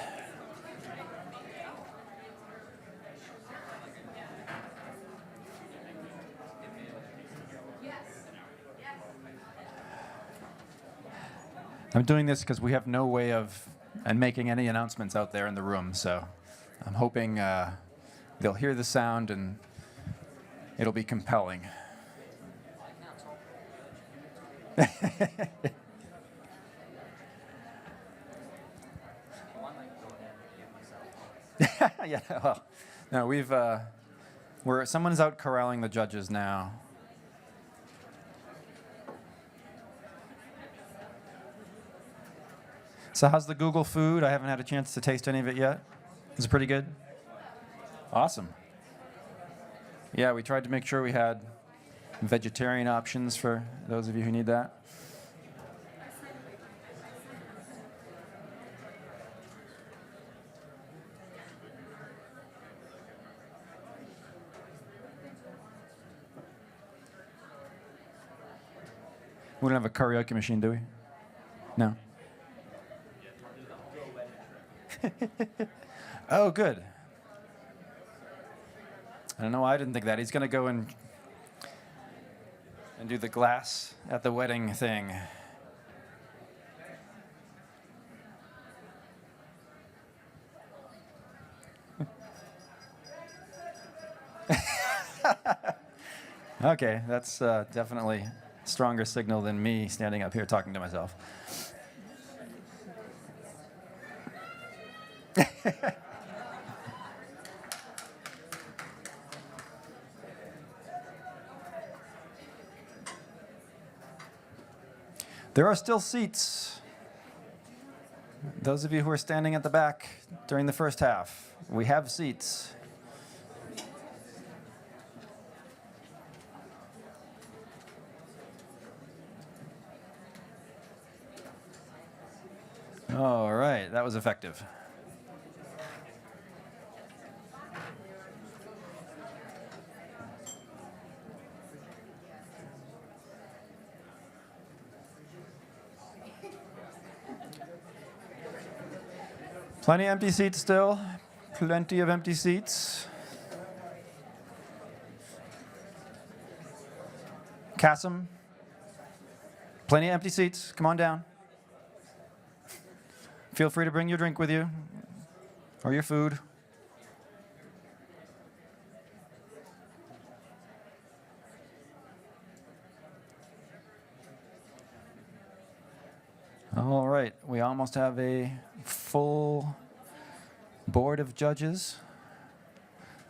I'm doing this because we have no way of making any announcements out there in the room, so I'm hoping they'll hear the sound and it'll be compelling. Yeah, well, no, someone's out corralling the judges now. So how's the Google food? I haven't had a chance to taste any of it yet. Is it pretty good? Awesome. Yeah, we tried to make sure we had vegetarian options for those of you who need that. We don't have a karaoke machine, do we? No. Oh, good. I don't know why I didn't think that. He's going to go and do the glass at the wedding thing. Okay, that's definitely a stronger signal than me standing up here talking to myself. There are still seats. Those of you who are standing at the back during the first half, we have seats. All right, that was effective. Plenty of empty seats still. Plenty of empty seats. Kasim. Plenty of empty seats. Come on down. Feel free to bring your drink with you or your food. All right, we almost have a full board of judges.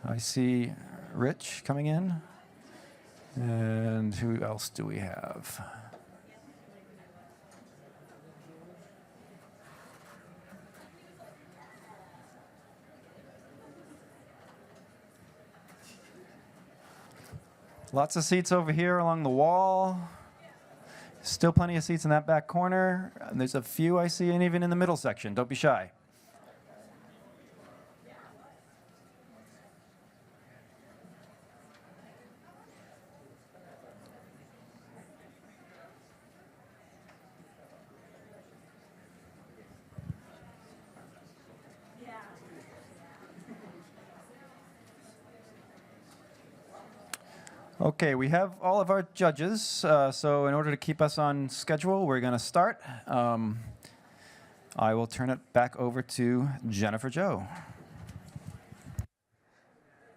I see Rich coming in. And who else do we have? Lots of seats over here along the wall. Still plenty of seats in that back corner. And there's a few I see, and even in the middle section. Don't be shy. Okay, we have all of our judges, so in order to keep us on schedule, we're going to start. I will turn it back over to Jennifer Joe.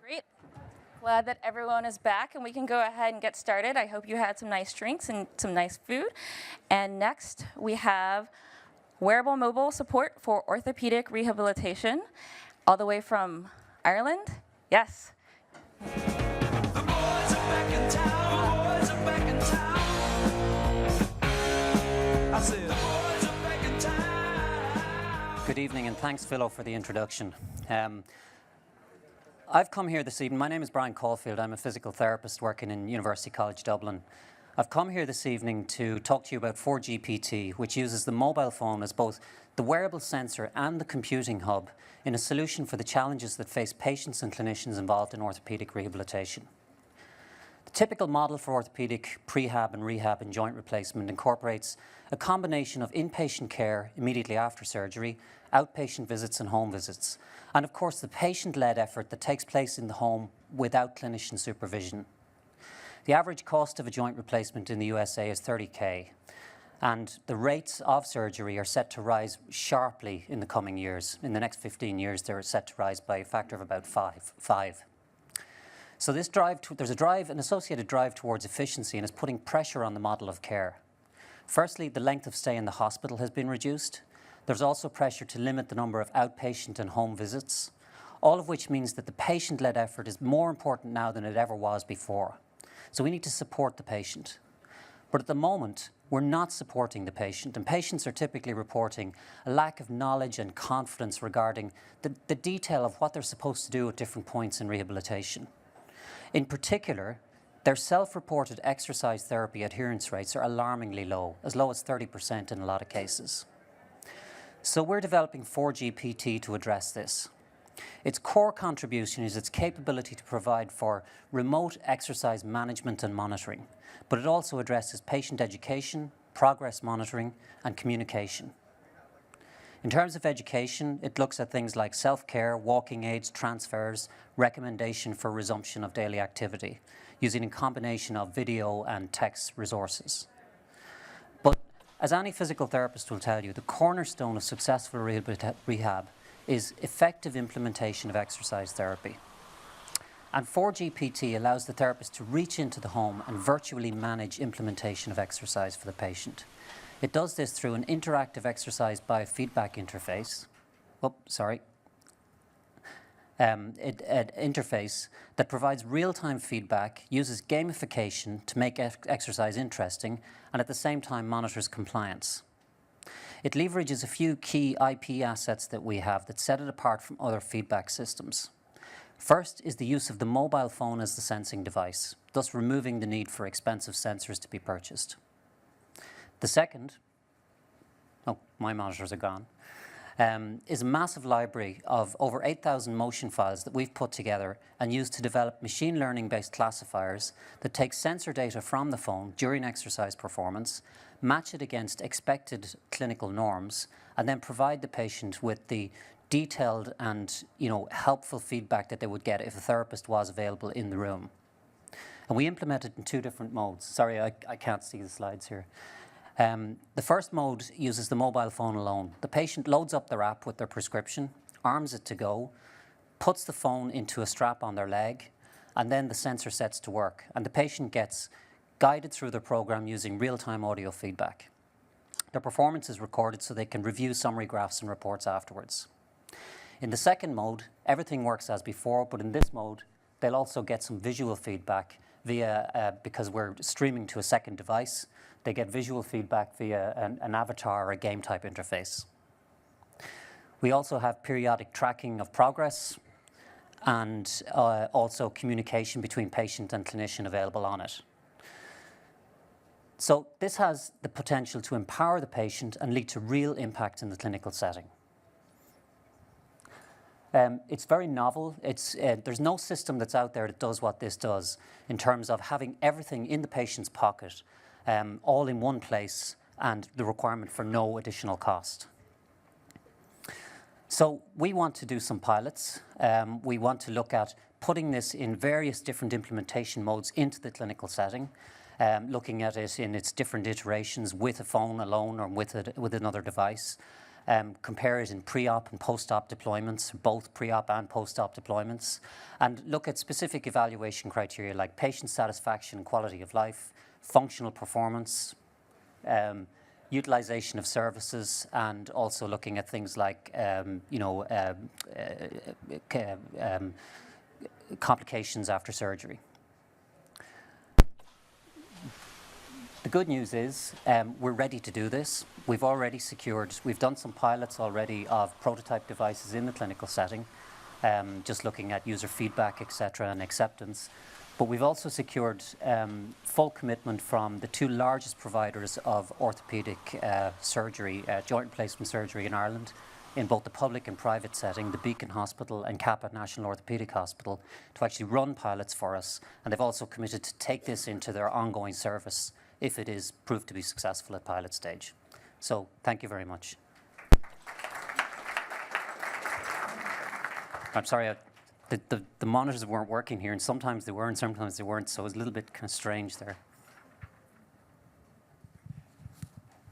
Great. Glad that everyone is back and we can go ahead and get started. I hope you had some nice drinks and some nice food. And next, we have wearable mobile support for orthopedic rehabilitation, all the way from Ireland. Yes. Good evening, and thanks, Philo, for the introduction. I've come here this evening. My name is Brian Caulfield. I'm a physical therapist working in University College Dublin. I've come here this evening to talk to you about 4GPT, which uses the mobile phone as both the wearable sensor and the computing hub in a solution for the challenges that face patients and clinicians involved in orthopedic rehabilitation. The typical model for orthopedic prehab and rehab and joint replacement incorporates a combination of inpatient care immediately after surgery, outpatient visits and home visits, and of course the patient-led effort that takes place in the home without clinician supervision. The average cost of a joint replacement in the USA is $30,000, and the rates of surgery are set to rise sharply in the coming years. In the next 15 years, they're set to rise by a factor of about five. So this there's an associated drive towards efficiency, and it's putting pressure on the model of care. Firstly, the length of stay in the hospital has been reduced. There's also pressure to limit the number of outpatient and home visits, all of which means that the patient-led effort is more important now than it ever was before. So we need to support the patient. But at the moment, we're not supporting the patient, and patients are typically reporting a lack of knowledge and confidence regarding the detail of what they're supposed to do at different points in rehabilitation. In particular, their self-reported exercise therapy adherence rates are alarmingly low as 30% in a lot of cases. So we're developing 4GPT to address this. Its core contribution is its capability to provide for remote exercise management and monitoring, but it also addresses patient education, progress monitoring, and communication. In terms of education, it looks at things like self-care, walking aids, transfers, recommendation for resumption of daily activity, using a combination of video and text resources. But as any physical therapist will tell you, the cornerstone of successful rehab is effective implementation of exercise therapy. And 4GPT allows the therapist to reach into the home and virtually manage implementation of exercise for the patient. It does this through an interactive exercise biofeedback interface. Interface that provides real-time feedback, uses gamification to make exercise interesting, and at the same time monitors compliance. It leverages a few key IP assets that we have that set it apart from other feedback systems. First is the use of the mobile phone as the sensing device, thus removing the need for expensive sensors to be purchased. The second, my monitors are gone, is a massive library of over 8,000 motion files that we've put together and used to develop machine learning-based classifiers that take sensor data from the phone during exercise performance, match it against expected clinical norms, and then provide the patient with the detailed and helpful feedback that they would get if a therapist was available in the room. And we implement it in two different modes. Sorry, I can't see the slides here. The first mode uses the mobile phone alone. The patient loads up their app with their prescription, arms it to go, puts the phone into a strap on their leg, and then the sensor sets to work. And the patient gets guided through their program using real-time audio feedback. Their performance is recorded so they can review summary graphs and reports afterwards. In the second mode, everything works as before, but in this mode, they'll also get some visual feedback via, because we're streaming to a second device, they get visual feedback via an avatar or a game type interface. We also have periodic tracking of progress and also communication between patient and clinician available on it. So this has the potential to empower the patient and lead to real impact in the clinical setting. It's very novel. There's no system that's out there that does what this does in terms of having everything in the patient's pocket, all in one place, and the requirement for no additional cost. So we want to do some pilots. We want to look at putting this in various different implementation modes into the clinical setting, looking at it in its different iterations with a phone alone or with another device. Compare it in pre-op and post-op deployments, both pre-op and post-op deployments, and look at specific evaluation criteria like patient satisfaction and quality of life, functional performance, utilization of services, and also looking at things like complications after surgery. The good news is we're ready to do this. We've done some pilots already of prototype devices in the clinical setting, just looking at user feedback, etc., and acceptance. But we've also secured full commitment from the two largest providers of orthopedic surgery, joint replacement surgery in Ireland, in both the public and private setting, the Beacon Hospital and Kappa National Orthopaedic Hospital, to actually run pilots for us. And they've also committed to take this into their ongoing service if it is proved to be successful at pilot stage. So thank you very much. I'm sorry, the monitors weren't working here, and sometimes they were and sometimes they weren't, so it was a little bit kind of strange there.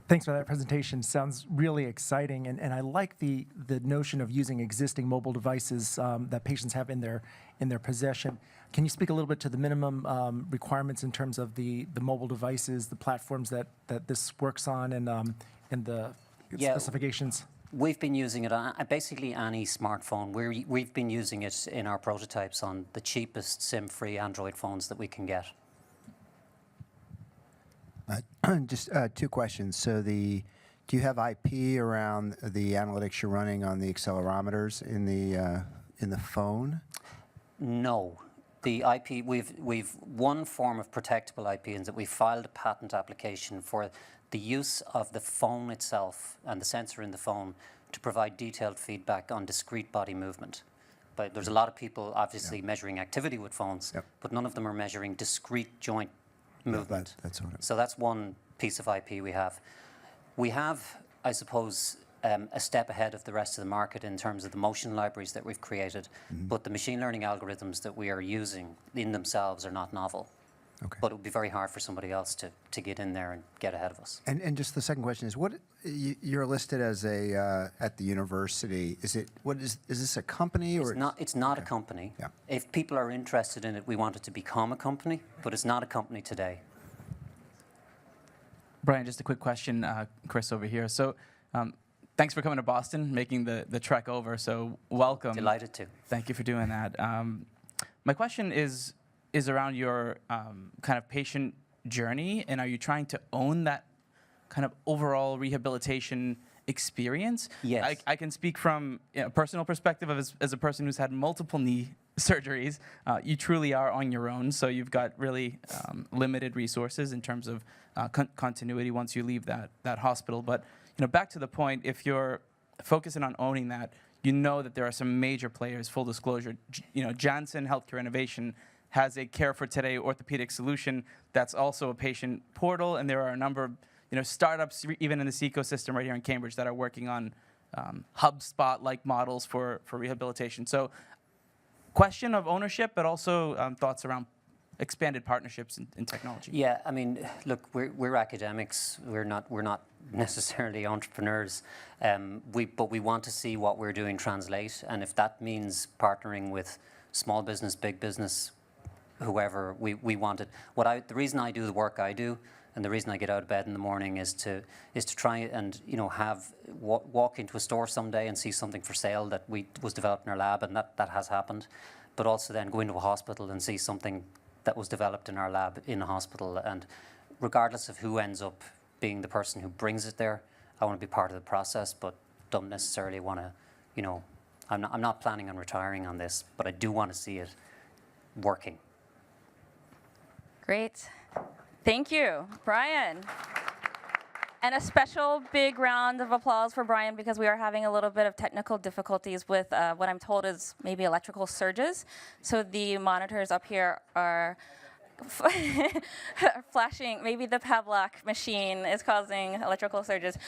Thanks for that presentation. Sounds really exciting, and I like the notion of using existing mobile devices that patients have in their possession. Can you speak a little bit to the minimum requirements in terms of the mobile devices, the platforms that this works on, and the specifications? We've been using it on basically any smartphone. We've been using it in our prototypes on the cheapest SIM-free Android phones that we can get. Just 2 questions. So do you have IP around the analytics you're running on the accelerometers in the phone? No. The IP, we've one form of protectable IP in that we filed a patent application for the use of the phone itself and the sensor in the phone to provide detailed feedback on discrete body movement. But there's a lot of people obviously measuring activity with phones, but none of them are measuring discrete joint movement. So that's one piece of IP we have. We have, I suppose, a step ahead of the rest of the market in terms of the motion libraries that we've created, but the machine learning algorithms that we are using in themselves are not novel. Okay. But it would be very hard for somebody else to get in there and get ahead of us. And just the second question is, what you're listed as at the university? Is this a company or it's not a company. Yeah. If people are interested in it, we want it to become a company, but it's not a company today. Brian, just a quick question, Chris over here. So thanks for coming to Boston, making the trek over. So welcome. Delighted to. Thank you for doing that. My question is around your kind of patient journey, and are you trying to own that kind of overall rehabilitation experience? Yes. I can speak from a personal perspective as a person who's had multiple knee surgeries. You truly are on your own, so you've got really limited resources in terms of continuity once you leave that hospital. But back to the point, if you're focusing on owning that, you know that there are some major players. Full disclosure, Janssen Healthcare Innovation has a Care for Today orthopedic solution that's also a patient portal, and there are a number of startups even in this ecosystem right here in Cambridge that are working on HubSpot-like models for rehabilitation. So question of ownership, but also thoughts around expanded partnerships in technology. Yeah, I mean, look, we're academics. We're not necessarily entrepreneurs, but we want to see what we're doing translate, and if that means partnering with small business, big business, whoever, we want it. The reason I do the work I do, and the reason I get out of bed in the morning is to try and walk into a store someday and see something for sale that was developed in our lab, and that has happened, but also then go into a hospital and see something that was developed in our lab in a hospital. And regardless of who ends up being the person who brings it there, I want to be part of the process, but don't necessarily want to, I'm not planning on retiring on this, but I do want to see it working. Great. Thank you, Brian. And a special big round of applause for Brian, because we are having a little bit of technical difficulties with what I'm told is maybe electrical surges. So the monitors up here are flashing. Maybe the Pavlok machine is causing electrical surges.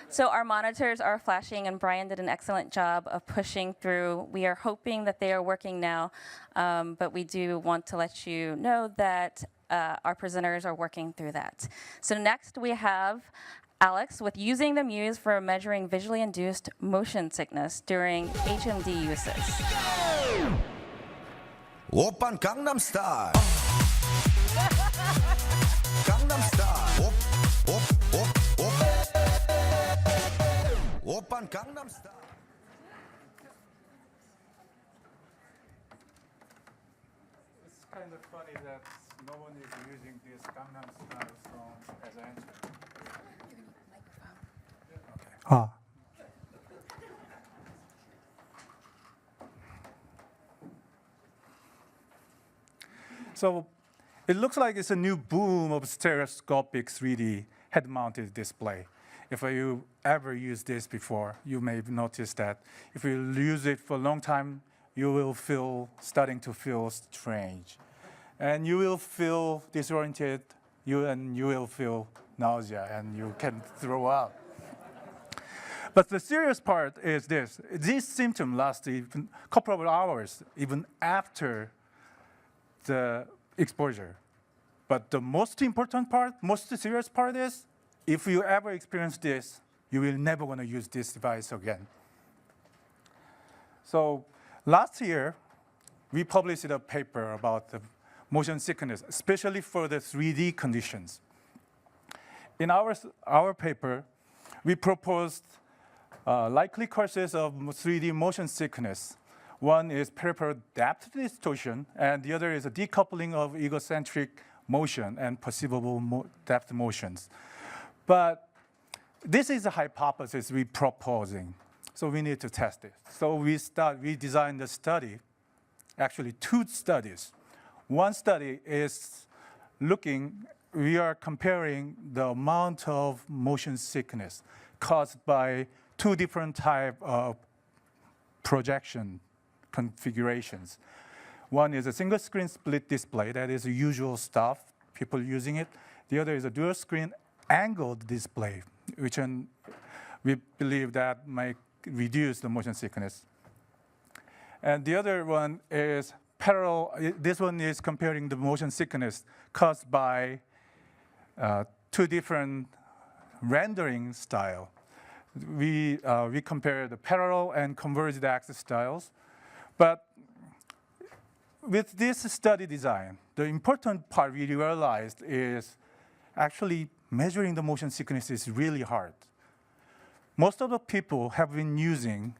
So our monitors are flashing, and Brian did an excellent job of pushing through. We are hoping that they are working now, but we do want to let you know that our presenters are working through that. So next we have Alex with using the Muse for measuring visually induced motion sickness during HMD uses. Oppan Gangnam Style. Gangnam Style. Oppan Gangnam Style. It's kind of funny that no one is using this Gangnam Style song as answer. So it looks like it's a new boom of stereoscopic 3D head-mounted display. if you ever used this before, you may have noticed that if you use it for a long time, you will starting to feel strange. And you will feel disoriented, you will feel nausea, and you can throw up. But the serious part is this. These symptoms last even a couple of hours, even after the exposure. But the most important part, most serious part is, if you ever experience this, you will never want to use this device again. So last year, we published a paper about the motion sickness, especially for the 3D conditions. In our paper, we proposed likely causes of 3D motion sickness. One is peripheral depth distortion, and the other is a decoupling of egocentric motion and perceivable depth motions. But this is a hypothesis we're proposing, so we need to test it. So we designed a study, actually 2 studies. One study is we are comparing the amount of motion sickness caused by 2 different types of projection configurations. One is a single screen split display, that is the usual stuff, people using it. The other is a dual screen angled display, which we believe that might reduce the motion sickness. And the other one is parallel. This one is comparing the motion sickness caused by 2 different rendering style. We compare the parallel and converged axis styles. But with this study design, the important part we realized is actually measuring the motion sickness is really hard. Most of the people have been using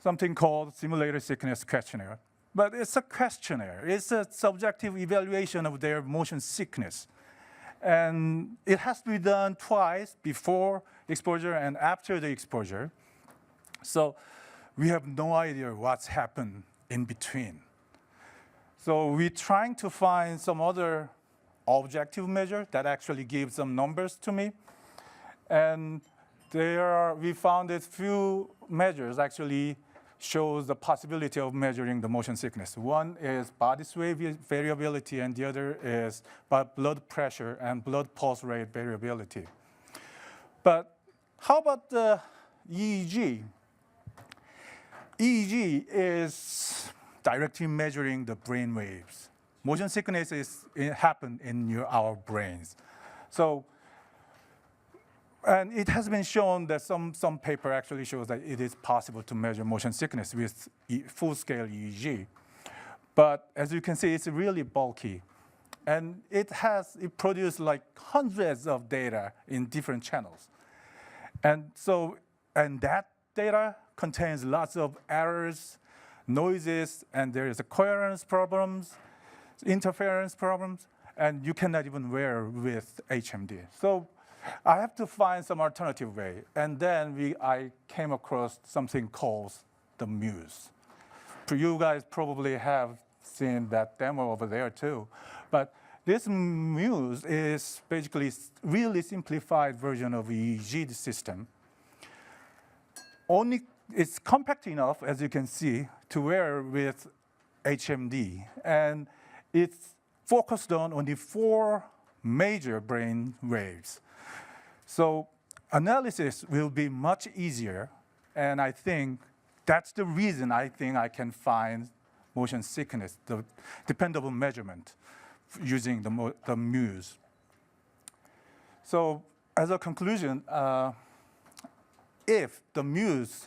something called simulated sickness questionnaire. But it's a questionnaire. It's a subjective evaluation of their motion sickness. And it has to be done twice, before exposure and after the exposure. So we have no idea what's happened in between. So we're trying to find some other objective measure that actually gives some numbers to me. And we found that few measures actually shows the possibility of measuring the motion sickness. One is body sway variability, and the other is blood pressure and blood pulse rate variability. But how about the EEG? EEG is directly measuring the brain waves. Motion sickness happen in our brains. So, and it has been shown that some paper actually shows that it is possible to measure motion sickness with full-scale EEG. But as you can see, it's really bulky. And it produces like hundreds of data in different channels. And that data contains lots of errors, noises, and there is a coherence problems, interference problems, and you cannot even wear with HMD. So I have to find some alternative way. And then I came across something called the Muse. You guys probably have seen that demo over there too. But this Muse is basically really simplified version of EEG system. It's compact enough, as you can see, to wear with HMD. And it's focused on only 4 major brain waves. So analysis will be much easier. And I think that's the reason I think I can find motion sickness, the dependable measurement using the Muse. So as a conclusion, if the Muse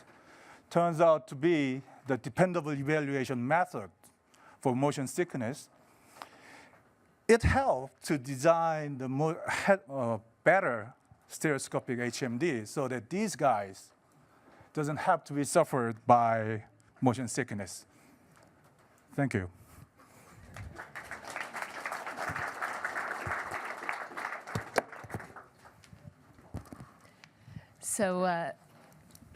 turns out to be the dependable evaluation method for motion sickness, it helped to design the better stereoscopic HMD so that these guys doesn't have to be suffered by motion sickness. Thank you. So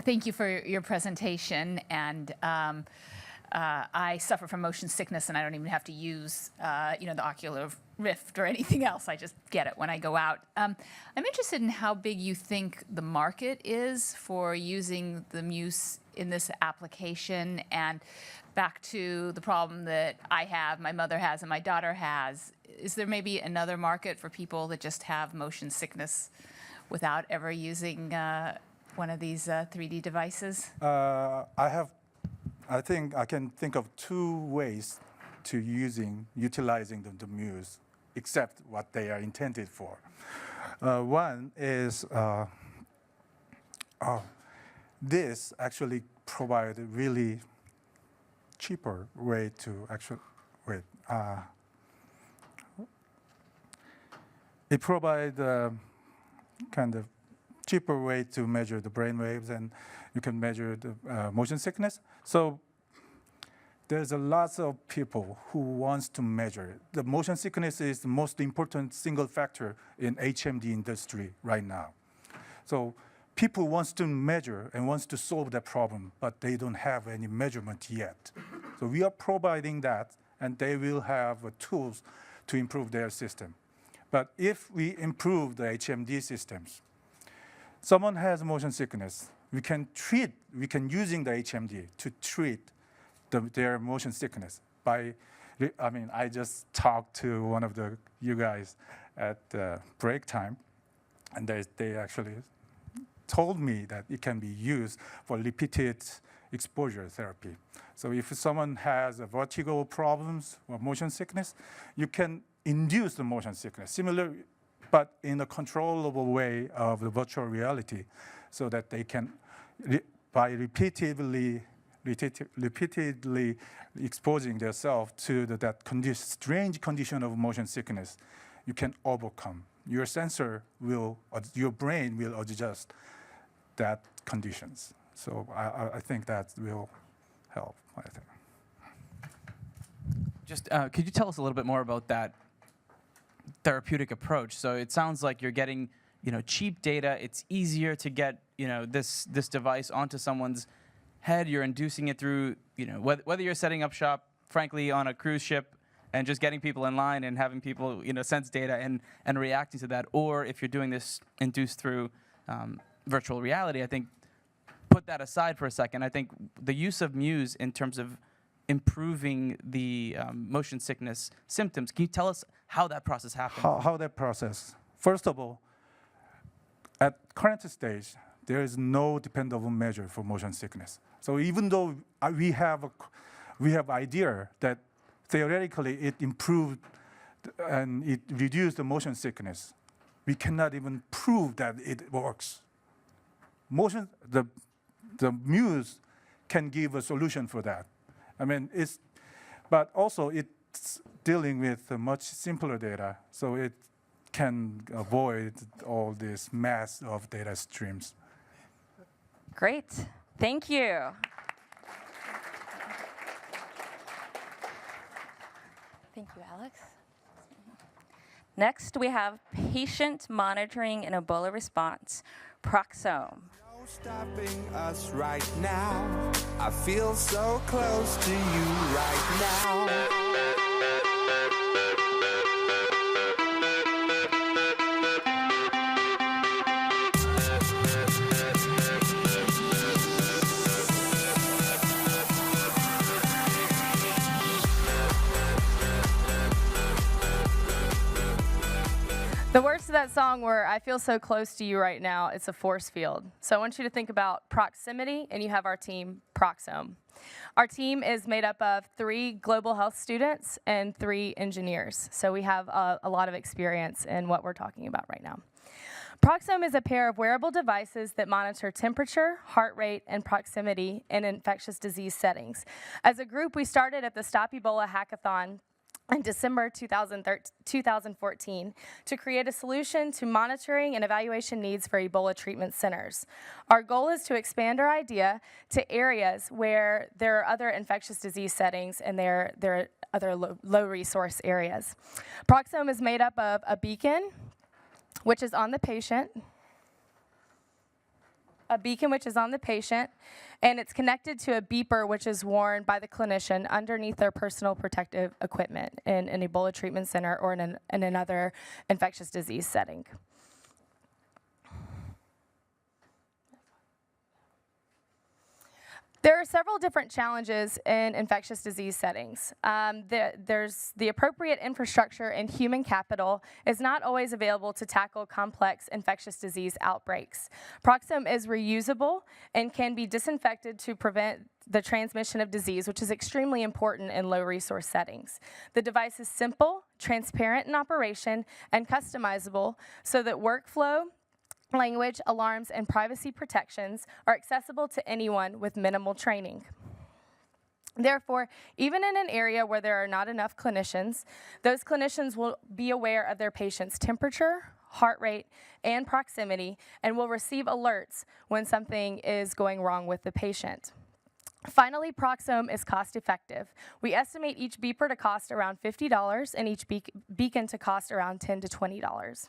thank you for your presentation. And I suffer from motion sickness, and I don't even have to use the ocular Rift or anything else. I just get it when I go out. I'm interested in how big you think the market is for using the Muse in this application, and back to the problem that I have, my mother has, and my daughter has. Is there maybe another market for people that just have motion sickness without ever using one of these 3D devices? I think I can think of two ways to utilizing the Muse, except what they are intended for. One is this actually provide a really cheaper way to it provides a kind of cheaper way to measure the brain waves, and you can measure the motion sickness. So there's a lot of people who wants to measure. The motion sickness is the most important single factor in HMD industry right now. So people wants to measure and wants to solve that problem, but they don't have any measurement yet. So we are providing that, and they will have tools to improve their system. But if we improve the HMD systems, someone has motion sickness, we can using the HMD to treat their motion sickness I just talked to one of you guys at break time, and they actually told me that it can be used for repeated exposure therapy. So if someone has vertigo problems or motion sickness, you can induce the motion sickness, similar, but in a controllable way of the virtual reality, so that they can, by repeatedly exposing themselves to that strange condition of motion sickness, you can overcome. Your your brain will adjust that conditions. So I think that will help, I think. Just, could you tell us a little bit more about that therapeutic approach? So it sounds like you're getting, cheap data. It's easier to get, this device onto someone's head. You're inducing it through, whether you're setting up shop, frankly, on a cruise ship and just getting people in line and having people, sense data and reacting to that, or if you're doing this induced through virtual reality. I think, put that aside for a second, I think the use of Muse in terms of improving the motion sickness symptoms, can you tell us how that process happens? How that process? First of all, at current stage, there is no dependable measure for motion sickness. So even though we have idea that theoretically it improved and it reduced the motion sickness, we cannot even prove that it works. The Muse can give a solution for that. But also it's dealing with much simpler data, so it can avoid all this mass of data streams. Great, thank you. Thank you, Alex. Next, we have patient monitoring and Ebola response, Proxome. Stopping us right now. I feel so close to you right now. The words to that song were, I feel so close to you right now, it's a force field. So I want you to think about proximity, and you have our team, Proxome. Our team is made up of 3 global health students and 3 engineers. So we have a lot of experience in what we're talking about right now. Proxome is a pair of wearable devices that monitor temperature, heart rate, and proximity in infectious disease settings. As a group, we started at the Stop Ebola Hackathon in December 2014 to create a solution to monitoring and evaluation needs for Ebola treatment centers. Our goal is to expand our idea to areas where there are other infectious disease settings and there are other low resource areas. Proxome is made up of a beacon, which is on the patient, a beacon which is on the patient, and it's connected to a beeper which is worn by the clinician underneath their personal protective equipment in an Ebola treatment center or in another infectious disease setting. There are several different challenges in infectious disease settings. There's the appropriate infrastructure and human capital is not always available to tackle complex infectious disease outbreaks. Proxome is reusable and can be disinfected to prevent the transmission of disease, which is extremely important in low resource settings. The device is simple, transparent in operation, and customizable so that workflow, language, alarms, and privacy protections are accessible to anyone with minimal training. Therefore, even in an area where there are not enough clinicians, those clinicians will be aware of their patient's temperature, heart rate, and proximity, and will receive alerts when something is going wrong with the patient. Finally, Proxome is cost effective. We estimate each beeper to cost around $50 and each beacon to cost around $10 to $20.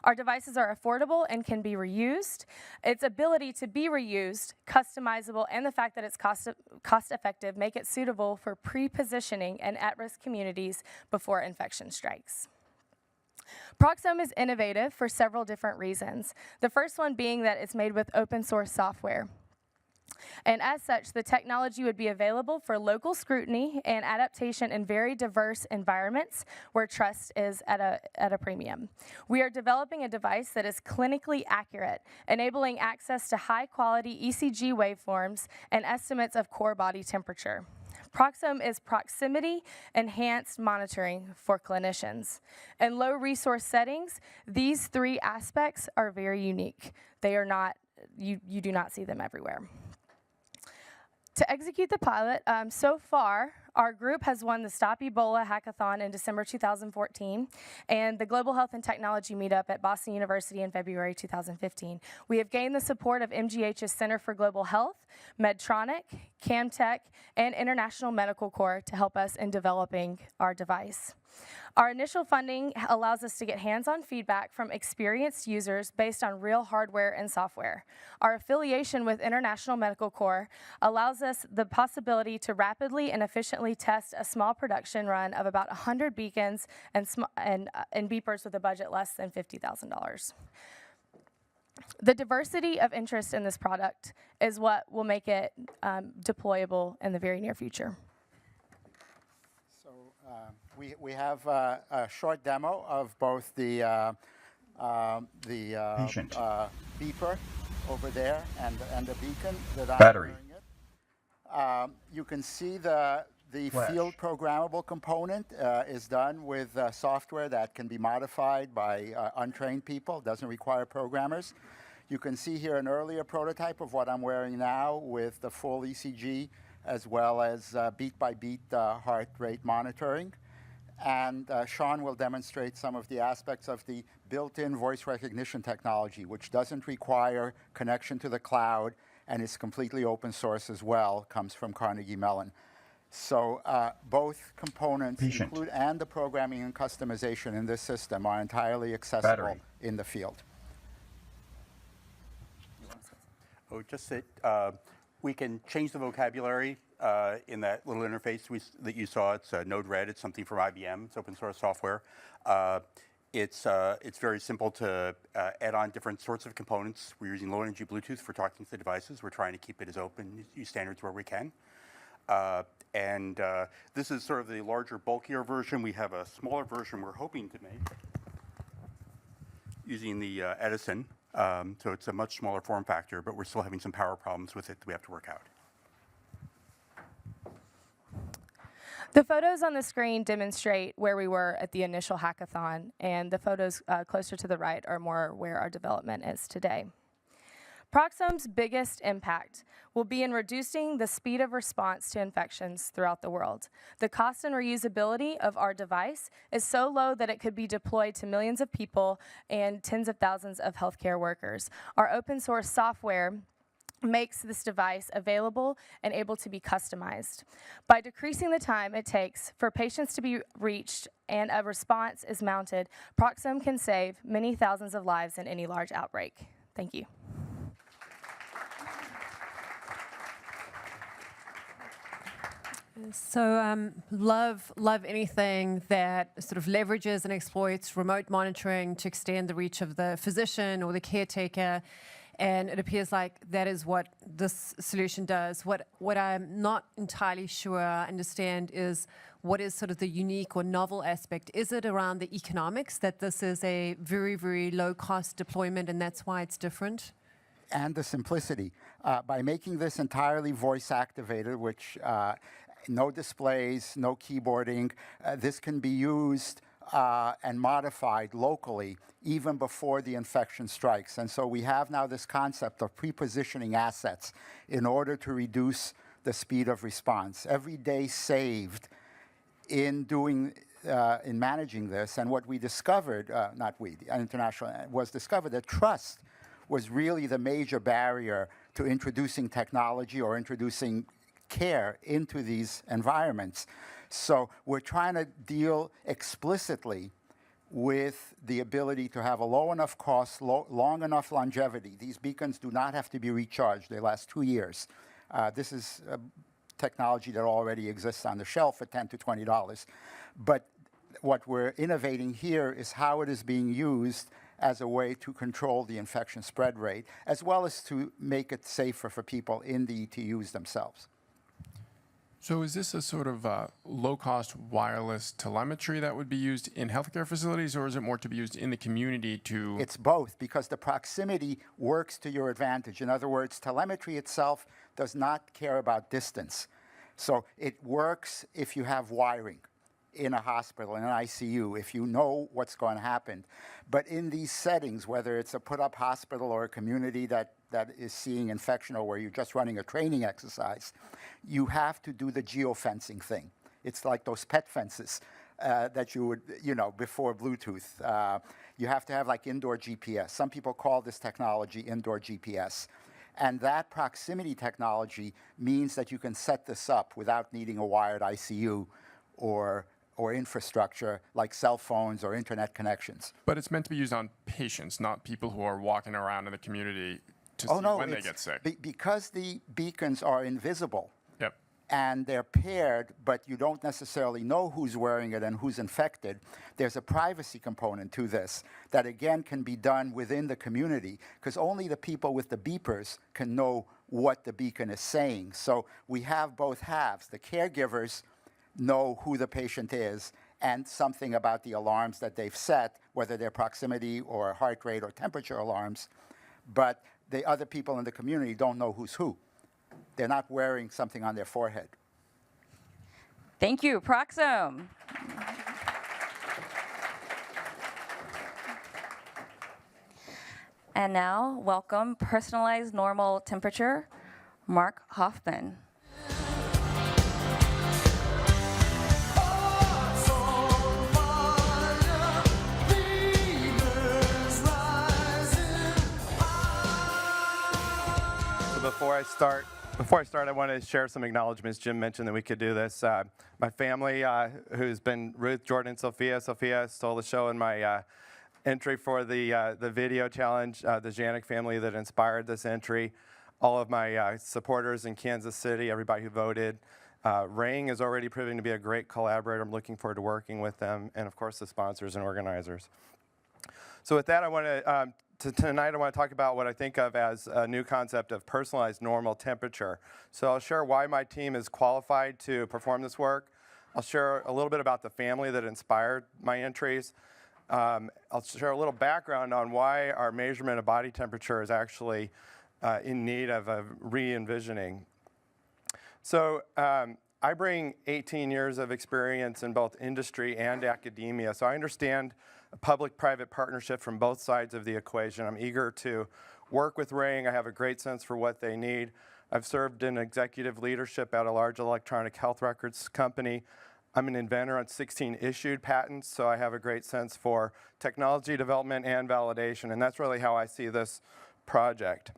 Our devices are affordable and can be reused. Its ability to be reused, customizable, and the fact that it's cost effective make it suitable for pre-positioning and at-risk communities before infection strikes. Proxome is innovative for several different reasons. The first one being that it's made with open source software. And as such, the technology would be available for local scrutiny and adaptation in very diverse environments where trust is at a premium. We are developing a device that is clinically accurate, enabling access to high-quality ECG waveforms and estimates of core body temperature. Proxome is proximity-enhanced monitoring for clinicians. In low-resource settings, these three aspects are very unique. They are not, you do not see them everywhere. To execute the pilot, so far, our group has won the Stop Ebola Hackathon in December 2014 and the Global Health and Technology Meetup at Boston University in February 2015. We have gained the support of MGH's Center for Global Health, Medtronic, Camtech, and International Medical Corps to help us in developing our device. Our initial funding allows us to get hands-on feedback from experienced users based on real hardware and software. Our affiliation with International Medical Corps allows us the possibility to rapidly and efficiently test a small production run of about 100 beacons and beepers with a budget less than $50,000. The diversity of interest in this product is what will make it deployable in the very near future. We have a short demo of both the beeper over there and the beacon that I'm Battery. wearing it. You can see the Flash. field programmable component is done with software that can be modified by untrained people, doesn't require programmers. You can see here an earlier prototype of what I'm wearing now with the full ECG as well as beat-by-beat heart rate monitoring. And Sean will demonstrate some of the aspects of the built-in voice recognition technology, which doesn't require connection to the cloud and is completely open source as well, comes from Carnegie Mellon. So both components include, and the programming and customization in this system are entirely accessible Battery. in the field. Oh, just that we can change the vocabulary in that little interface that you saw. It's Node-RED. It's something from IBM. It's open source software. It's very simple to add on different sorts of components. We're using low energy Bluetooth for talking to the devices. We're trying to keep it as open, use standards where we can. This is sort of the larger, bulkier version. We have a smaller version we're hoping to make using the Edison. So it's a much smaller form factor, but we're still having some power problems with it that we have to work out. The photos on the screen demonstrate where we were at the initial hackathon, and the photos closer to the right are more where our development is today. Proxome's biggest impact will be in reducing the speed of response to infections throughout the world. The cost and reusability of our device is so low that it could be deployed to millions of people and tens of thousands of healthcare workers. Our open source software makes this device available and able to be customized. By decreasing the time it takes for patients to be reached and a response is mounted, Proxome can save many thousands of lives in any large outbreak. Thank you. So love anything that sort of leverages and exploits remote monitoring to extend the reach of the physician or the caretaker. And it appears like that is what this solution does. What I'm not entirely sure I understand is what is sort of the unique or novel aspect. Is it around the economics that this is a very, very low cost deployment and that's why it's different? And the simplicity. By making this entirely voice activated, which no displays, no keyboarding, this can be used and modified locally even before the infection strikes. And so we have now this concept of pre-positioning assets in order to reduce the speed of response. Every day saved in doing in managing this, and what we discovered, not we, the international, was discovered that trust was really the major barrier to introducing technology or introducing care into these environments. So we're trying to deal explicitly with the ability to have a low enough cost, long enough longevity. These beacons do not have to be recharged. They last 2 years. This is technology that already exists on the shelf for $10 to $20. But what we're innovating here is how it is being used as a way to control the infection spread rate, as well as to make it safer for people in the ETUs themselves. So is this a sort of low-cost wireless telemetry that would be used in healthcare facilities, or is it more to be used in the community to... It's both, because the proximity works to your advantage. In other words, telemetry itself does not care about distance. So it works if you have wiring in a hospital, in an ICU, if you know what's going to happen. But in these settings, whether it's a put-up hospital or a community that is seeing infection, or where you're just running a training exercise, you have to do the geofencing thing. It's like those pet fences that you would, before Bluetooth. You have to have like indoor GPS. Some people call this technology indoor GPS. And that proximity technology means that you can set this up without needing a wired ICU or infrastructure like cell phones or internet connections. But it's meant to be used on patients, not people who are walking around in the community to see when they get sick. Because the beacons are invisible. Yep. And they're paired, but you don't necessarily know who's wearing it and who's infected. There's a privacy component to this that, again, can be done within the community, because only the people with the beepers can know what the beacon is saying. So we have both halves. The caregivers know who the patient is and something about the alarms that they've set, whether they're proximity or heart rate or temperature alarms. But the other people in the community don't know who's who. They're not wearing something on their forehead. Thank you, Proxome. And now, welcome personalized normal temperature, Mark Hoffman. Before I start, I want to share some acknowledgments. Jim mentioned that we could do this. My family, who's been Ruth, Jordan, and Sophia. Sophia stole the show in my entry for the video challenge. The Janik family that inspired this entry. All of my supporters in Kansas City, everybody who voted. Ring is already proving to be a great collaborator. I'm looking forward to working with them, and of course the sponsors and organizers. So with that, I want to tonight I want to talk about what I think of as a new concept of personalized normal temperature. So I'll share why my team is qualified to perform this work. I'll share a little bit about the family that inspired my entries. I'll share a little background on why our measurement of body temperature is actually in need of a re-envisioning. So I bring 18 years of experience in both industry and academia, so I understand a public-private partnership from both sides of the equation. I'm eager to work with Ring. I have a great sense for what they need. I've served in executive leadership at a large electronic health records company. I'm an inventor on 16 issued patents, so I have a great sense for technology development and validation, and that's really how I see this project.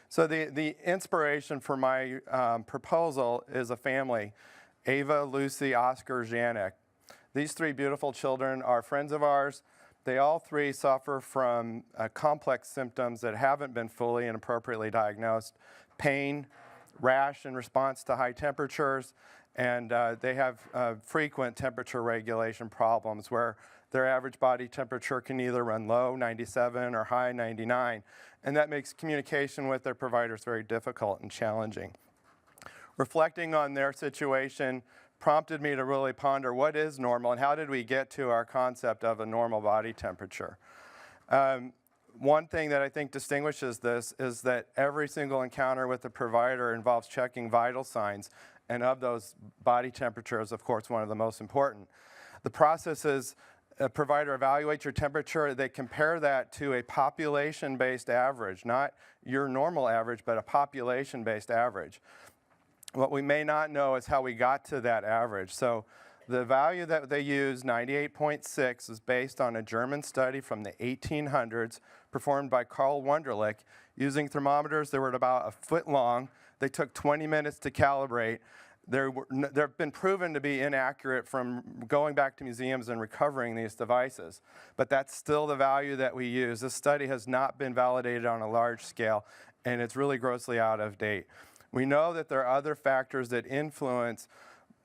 So the inspiration for my proposal is a family, Ava, Lucy, Oscar, Janik. These three beautiful children are friends of ours. They all three suffer from complex symptoms that haven't been fully and appropriately diagnosed: pain, rash in response to high temperatures, and they have frequent temperature regulation problems where their average body temperature can either run low, 97, or high, 99, and that makes communication with their providers very difficult and challenging. Reflecting on their situation prompted me to really ponder what is normal and how did we get to our concept of a normal body temperature. One thing that I think distinguishes this is that every single encounter with the provider involves checking vital signs, and of those, body temperature is, of course, one of the most important. The process is a provider evaluates your temperature, they compare that to a population-based average, not your normal average, but a population-based average. What we may not know is how we got to that average. So the value that they use, 98.6, is based on a German study from the 1800s performed by Karl Wunderlich using thermometers that were about a foot long. They took 20 minutes to calibrate. They've been proven to be inaccurate from going back to museums and recovering these devices. But that's still the value that we use. This study has not been validated on a large scale, and it's really grossly out of date. We know that there are other factors that influence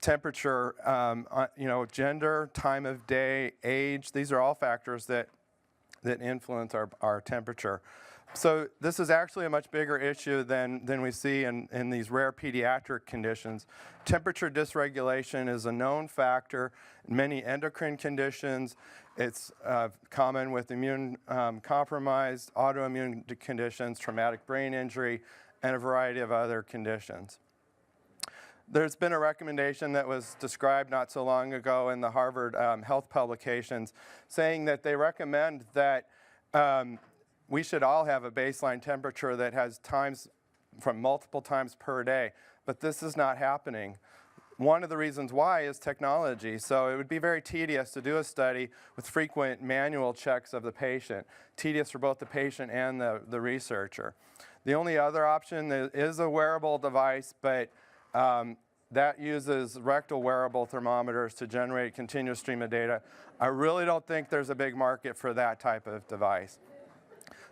temperature, gender, time of day, age. These are all factors that influence our temperature. So this is actually a much bigger issue than we see in these rare pediatric conditions. Temperature dysregulation is a known factor in many endocrine conditions. It's common with immune compromised, autoimmune conditions, traumatic brain injury, and a variety of other conditions. There's been a recommendation that was described not so long ago in the Harvard Health publications saying that they recommend that we should all have a baseline temperature that has times from multiple times per day, but this is not happening. One of the reasons why is technology. So it would be very tedious to do a study with frequent manual checks of the patient, tedious for both the patient and the researcher. The only other option is a wearable device, but that uses rectal wearable thermometers to generate a continuous stream of data. I really don't think there's a big market for that type of device.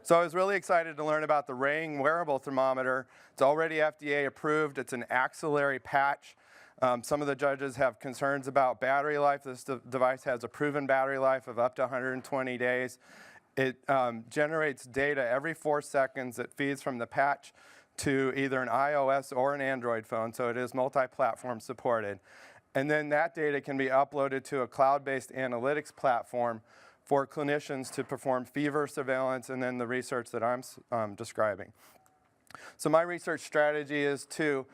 So I was really excited to learn about the Ring wearable thermometer. It's already FDA approved. It's an axillary patch. Some of the judges have concerns about battery life. This device has a proven battery life of up to 120 days. It generates data every 4 seconds. It feeds from the patch to either an iOS or an Android phone, so it is multi-platform supported. And then that data can be uploaded to a cloud-based analytics platform for clinicians to perform fever surveillance and then the research that I'm describing. So my research strategy is to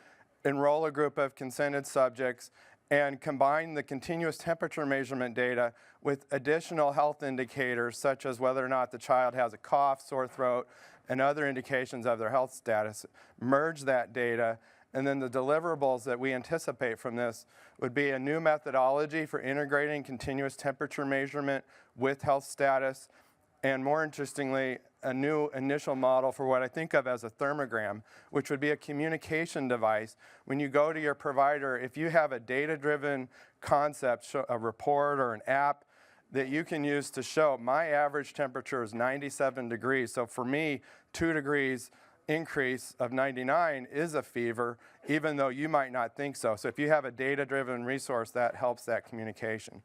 enroll a group of consented subjects and combine the continuous temperature measurement data with additional health indicators such as whether or not the child has a cough, sore throat, and other indications of their health status, merge that data, and then the deliverables that we anticipate from this would be a new methodology for integrating continuous temperature measurement with health status, and more interestingly, a new initial model for what I think of as a thermogram, which would be a communication device. When you go to your provider, if you have a data-driven concept, a report or an app that you can use to show my average temperature is 97 degrees. So for me, 2 degrees increase of 99 is a fever, even though you might not think so. So if you have a data-driven resource, that helps that communication.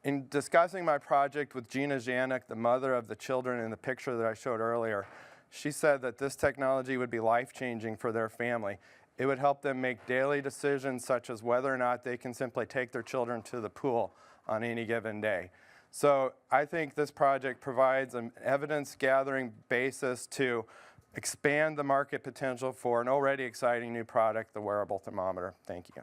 In discussing my project with Gina Janik, the mother of the children in the picture that I showed earlier, she said that this technology would be life-changing for their family. It would help them make daily decisions such as whether or not they can simply take their children to the pool on any given day. So I think this project provides an evidence-gathering basis to expand the market potential for an already exciting new product, the wearable thermometer. Thank you.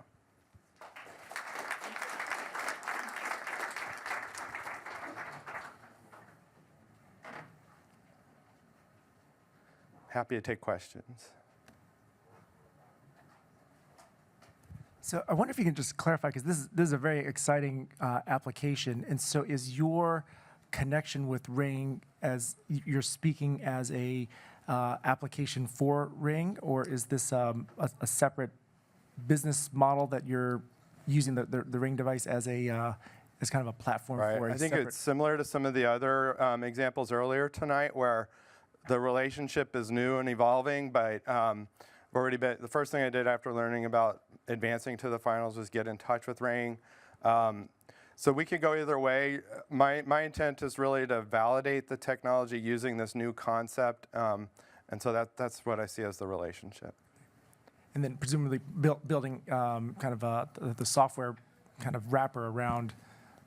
Happy to take questions. So I wonder if you can just clarify, because this is a very exciting application. And so is your connection with Ring, as you're speaking as a application for Ring, or is this a separate business model that you're using the Ring device as a as kind of a platform for? I think it's similar to some of the other examples earlier tonight, where the relationship is new and evolving, but the first thing I did after learning about advancing to the finals was get in touch with Ring. So we could go either way. My intent is really to validate the technology using this new concept, and so that's what I see as the relationship. And then presumably building kind of the software kind of wrapper around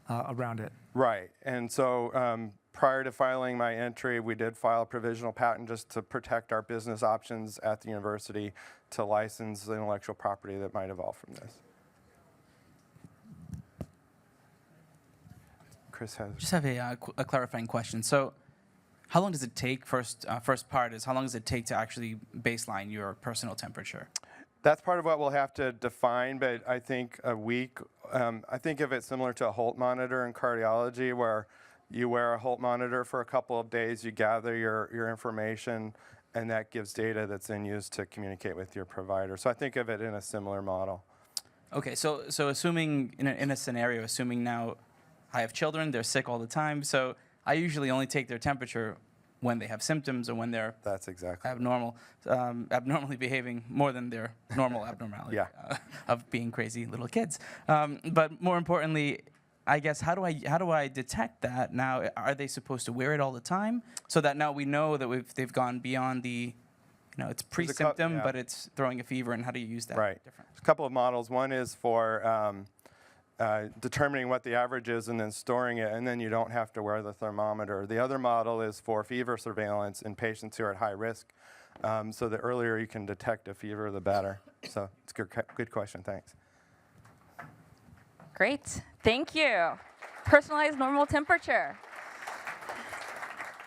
it. Right, and so prior to filing my entry, we did file a provisional patent just to protect our business options at the university to license the intellectual property that might evolve from this. Chris has. Just have a clarifying question. So, how long does it take? First part is how long does it take to actually baseline your personal temperature? That's part of what we'll have to define, but I think a week. I think of it similar to a Holt monitor in cardiology, where you wear a Holt monitor for a couple of days, you gather your information, and that gives data that's then used to communicate with your provider. So I think of it in a similar model. Okay, so assuming in a scenario, assuming now I have children, they're sick all the time, so I usually only take their temperature when they have symptoms or when they're abnormally behaving more than their normal abnormality of being crazy little kids. But more importantly, I guess how do I detect that now? Are they supposed to wear it all the time so that now we know that they've gone beyond the, it's pre-symptom, but it's throwing a fever, and how do you use that? Right. A couple of models. One is for determining what the average is and then storing it, and then you don't have to wear the thermometer. The other model is for fever surveillance in patients who are at high risk. So the earlier you can detect a fever, the better. So it's a good question. Thanks. Great. Thank you. Personalized normal temperature.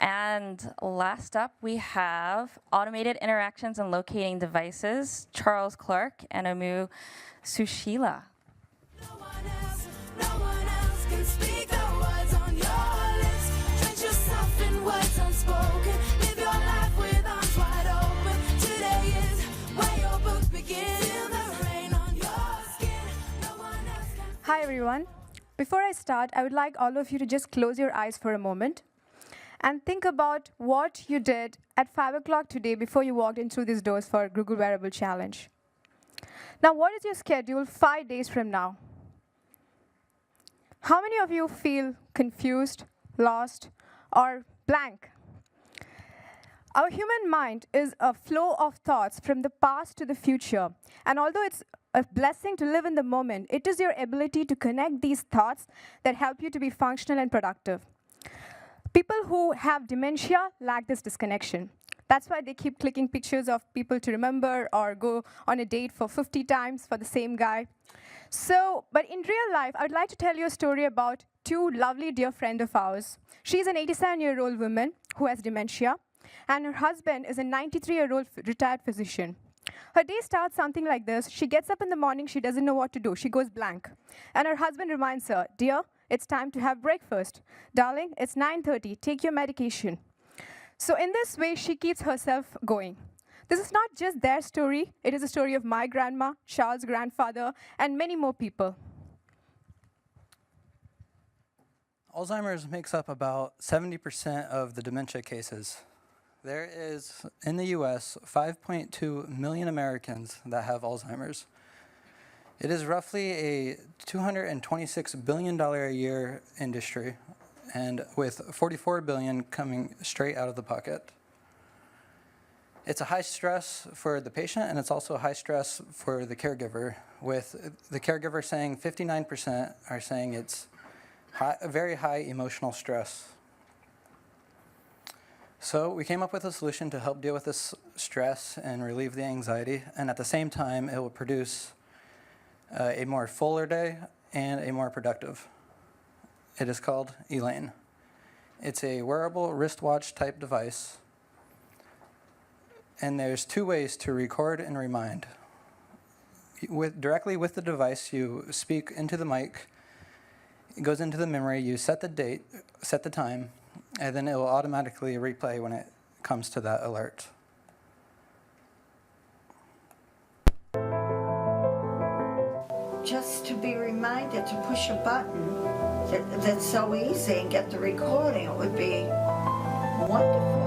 And last up, we have automated interactions and locating devices, Charles Clark and Amu Sushila. No one else can speak the words on your lips. Drench yourself in words unspoken. Live your life with arms wide open. Today is where your book begins. Feel the rain on your skin. No one else can. Hi everyone. Before I start, I would like all of you to just close your eyes for a moment and think about what you did at 5 o'clock today before you walked in through these doors for Google Wearable Challenge. Now, what is your schedule 5 days from now? How many of you feel confused, lost, or blank? Our human mind is a flow of thoughts from the past to the future. And although it's a blessing to live in the moment, it is your ability to connect these thoughts that help you to be functional and productive. People who have dementia lack this disconnection. That's why they keep clicking pictures of people to remember or go on a date for 50 times for the same guy. So, but in real life, I'd like to tell you a story about two lovely dear friends of ours. She's an 87-year-old woman who has dementia, and her husband is a 93-year-old retired physician. Her day starts something like this. She gets up in the morning, she doesn't know what to do. She goes blank. And her husband reminds her, "Dear, it's time to have breakfast. Darling, it's 9:30, take your medication." So in this way, she keeps herself going. This is not just their story. It is a story of my grandma, Charles' grandfather, and many more people. Alzheimer's makes up about 70% of the dementia cases. There is, in the US, 5.2 million Americans that have Alzheimer's. It is roughly a $226 billion a year industry, and with $44 billion coming straight out of the pocket. It's a high stress for the patient, and it's also high stress for the caregiver, with the caregiver saying 59% are saying it's very high emotional stress. So we came up with a solution to help deal with this stress and relieve the anxiety, and at the same time, it will produce a more fuller day and a more productive. It is called Elaine. It's a wearable wristwatch type device, and there's two ways to record and remind. Directly with the device, you speak into the mic, it goes into the memory, you set the date, set the time, and then it will automatically replay when it comes to that alert. Just to be reminded to push a button that's so easy and get the recording, it would be wonderful.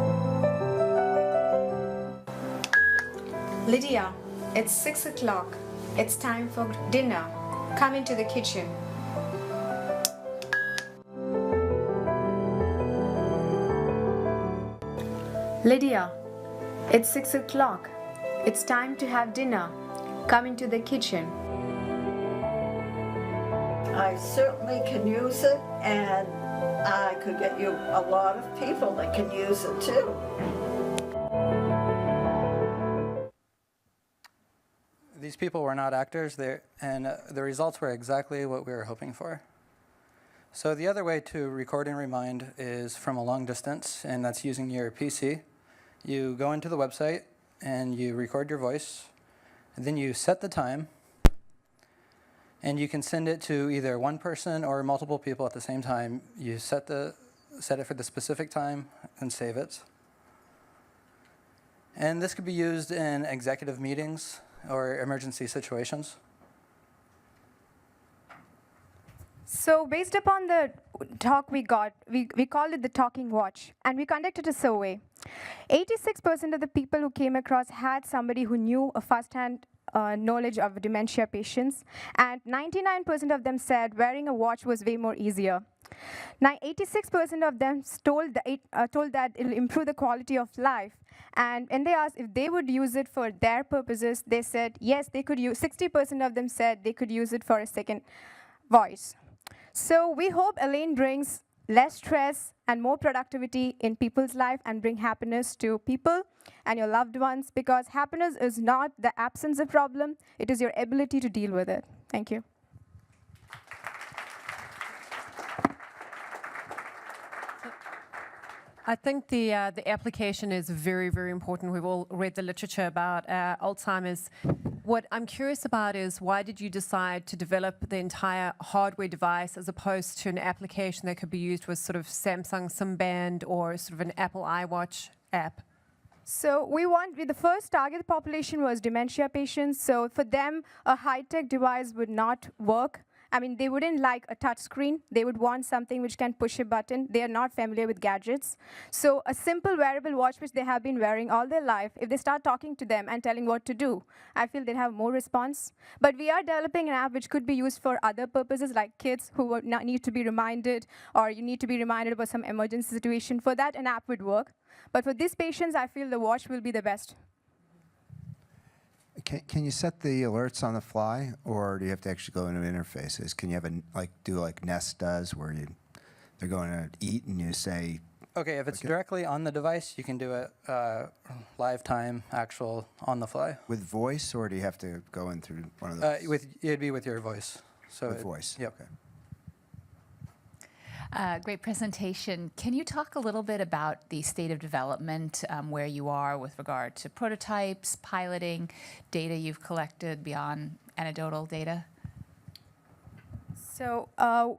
Lydia, it's 6 o'clock. It's time for dinner. Come into the kitchen. Lydia, it's 6 o'clock. It's time to have dinner. Come into the kitchen. I certainly can use it, and I could get you a lot of people that can use it too. These people were not actors, and the results were exactly what we were hoping for. So the other way to record and remind is from a long distance, and that's using your PC. You go into the website, and you record your voice, and then you set the time, and you can send it to either one person or multiple people at the same time. You set it for the specific time and save it. And this could be used in executive meetings or emergency situations. So based upon the talk we got, we called it the talking watch, and we conducted a survey. 86% of the people who came across had somebody who knew a first-hand knowledge of dementia patients, and 99% of them said wearing a watch was way more easier. Now, 86% of them told that it'll improve the quality of life, and when they asked if they would use it for their purposes, they said yes, they could use. 60% of them said they could use it for a second voice. So we hope Elaine brings less stress and more productivity in people's life and bring happiness to people and your loved ones, because happiness is not the absence of problem, it is your ability to deal with it. Thank you. I think the application is very, very important. We've all read the literature about Alzheimer's. What I'm curious about is, why did you decide to develop the entire hardware device as opposed to an application that could be used with sort of Samsung SimBand or sort of an Apple iWatch app? So the first target population was dementia patients. So for them, a high-tech device would not work. I mean, they wouldn't like a touch screen. They would want something which can push a button. They are not familiar with gadgets. So a simple wearable watch, which they have been wearing all their life, if they start talking to them and telling what to do, I feel they'll have more response. But we are developing an app which could be used for other purposes, like kids who would not need to be reminded, or you need to be reminded about some emergency situation. For that, an app would work. But for these patients, I feel the watch will be the best. Can you set the alerts on the fly, or do you have to actually go into interfaces? Can you have do like Nest does, where they're going to eat and you say? Okay, if it's directly on the device, you can do it live time, actual, on the fly. With voice, or do you have to go in through one of those? It'd be with your voice. So with voice. Yep. Okay. Great presentation. Can you talk a little bit about the state of development, where you are with regard to prototypes, piloting, data you've collected beyond anecdotal data? So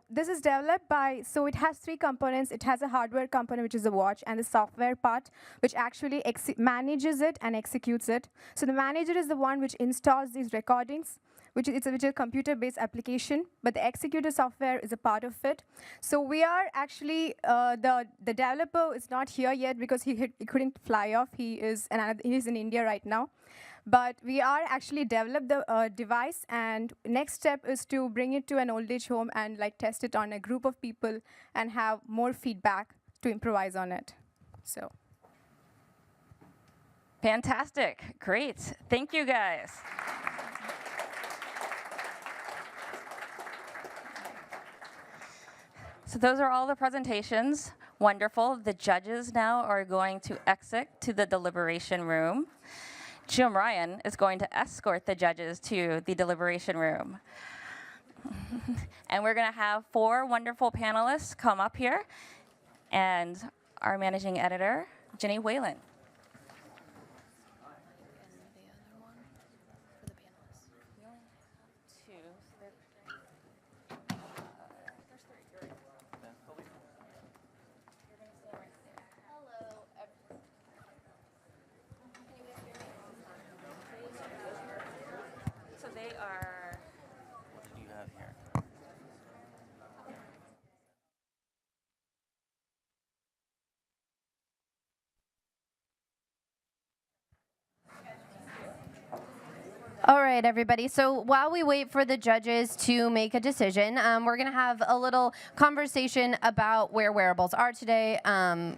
this is developed by, so it has three components. It has a hardware component, which is the watch, and the software part, which actually manages it and executes it. So the manager is the one which installs these recordings, which is a computer-based application, but the executor software is a part of it. So we are actually, the developer is not here yet because he couldn't fly off. He's in India right now. But we are actually developed the device, and next step is to bring it to an old age home and test it on a group of people and have more feedback to improvise on it. So. Fantastic, great. Thank you guys. So those are all the presentations. Wonderful. The judges now are going to exit to the deliberation room. Jim Ryan is going to escort the judges to the deliberation room. And we're going to have 4 wonderful panelists come up here, and our managing editor, Jenny Whalen. All right, everybody. So while we wait for the judges to make a decision, we're going to have a little conversation about where wearables are today,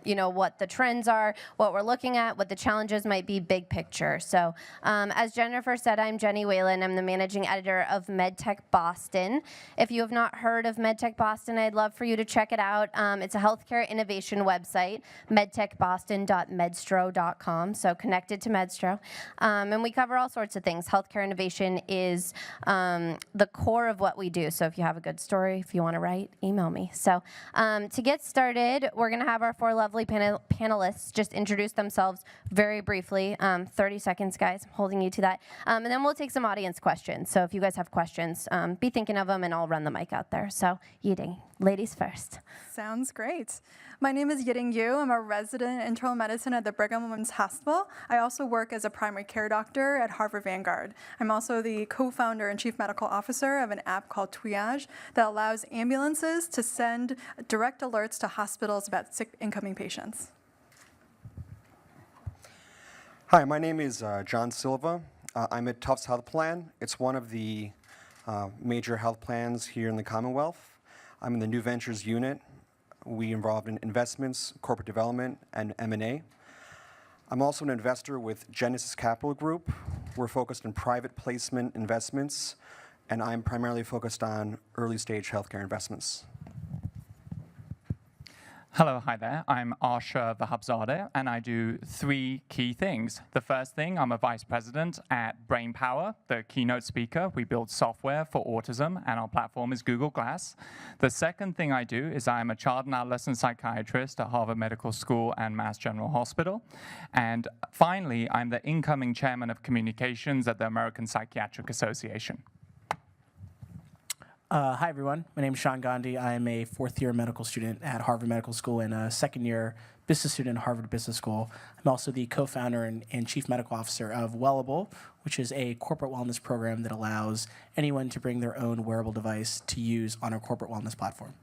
you know, what the trends are, what we're looking at, what the challenges might be, big picture. So as Jennifer said, I'm Jenny Whalen. I'm the managing editor of MedTech Boston. If you have not heard of MedTech Boston, I'd love for you to check it out. It's a healthcare innovation website, medtechboston.medstro.com, so connected to MedStro. And we cover all sorts of things. Healthcare innovation is the core of what we do. So if you have a good story, if you want to write, email me. So to get started, we're going to have our four lovely panelists just introduce themselves very briefly. 30 seconds, guys. I'm holding you to that. And then we'll take some audience questions. So if you guys have questions, be thinking of them, and I'll run the mic out there. So Yiding, ladies first. Sounds great. My name is Yiding Yu. I'm a resident in internal medicine at the Brigham and Women's Hospital. I also work as a primary care doctor at Harvard Vanguard. I'm also the co-founder and chief medical officer of an app called Triage that allows ambulances to send direct alerts to hospitals about sick incoming patients. Hi, my name is John Silva. I'm at Tufts Health Plan. It's one of the major health plans here in the Commonwealth. I'm in the New Ventures unit. We involved in investments, corporate development, and M&A. I'm also an investor with Genesis Capital Group. We're focused on private placement investments, and I'm primarily focused on early stage healthcare investments. Hello, hi there. I'm Arsha Vahabzadeh, and I do three key things. The first thing, I'm a vice president at BrainPower, the keynote speaker. We build software for autism, and our platform is Google Glass. The second thing I do is I'm a child and adolescent psychiatrist at Harvard Medical School and Mass General Hospital. And finally, I'm the incoming chairman of communications at the American Psychiatric Association. Hi, everyone. My name is Sean Gandhi. I am a fourth-year medical student at Harvard Medical School and a second-year business student at Harvard Business School. I'm also the co-founder and chief medical officer of Wellable, which is a corporate wellness program that allows anyone to bring their own wearable device to use on our corporate wellness platform.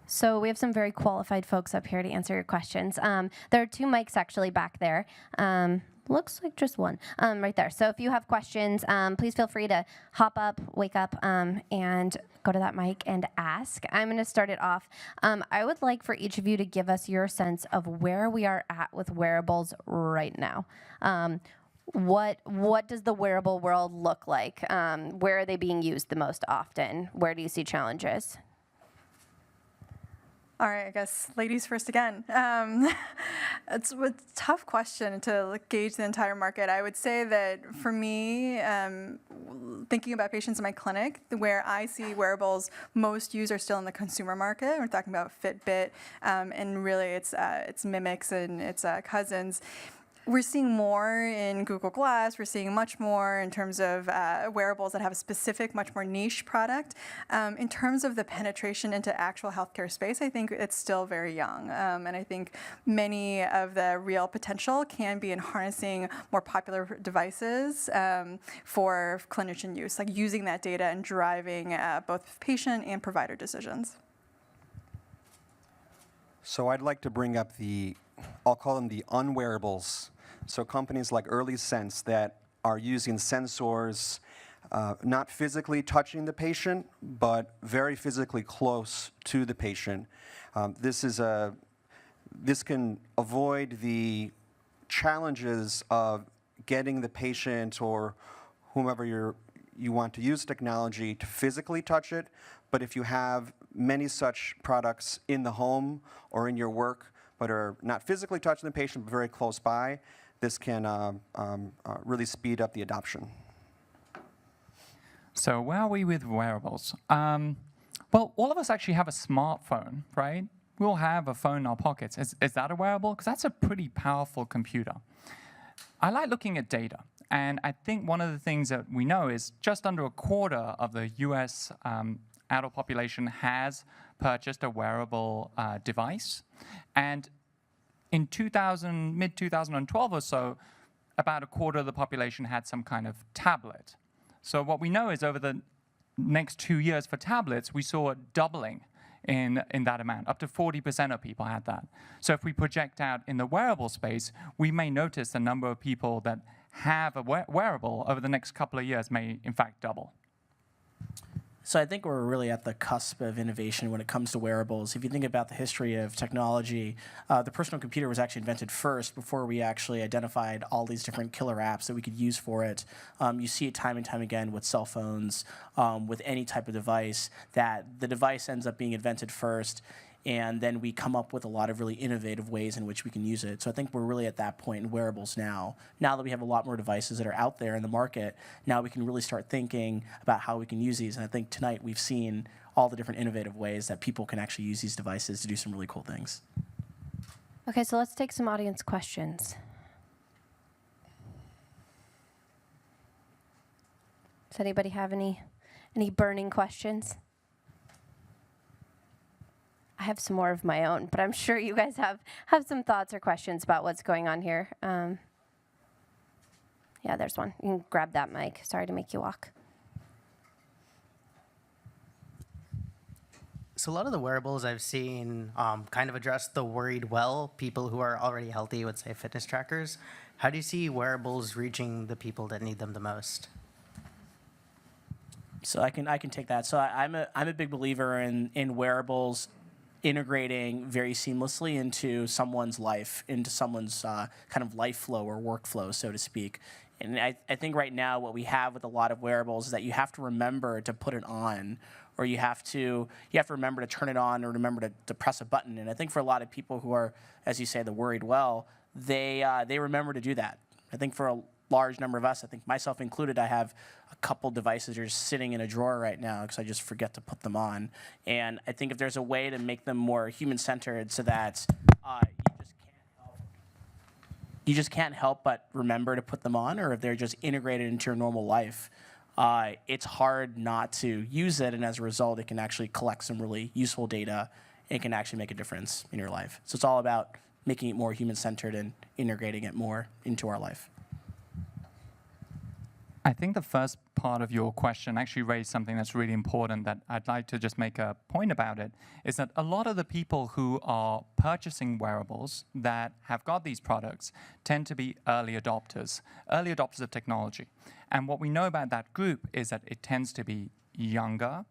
So we have some very qualified folks up here to answer your questions. There are two mics actually back there. Looks like just one right there. So if you have questions, please feel free to hop up, wake up, and go to that mic and ask. I'm going to start it off. I would like for each of you to give us your sense of where we are at with wearables right now. What does the wearable world look like? Where are they being used the most often? Where do you see challenges? All right, I guess ladies first again. It's a tough question to gauge the entire market. I would say that for me, thinking about patients in my clinic, where I see wearables most used are still in the consumer market. We're talking about Fitbit, and really it's mimics and its cousins. We're seeing more in Google Glass. We're seeing much more in terms of wearables that have a specific, much more niche product. In terms of the penetration into actual healthcare space, I think it's still very young. And I think many of the real potential can be in harnessing more popular devices for clinician use, like using that data and driving both patient and provider decisions. So I'd like to bring up I'll call them the unwearables. So companies like Early Sense that are using sensors, not physically touching the patient, but very physically close to the patient. This can avoid the challenges of getting the patient or whomever you want to use technology to physically touch it. But if you have many such products in the home or in your work, but are not physically touching the patient, but very close by, this can really speed up the adoption. So where are we with wearables? Well, all of us actually have a smartphone, right? We all have a phone in our pockets. Is that a wearable? Because that's a pretty powerful computer. I like looking at data. And I think one of the things that we know is just under a quarter of the US adult population has purchased a wearable device. And in mid-2012 or so, about a quarter of the population had some kind of tablet. So what we know is over the next 2 years for tablets, we saw a doubling in that amount. Up to 40% of people had that. So if we project out in the wearable space, we may notice the number of people that have a wearable over the next couple of years may in fact double. So I think we're really at the cusp of innovation when it comes to wearables. If you think about the history of technology, the personal computer was actually invented first before we actually identified all these different killer apps that we could use for it. You see it time and time again with cell phones, with any type of device, that the device ends up being invented first, and then we come up with a lot of really innovative ways in which we can use it. So I think we're really at that point in wearables now. Now that we have a lot more devices that are out there in the market, now we can really start thinking about how we can use these. And I think tonight we've seen all the different innovative ways that people can actually use these devices to do some really cool things. Okay, so let's take some audience questions. Does anybody have any burning questions? I have some more of my own, but I'm sure you guys have some thoughts or questions about what's going on here. Yeah, there's one. You can grab that mic. Sorry to make you walk. So a lot of the wearables I've seen kind of address the worried well, people who are already healthy would say fitness trackers. How do you see wearables reaching the people that need them the most? So I can take that. So I'm a big believer in wearables integrating very seamlessly into someone's life, into someone's kind of life flow or workflow, so to speak. And I think right now what we have with a lot of wearables is that you have to remember to put it on, or you have to remember to turn it on, or remember to press a button. And I think for a lot of people who are, as you say, the worried well, they remember to do that. I think for a large number of us, I think myself included, I have a couple devices just sitting in a drawer right now because I just forget to put them on. And I think if there's a way to make them more human-centered so that you just can't help but remember to put them on, or if they're just integrated into your normal life, it's hard not to use it, and as a result, it can actually collect some really useful data and can actually make a difference in your life. So it's all about making it more human-centered and integrating it more into our life. I think the first part of your question actually raised something that's really important that I'd like to just make a point about it, is that a lot of the people who are purchasing wearables that have got these products tend to be early adopters of technology. And what we know about that group is that it tends to be younger,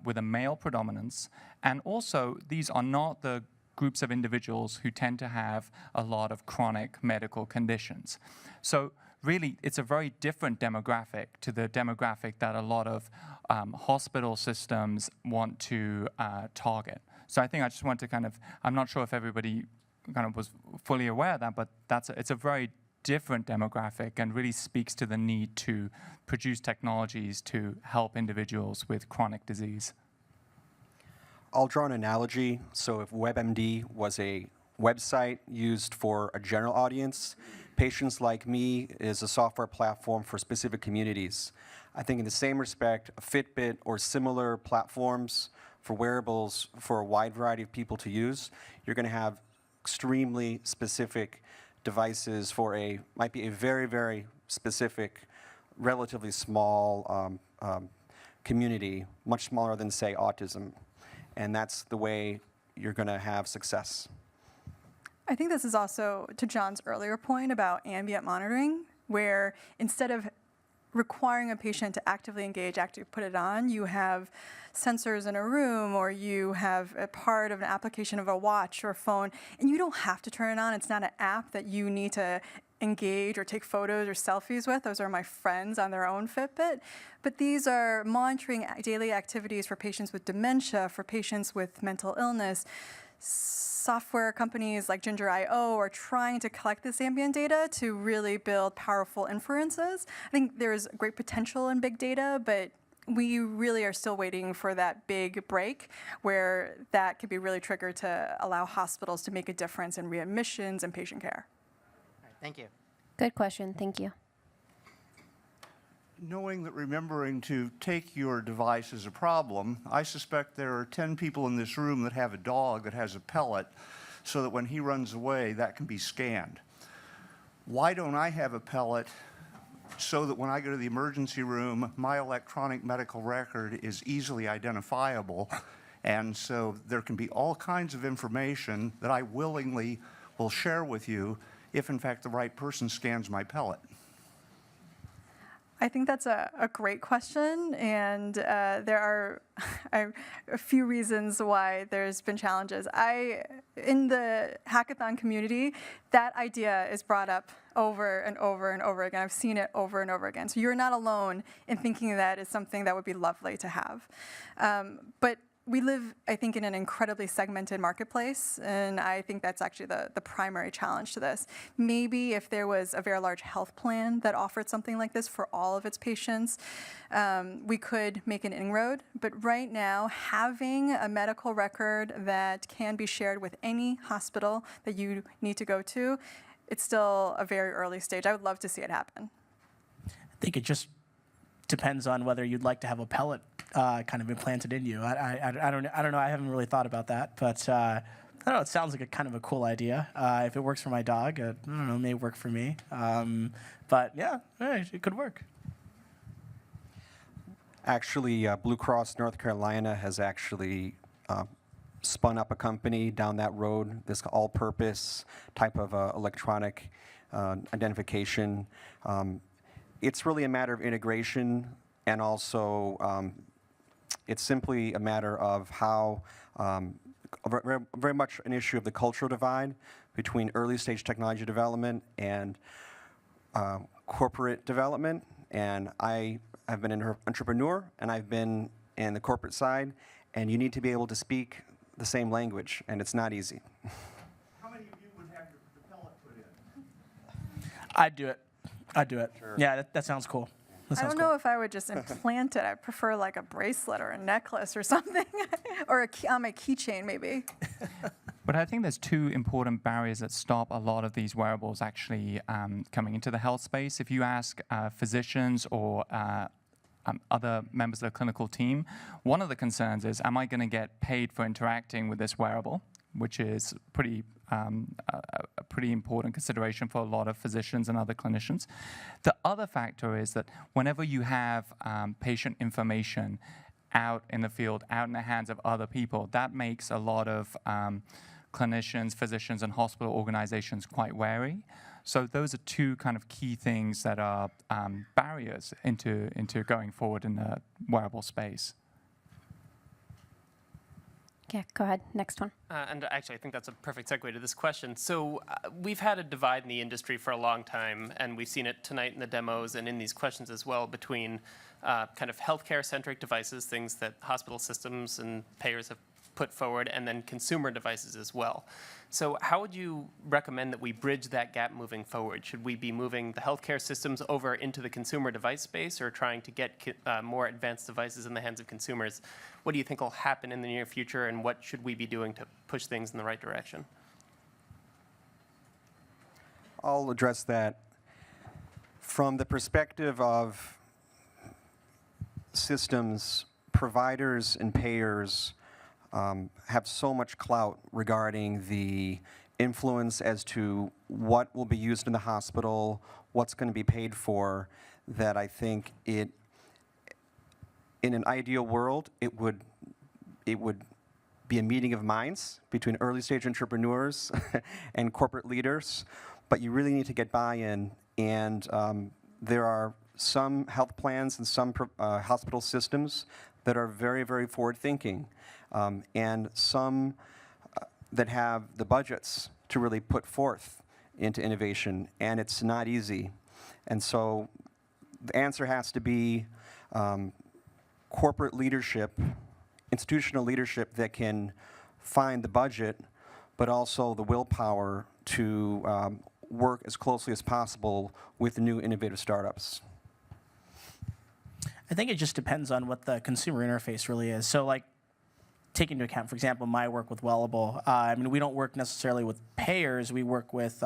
with a male predominance, and also these are not the groups of individuals who tend to have a lot of chronic medical conditions. So really, it's a very different demographic to the demographic that a lot of hospital systems want to target. So I think I just want to I'm not sure if everybody kind of was fully aware of that, but it's a very different demographic and really speaks to the need to produce technologies to help individuals with chronic disease. I'll draw an analogy. So if WebMD was a website used for a general audience, Patients Like Me is a software platform for specific communities. I think in the same respect, a Fitbit or similar platforms for wearables for a wide variety of people to use, you're going to have extremely specific devices for might be a very, very specific, relatively small community, much smaller than, say, autism. And that's the way you're going to have success. I think this is also to John's earlier point about ambient monitoring, where instead of requiring a patient to actively engage, actively put it on, you have sensors in a room, or you have a part of an application of a watch or phone, and you don't have to turn it on. It's not an app that you need to engage or take photos or selfies with. Those are my friends on their own Fitbit. But these are monitoring daily activities for patients with dementia, for patients with mental illness. Software companies like Ginger.io are trying to collect this ambient data to really build powerful inferences. I think there's great potential in big data, but we really are still waiting for that big break where that could be really triggered to allow hospitals to make a difference in readmissions and patient care. All right, thank you. Good question. Thank you. Knowing that remembering to take your device is a problem, I suspect there are 10 people in this room that have a dog that has a pellet so that when he runs away, that can be scanned. Why don't I have a pellet so that when I go to the emergency room, my electronic medical record is easily identifiable, and so there can be all kinds of information that I willingly will share with you if, in fact, the right person scans my pellet? I think that's a great question, and there are a few reasons why there's been challenges. In the hackathon community, that idea is brought up over and over and over again. I've seen it over and over again. So you're not alone in thinking that is something that would be lovely to have. But we live, I think, in an incredibly segmented marketplace, and I think that's actually the primary challenge to this. Maybe if there was a very large health plan that offered something like this for all of its patients, we could make an inroad. But right now, having a medical record that can be shared with any hospital that you need to go to, it's still a very early stage. I would love to see it happen. I think it just depends on whether you'd like to have a pellet kind of implanted in you. I don't know. I haven't really thought about that, but I don't know. It sounds like a kind of a cool idea. If it works for my dog, I don't know, it may work for me. But yeah, it could work. Actually, Blue Cross North Carolina has actually spun up a company down that road, this all-purpose type of electronic identification. It's really a matter of integration, and also it's simply a matter of how, very much an issue of the cultural divide between early stage technology development and corporate development. And I have been an entrepreneur, and I've been in the corporate side, and you need to be able to speak the same language, and it's not easy. How many of you would have the pellet put in? I'd do it. Sure. Yeah, that sounds cool. I don't know if I would just implant it. I prefer like a bracelet or a necklace or something, or on my keychain maybe. But I think there's two important barriers that stop a lot of these wearables actually coming into the health space. If you ask physicians or other members of the clinical team, one of the concerns is, am I going to get paid for interacting with this wearable, which is a pretty important consideration for a lot of physicians and other clinicians. The other factor is that whenever you have patient information out in the field, out in the hands of other people, that makes a lot of clinicians, physicians, and hospital organizations quite wary. So those are two kind of key things that are barriers into going forward in the wearable space. Yeah, go ahead. Next one. And actually, I think that's a perfect segue to this question. So we've had a divide in the industry for a long time, and we've seen it tonight in the demos and in these questions as well, between kind of healthcare-centric devices, things that hospital systems and payers have put forward, and then consumer devices as well. So how would you recommend that we bridge that gap moving forward? Should we be moving the healthcare systems over into the consumer device space, or trying to get more advanced devices in the hands of consumers? What do you think will happen in the near future, and what should we be doing to push things in the right direction? I'll address that from the perspective of systems. Providers and payers have so much clout regarding the influence as to what will be used in the hospital, what's going to be paid for, that I think in an ideal world, it would be a meeting of minds between early stage entrepreneurs and corporate leaders, but you really need to get buy-in, and there are some health plans and some hospital systems that are very, very forward-thinking, and some that have the budgets to really put forth into innovation, and it's not easy. And so the answer has to be corporate leadership, institutional leadership that can find the budget, but also the willpower to work as closely as possible with new innovative startups. I think it just depends on what the consumer interface really is. So like, take into account, for example, my work with Wellable. I mean, we don't work necessarily with payers. We work with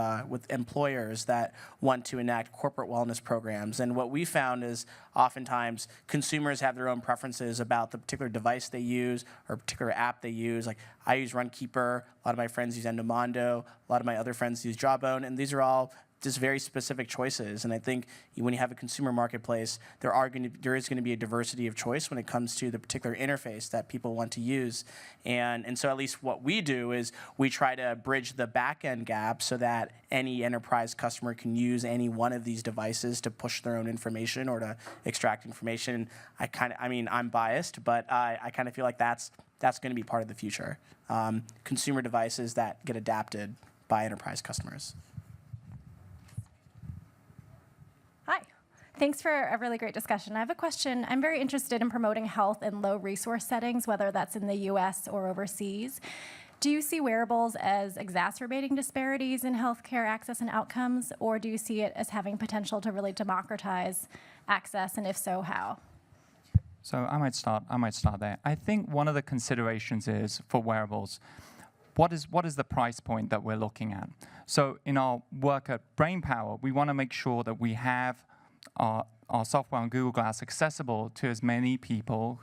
employers that want to enact corporate wellness programs. And what we found is oftentimes consumers have their own preferences about the particular device they use or particular app they use. Like I use Runkeeper. A lot of my friends use Endomondo. A lot of my other friends use Jawbone. And these are all just very specific choices. And I think when you have a consumer marketplace, there is going to be a diversity of choice when it comes to the particular interface that people want to use. And so at least what we do is we try to bridge the back-end gap so that any enterprise customer can use any one of these devices to push their own information or to extract information. I'm biased, but I kind of feel like that's going to be part of the future. Consumer devices that get adapted by enterprise customers. Hi. Thanks for a really great discussion. I have a question. I'm very interested in promoting health in low resource settings, whether that's in the US or overseas. Do you see wearables as exacerbating disparities in healthcare access and outcomes, or do you see it as having potential to really democratize access, and if so, how? So I might start there. I think one of the considerations is for wearables, what is the price point that we're looking at? So in our work at BrainPower, we want to make sure that we have our software on Google Glass accessible to as many people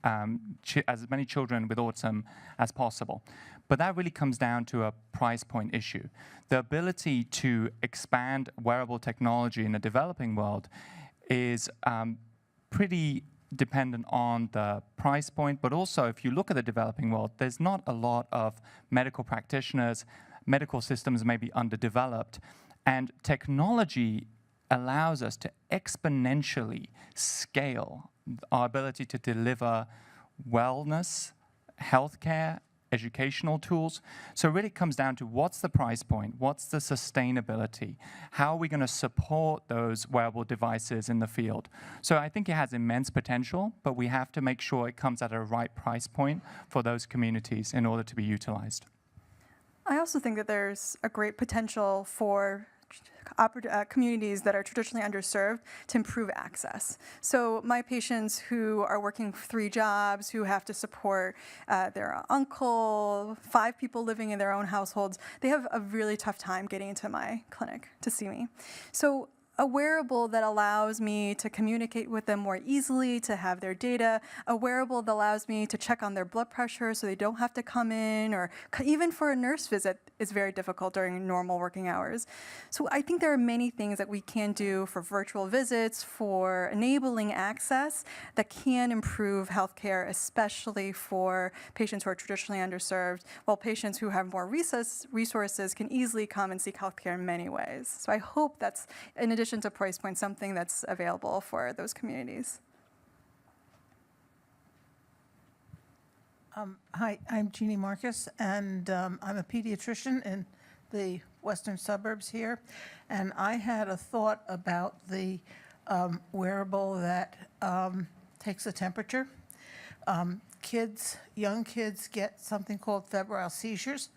as many children with autism as possible. But that really comes down to a price point issue. The ability to expand wearable technology in the developing world is pretty dependent on the price point, but also if you look at the developing world, there's not a lot of medical practitioners, medical systems may be underdeveloped, and technology allows us to exponentially scale our ability to deliver wellness, healthcare, educational tools. So it really comes down to what's the price point, what's the sustainability, how are we going to support those wearable devices in the field. So I think it has immense potential, but we have to make sure it comes at a right price point for those communities in order to be utilized. I also think that there's a great potential for communities that are traditionally underserved to improve access. So my patients who are working 3 jobs, who have to support their uncle, 5 people living in their own households, they have a really tough time getting into my clinic to see me. So a wearable that allows me to communicate with them more easily, to have their data, a wearable that allows me to check on their blood pressure so they don't have to come in, or even for a nurse visit is very difficult during normal working hours. So I think there are many things that we can do for virtual visits, for enabling access that can improve healthcare, especially for patients who are traditionally underserved, while patients who have more resources can easily come and seek healthcare in many ways. So I hope that's, in addition to price point, something that's available for those communities. Hi, I'm Jeannie Marcus, and I'm a pediatrician in the western suburbs here. And I had a thought about the wearable that takes a temperature. Young kids get something called febrile seizures,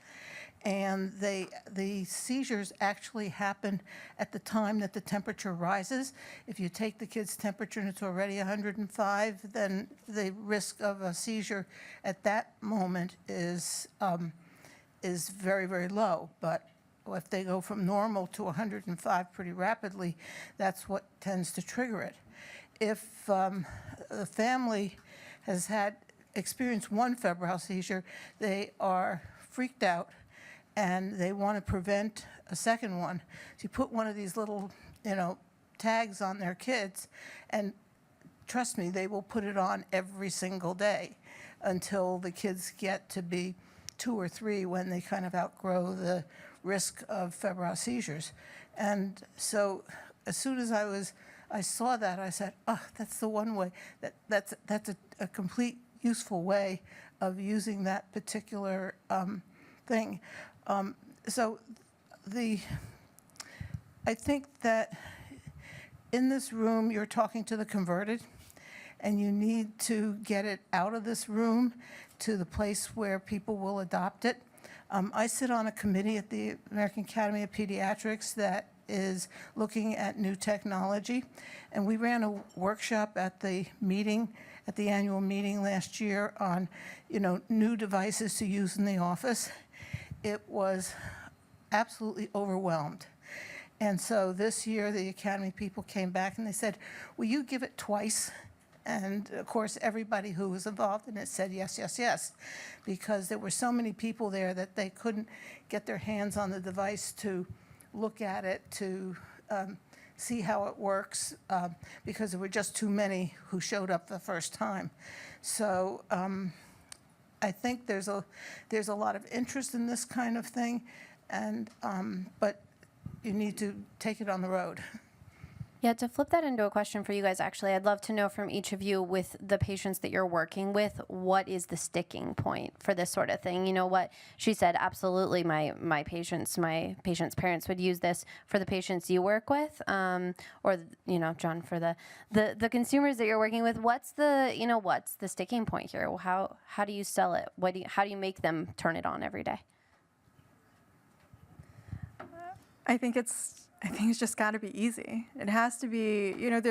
and the seizures actually happen at the time that the temperature rises. If you take the kid's temperature and it's already 105, then the risk of a seizure at that moment is very, very low. But if they go from normal to 105 pretty rapidly, that's what tends to trigger it. If the family has experienced one febrile seizure, they are freaked out and they want to prevent a second one. So you put one of these little, tags on their kids, and trust me, they will put it on every single day until the kids get to be 2 or 3, when they kind of outgrow the risk of febrile seizures. And so as soon as I saw that, I said, oh, that's the one way, that's a complete useful way of using that particular thing. I think that in this room, you're talking to the converted, and you need to get it out of this room to the place where people will adopt it. I sit on a committee at the American Academy of Pediatrics that is looking at new technology, and we ran a workshop at the annual meeting last year on, new devices to use in the office. It was absolutely overwhelmed. And so this year, the Academy people came back and they said, will you give it twice? And of course, everybody who was involved in it said yes, yes, yes, because there were so many people there that they couldn't get their hands on the device to look at it to see how it works, because there were just too many who showed up the first time. So I think there's a lot of interest in this kind of thing, and but you need to take it on the road. Yeah, to flip that into a question for you guys, actually, I'd love to know from each of you, with the patients that you're working with, what is the sticking point for this sort of thing? You know what she said, absolutely, my patients' parents would use this. For the patients you work with, or, you know, John, for the consumers that you're working with, what's the sticking point here? How do you sell it? How do you make them turn it on every day? I think it's just got to be easy. It has to be, you know,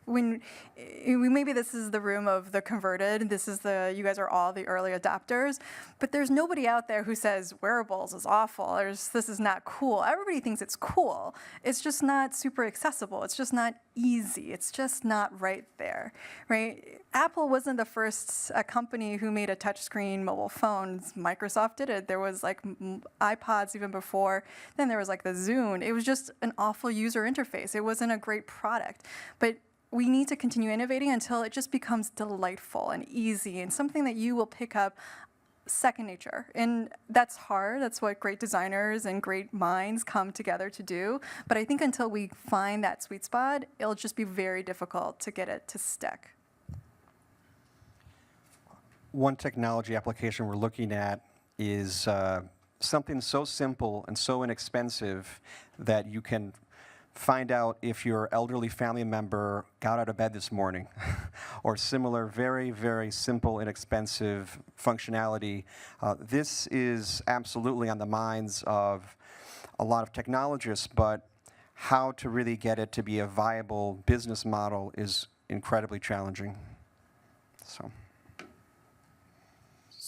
maybe this is the room of the converted. You guys are all the early adopters, but there's nobody out there who says wearables is awful, or this is not cool. Everybody thinks it's cool. It's just not super accessible. It's just not easy. It's just not right there, right? Apple wasn't the first company who made a touchscreen mobile phones. Microsoft did it. There was like iPods even before. Then there was like the Zune. It was just an awful user interface. It wasn't a great product. But we need to continue innovating until it just becomes delightful and easy and something that you will pick up second nature. And that's hard. That's what great designers and great minds come together to do. But I think until we find that sweet spot, it'll just be very difficult to get it to stick. One technology application we're looking at is something so simple and so inexpensive that you can find out if your elderly family member got out of bed this morning, or similar very, very simple, inexpensive functionality. This is absolutely on the minds of a lot of technologists, but how to really get it to be a viable business model is incredibly challenging. So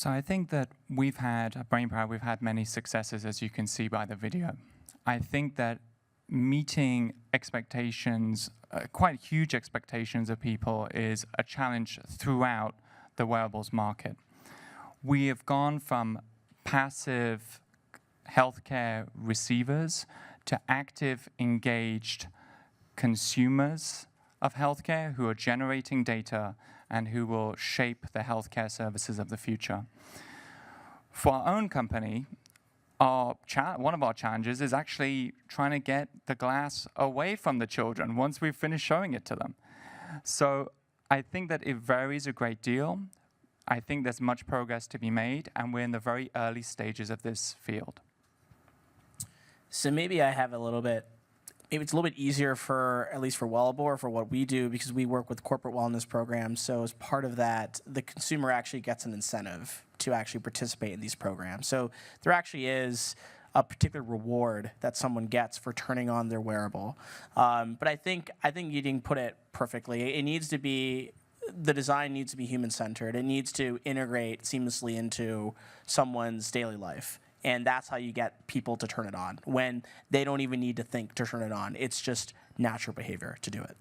I think that we've had, at BrainPower, we've had many successes, as you can see by the video. I think that meeting expectations, quite huge expectations of people, is a challenge throughout the wearables market. We have gone from passive healthcare receivers to active, engaged consumers of healthcare who are generating data and who will shape the healthcare services of the future. For our own company, one of our challenges is actually trying to get the glass away from the children once we've finished showing it to them. So I think that it varies a great deal. I think there's much progress to be made, and we're in the very early stages of this field. So maybe I have maybe it's a little bit easier for, at least for Wellable, or for what we do, because we work with corporate wellness programs. So as part of that, the consumer actually gets an incentive to actually participate in these programs. So there actually is a particular reward that someone gets for turning on their wearable. But I think you didn't put it perfectly. It needs to be, the design needs to be human-centered. It needs to integrate seamlessly into someone's daily life. And that's how you get people to turn it on, when they don't even need to think to turn it on. It's just natural behavior to do it.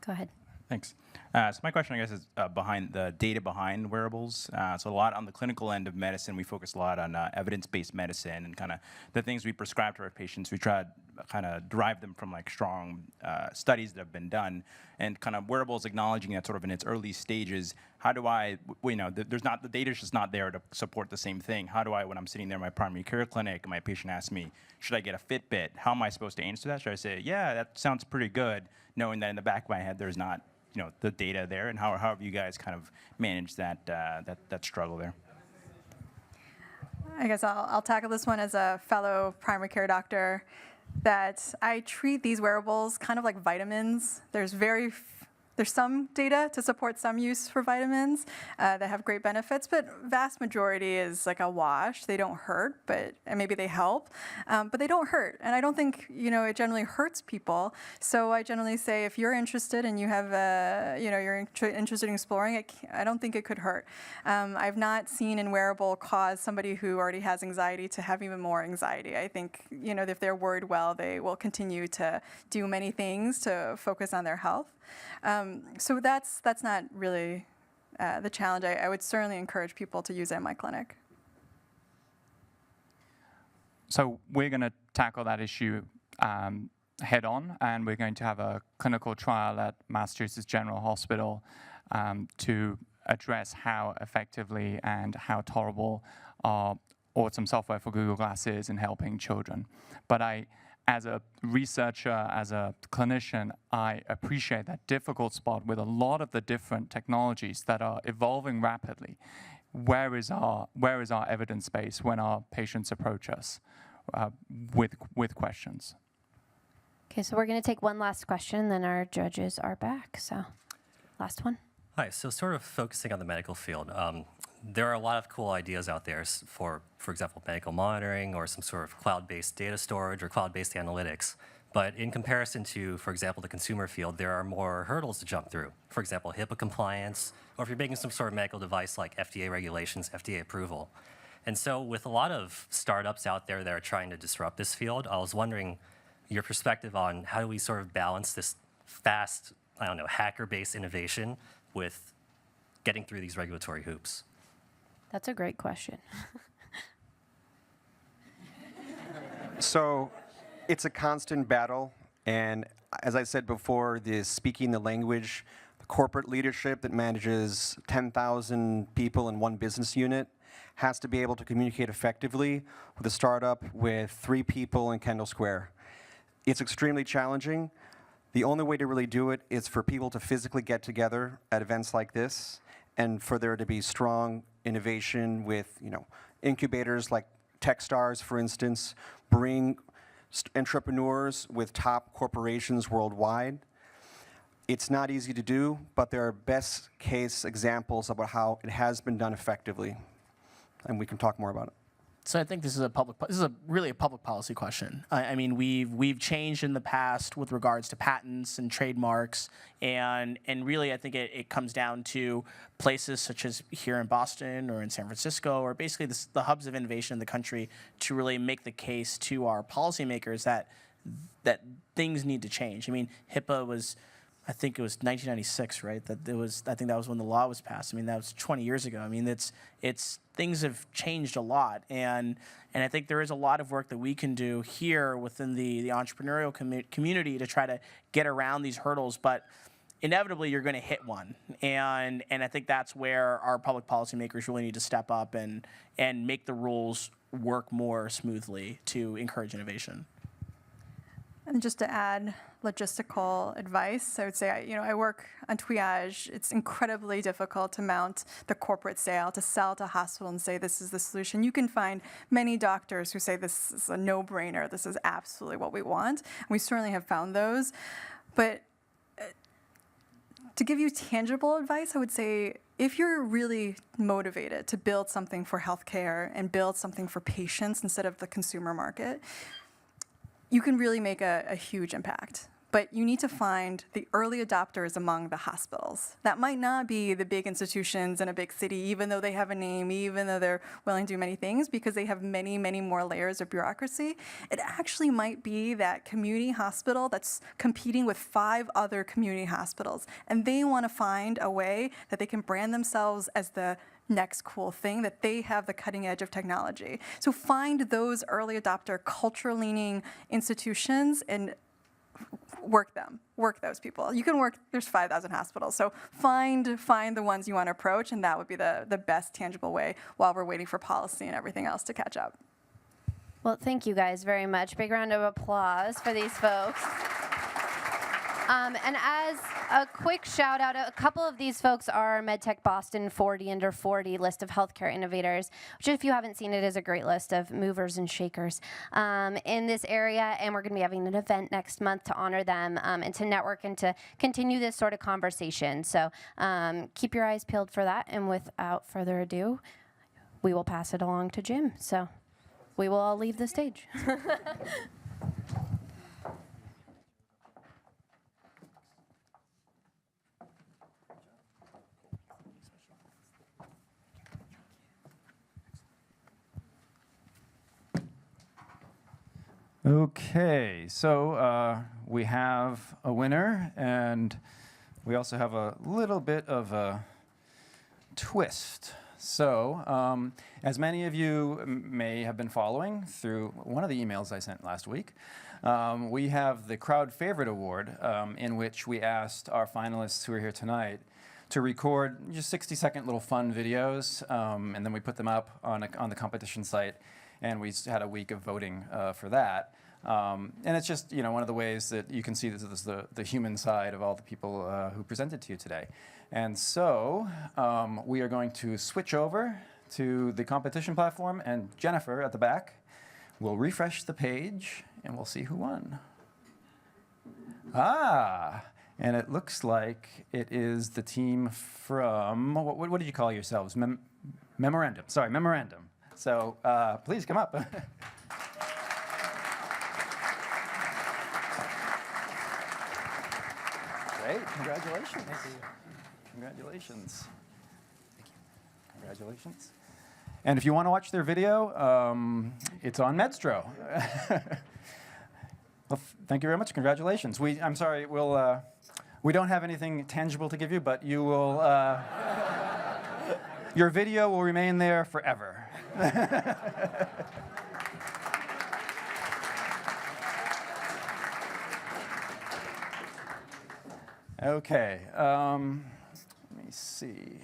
Go ahead. Thanks. So my question, I guess, is behind the data behind wearables. So a lot on the clinical end of medicine, we focus a lot on evidence-based medicine and kind of the things we prescribe to our patients. We try to kind of derive them from like strong studies that have been done, and kind of wearables acknowledging that sort of in its early stages. How do I, the data's just not there to support the same thing. How do I, when I'm sitting there in my primary care clinic and my patient asks me, should I get a Fitbit? How am I supposed to answer that? Should I say, yeah, that sounds pretty good, knowing that in the back of my head there's not the data there, and how have you guys kind of managed that struggle there? I guess I'll tackle this one as a fellow primary care doctor, that I treat these wearables kind of like vitamins. There's some data to support some use for vitamins that have great benefits, but vast majority is like a wash. They don't hurt, and maybe they help, but they don't hurt. And I don't think it generally hurts people. So I generally say, if you're interested and you have you're interested in exploring it, I don't think it could hurt. I've not seen in wearable cause somebody who already has anxiety to have even more anxiety. I think if they're worried well, they will continue to do many things to focus on their health. So that's not really the challenge. I would certainly encourage people to use it in my clinic. So we're going to tackle that issue head on, and we're going to have a clinical trial at Massachusetts General Hospital to address how effectively and how tolerable Autism software for Google Glass is in helping children. But as a researcher, as a clinician, I appreciate that difficult spot with a lot of the different technologies that are evolving rapidly. Where is our evidence base when our patients approach us with questions? Okay, so we're going to take one last question, and then our judges are back. So, last one. Hi, so sort of focusing on the medical field, there are a lot of cool ideas out there for example, medical monitoring or some sort of cloud-based data storage or cloud-based analytics. But in comparison to, for example, the consumer field, there are more hurdles to jump through. For example, HIPAA compliance, or if you're making some sort of medical device like FDA regulations, FDA approval. And so with a lot of startups out there that are trying to disrupt this field, I was wondering your perspective on how do we sort of balance this fast, I don't know, hacker-based innovation with getting through these regulatory hoops? That's a great question. So it's a constant battle, and as I said before, speaking the language, the corporate leadership that manages 10,000 people in one business unit has to be able to communicate effectively with a startup with 3 people in Kendall Square. It's extremely challenging. The only way to really do it is for people to physically get together at events like this, and for there to be strong innovation with, incubators like Techstars, for instance, bring entrepreneurs with top corporations worldwide. It's not easy to do, but there are best case examples about how it has been done effectively, and we can talk more about it. So I think this is really a public policy question. I mean, we've changed in the past with regards to patents and trademarks, and really I think it comes down to places such as here in Boston or in San Francisco, or basically the hubs of innovation in the country, to really make the case to our policymakers that things need to change. I mean, HIPAA was, I think it was 1996, right? I think that was when the law was passed. I mean, that was 20 years ago. I mean, it's things have changed a lot, and I think there is a lot of work that we can do here within the entrepreneurial community to try to get around these hurdles. But inevitably, you're going to hit one, and I think that's where our public policymakers really need to step up and make the rules work more smoothly to encourage innovation. And just to add logistical advice, I would say, I work on triage. It's incredibly difficult to mount the corporate sale, to sell to a hospital and say this is the solution. You can find many doctors who say this is a no-brainer, this is absolutely what we want. And we certainly have found those. But to give you tangible advice, I would say, if you're really motivated to build something for healthcare and build something for patients instead of the consumer market, you can really make a huge impact. But you need to find the early adopters among the hospitals. That might not be the big institutions in a big city, even though they have a name, even though they're willing to do many things, because they have many, many more layers of bureaucracy. It actually might be that community hospital that's competing with 5 other community hospitals, and they want to find a way that they can brand themselves as the next cool thing, that they have the cutting edge of technology. So find those early adopter, culture-leaning institutions and work those people. You can work, there's 5,000 hospitals, so find the ones you want to approach, and that would be the best tangible way while we're waiting for policy and everything else to catch up. Well, thank you guys very much. Big round of applause for these folks. And as a quick shout out, a couple of these folks are MedTech Boston 40 Under 40 list of healthcare innovators, which if you haven't seen it is a great list of movers and shakers in this area. And we're going to be having an event next month to honor them and to network and to continue this sort of conversation. So keep your eyes peeled for that. And without further ado, we will pass it along to Jim. So we will all leave the stage. Okay, so we have a winner, and we also have a little bit of a twist. So, as many of you may have been following through one of the emails I sent last week, we have the Crowd Favorite Award, in which we asked our finalists who are here tonight to record just 60-second little fun videos, and then we put them up on the competition site, and we had a week of voting for that. And it's just one of the ways that you can see this is the human side of all the people who presented to you today. And so we are going to switch over to the competition platform, and Jennifer at the back will refresh the page, and we'll see who won. And it looks like it is the team from, what did you call yourselves? Memorandum. Sorry, Memorandum. So please come up. Great, congratulations. Thank you. Congratulations. Thank you. Congratulations. And if you want to watch their video, it's on Medstro. Well, thank you very much. Congratulations. I'm sorry, we don't have anything tangible to give you, but you will. Your video will remain there forever. Okay. Let me see.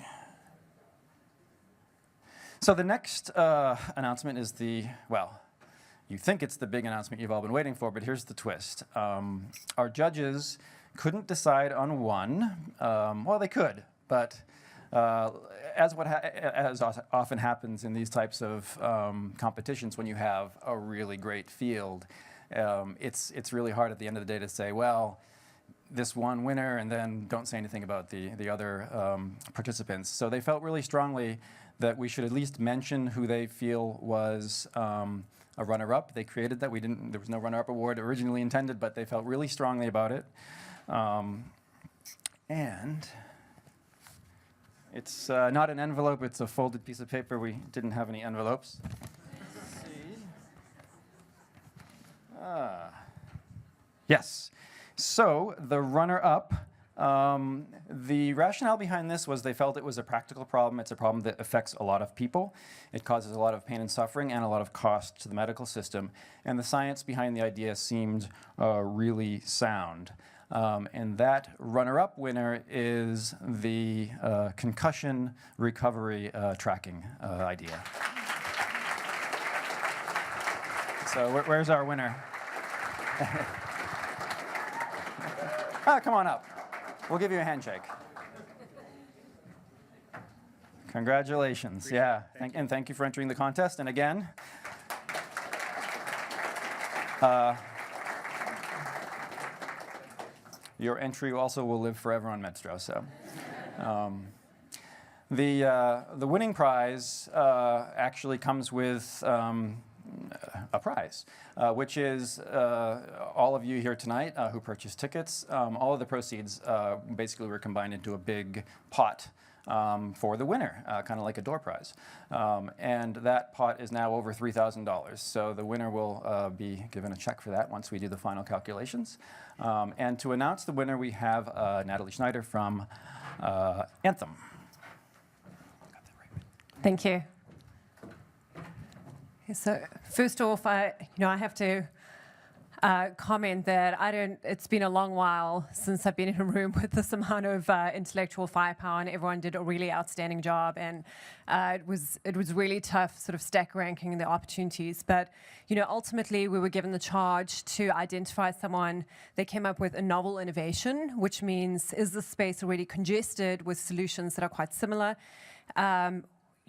So the next announcement is you think it's the big announcement you've all been waiting for, but here's the twist. Our judges couldn't decide on one. Well, they could, but as often happens in these types of competitions, when you have a really great field, it's really hard at the end of the day to say, well, this one winner, and then don't say anything about the other participants. So they felt really strongly that we should at least mention who they feel was a runner-up. They created that. There was no runner-up award originally intended, but they felt really strongly about it. And it's not an envelope, it's a folded piece of paper. We didn't have any envelopes. Let's see. Yes. So the runner-up, the rationale behind this was they felt it was a practical problem. It's a problem that affects a lot of people. It causes a lot of pain and suffering and a lot of cost to the medical system. And the science behind the idea seemed really sound. And that runner-up winner is the concussion recovery tracking idea. So where's our winner? Come on up. We'll give you a handshake. Congratulations. Yeah, and thank you for entering the contest. And again, your entry also will live forever on Medstro. So, the winning prize actually comes with a prize, which is all of you here tonight who purchased tickets. All of the proceeds basically were combined into a big pot for the winner, kind of like a door prize. And that pot is now over $3,000. So the winner will be given a check for that once we do the final calculations. And to announce the winner, we have Natalie Schneider from Anthem. Thank you. So first off, I have to comment that it's been a long while since I've been in a room with this amount of intellectual firepower, and everyone did a really outstanding job. And it was really tough, sort of stack ranking the opportunities. But ultimately, we were given the charge to identify someone that came up with a novel innovation, which means is the space already congested with solutions that are quite similar.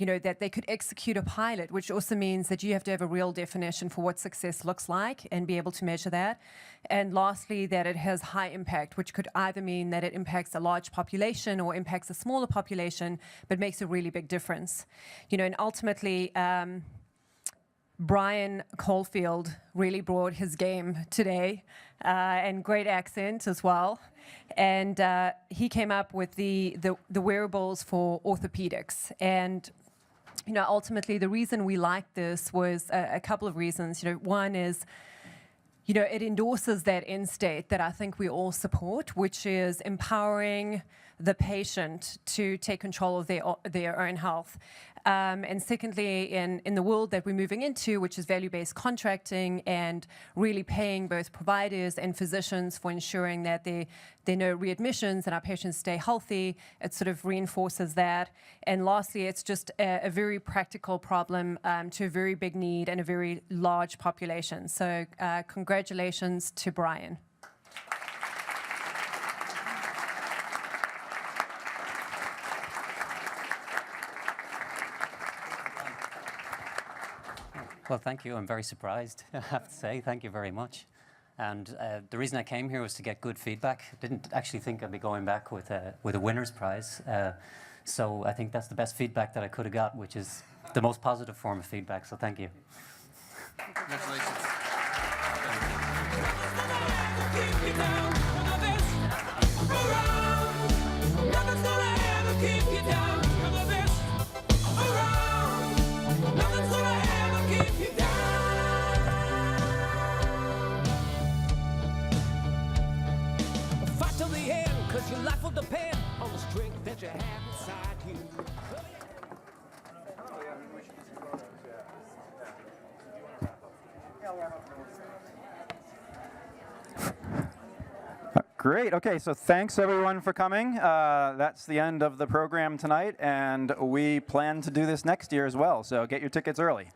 That they could execute a pilot, which also means that you have to have a real definition for what success looks like and be able to measure that. And lastly, that it has high impact, which could either mean that it impacts a large population or impacts a smaller population, but makes a really big difference. And ultimately, Brian Caulfield really brought his game today, and great accent as well. And he came up with the wearables for orthopedics. And ultimately, the reason we liked this was a couple of reasons. One is, it endorses that end state that I think we all support, which is empowering the patient to take control of their own health. And secondly, in the world that we're moving into, which is value-based contracting and really paying both providers and physicians for ensuring that there are no readmissions and our patients stay healthy, it sort of reinforces that. And lastly, it's just a very practical problem to a very big need and a very large population. So congratulations to Brian. Well, thank you. I'm very surprised, I have to say. Thank you very much. And the reason I came here was to get good feedback. I didn't actually think I'd be going back with a winner's prize. So I think that's the best feedback that I could have got, which is the most positive form of feedback. So thank you. Congratulations. Your life will depend on the strength that you have inside you. Great. Okay, so thanks everyone for coming. That's the end of the program tonight, and we plan to do this next year as well, so get your tickets early.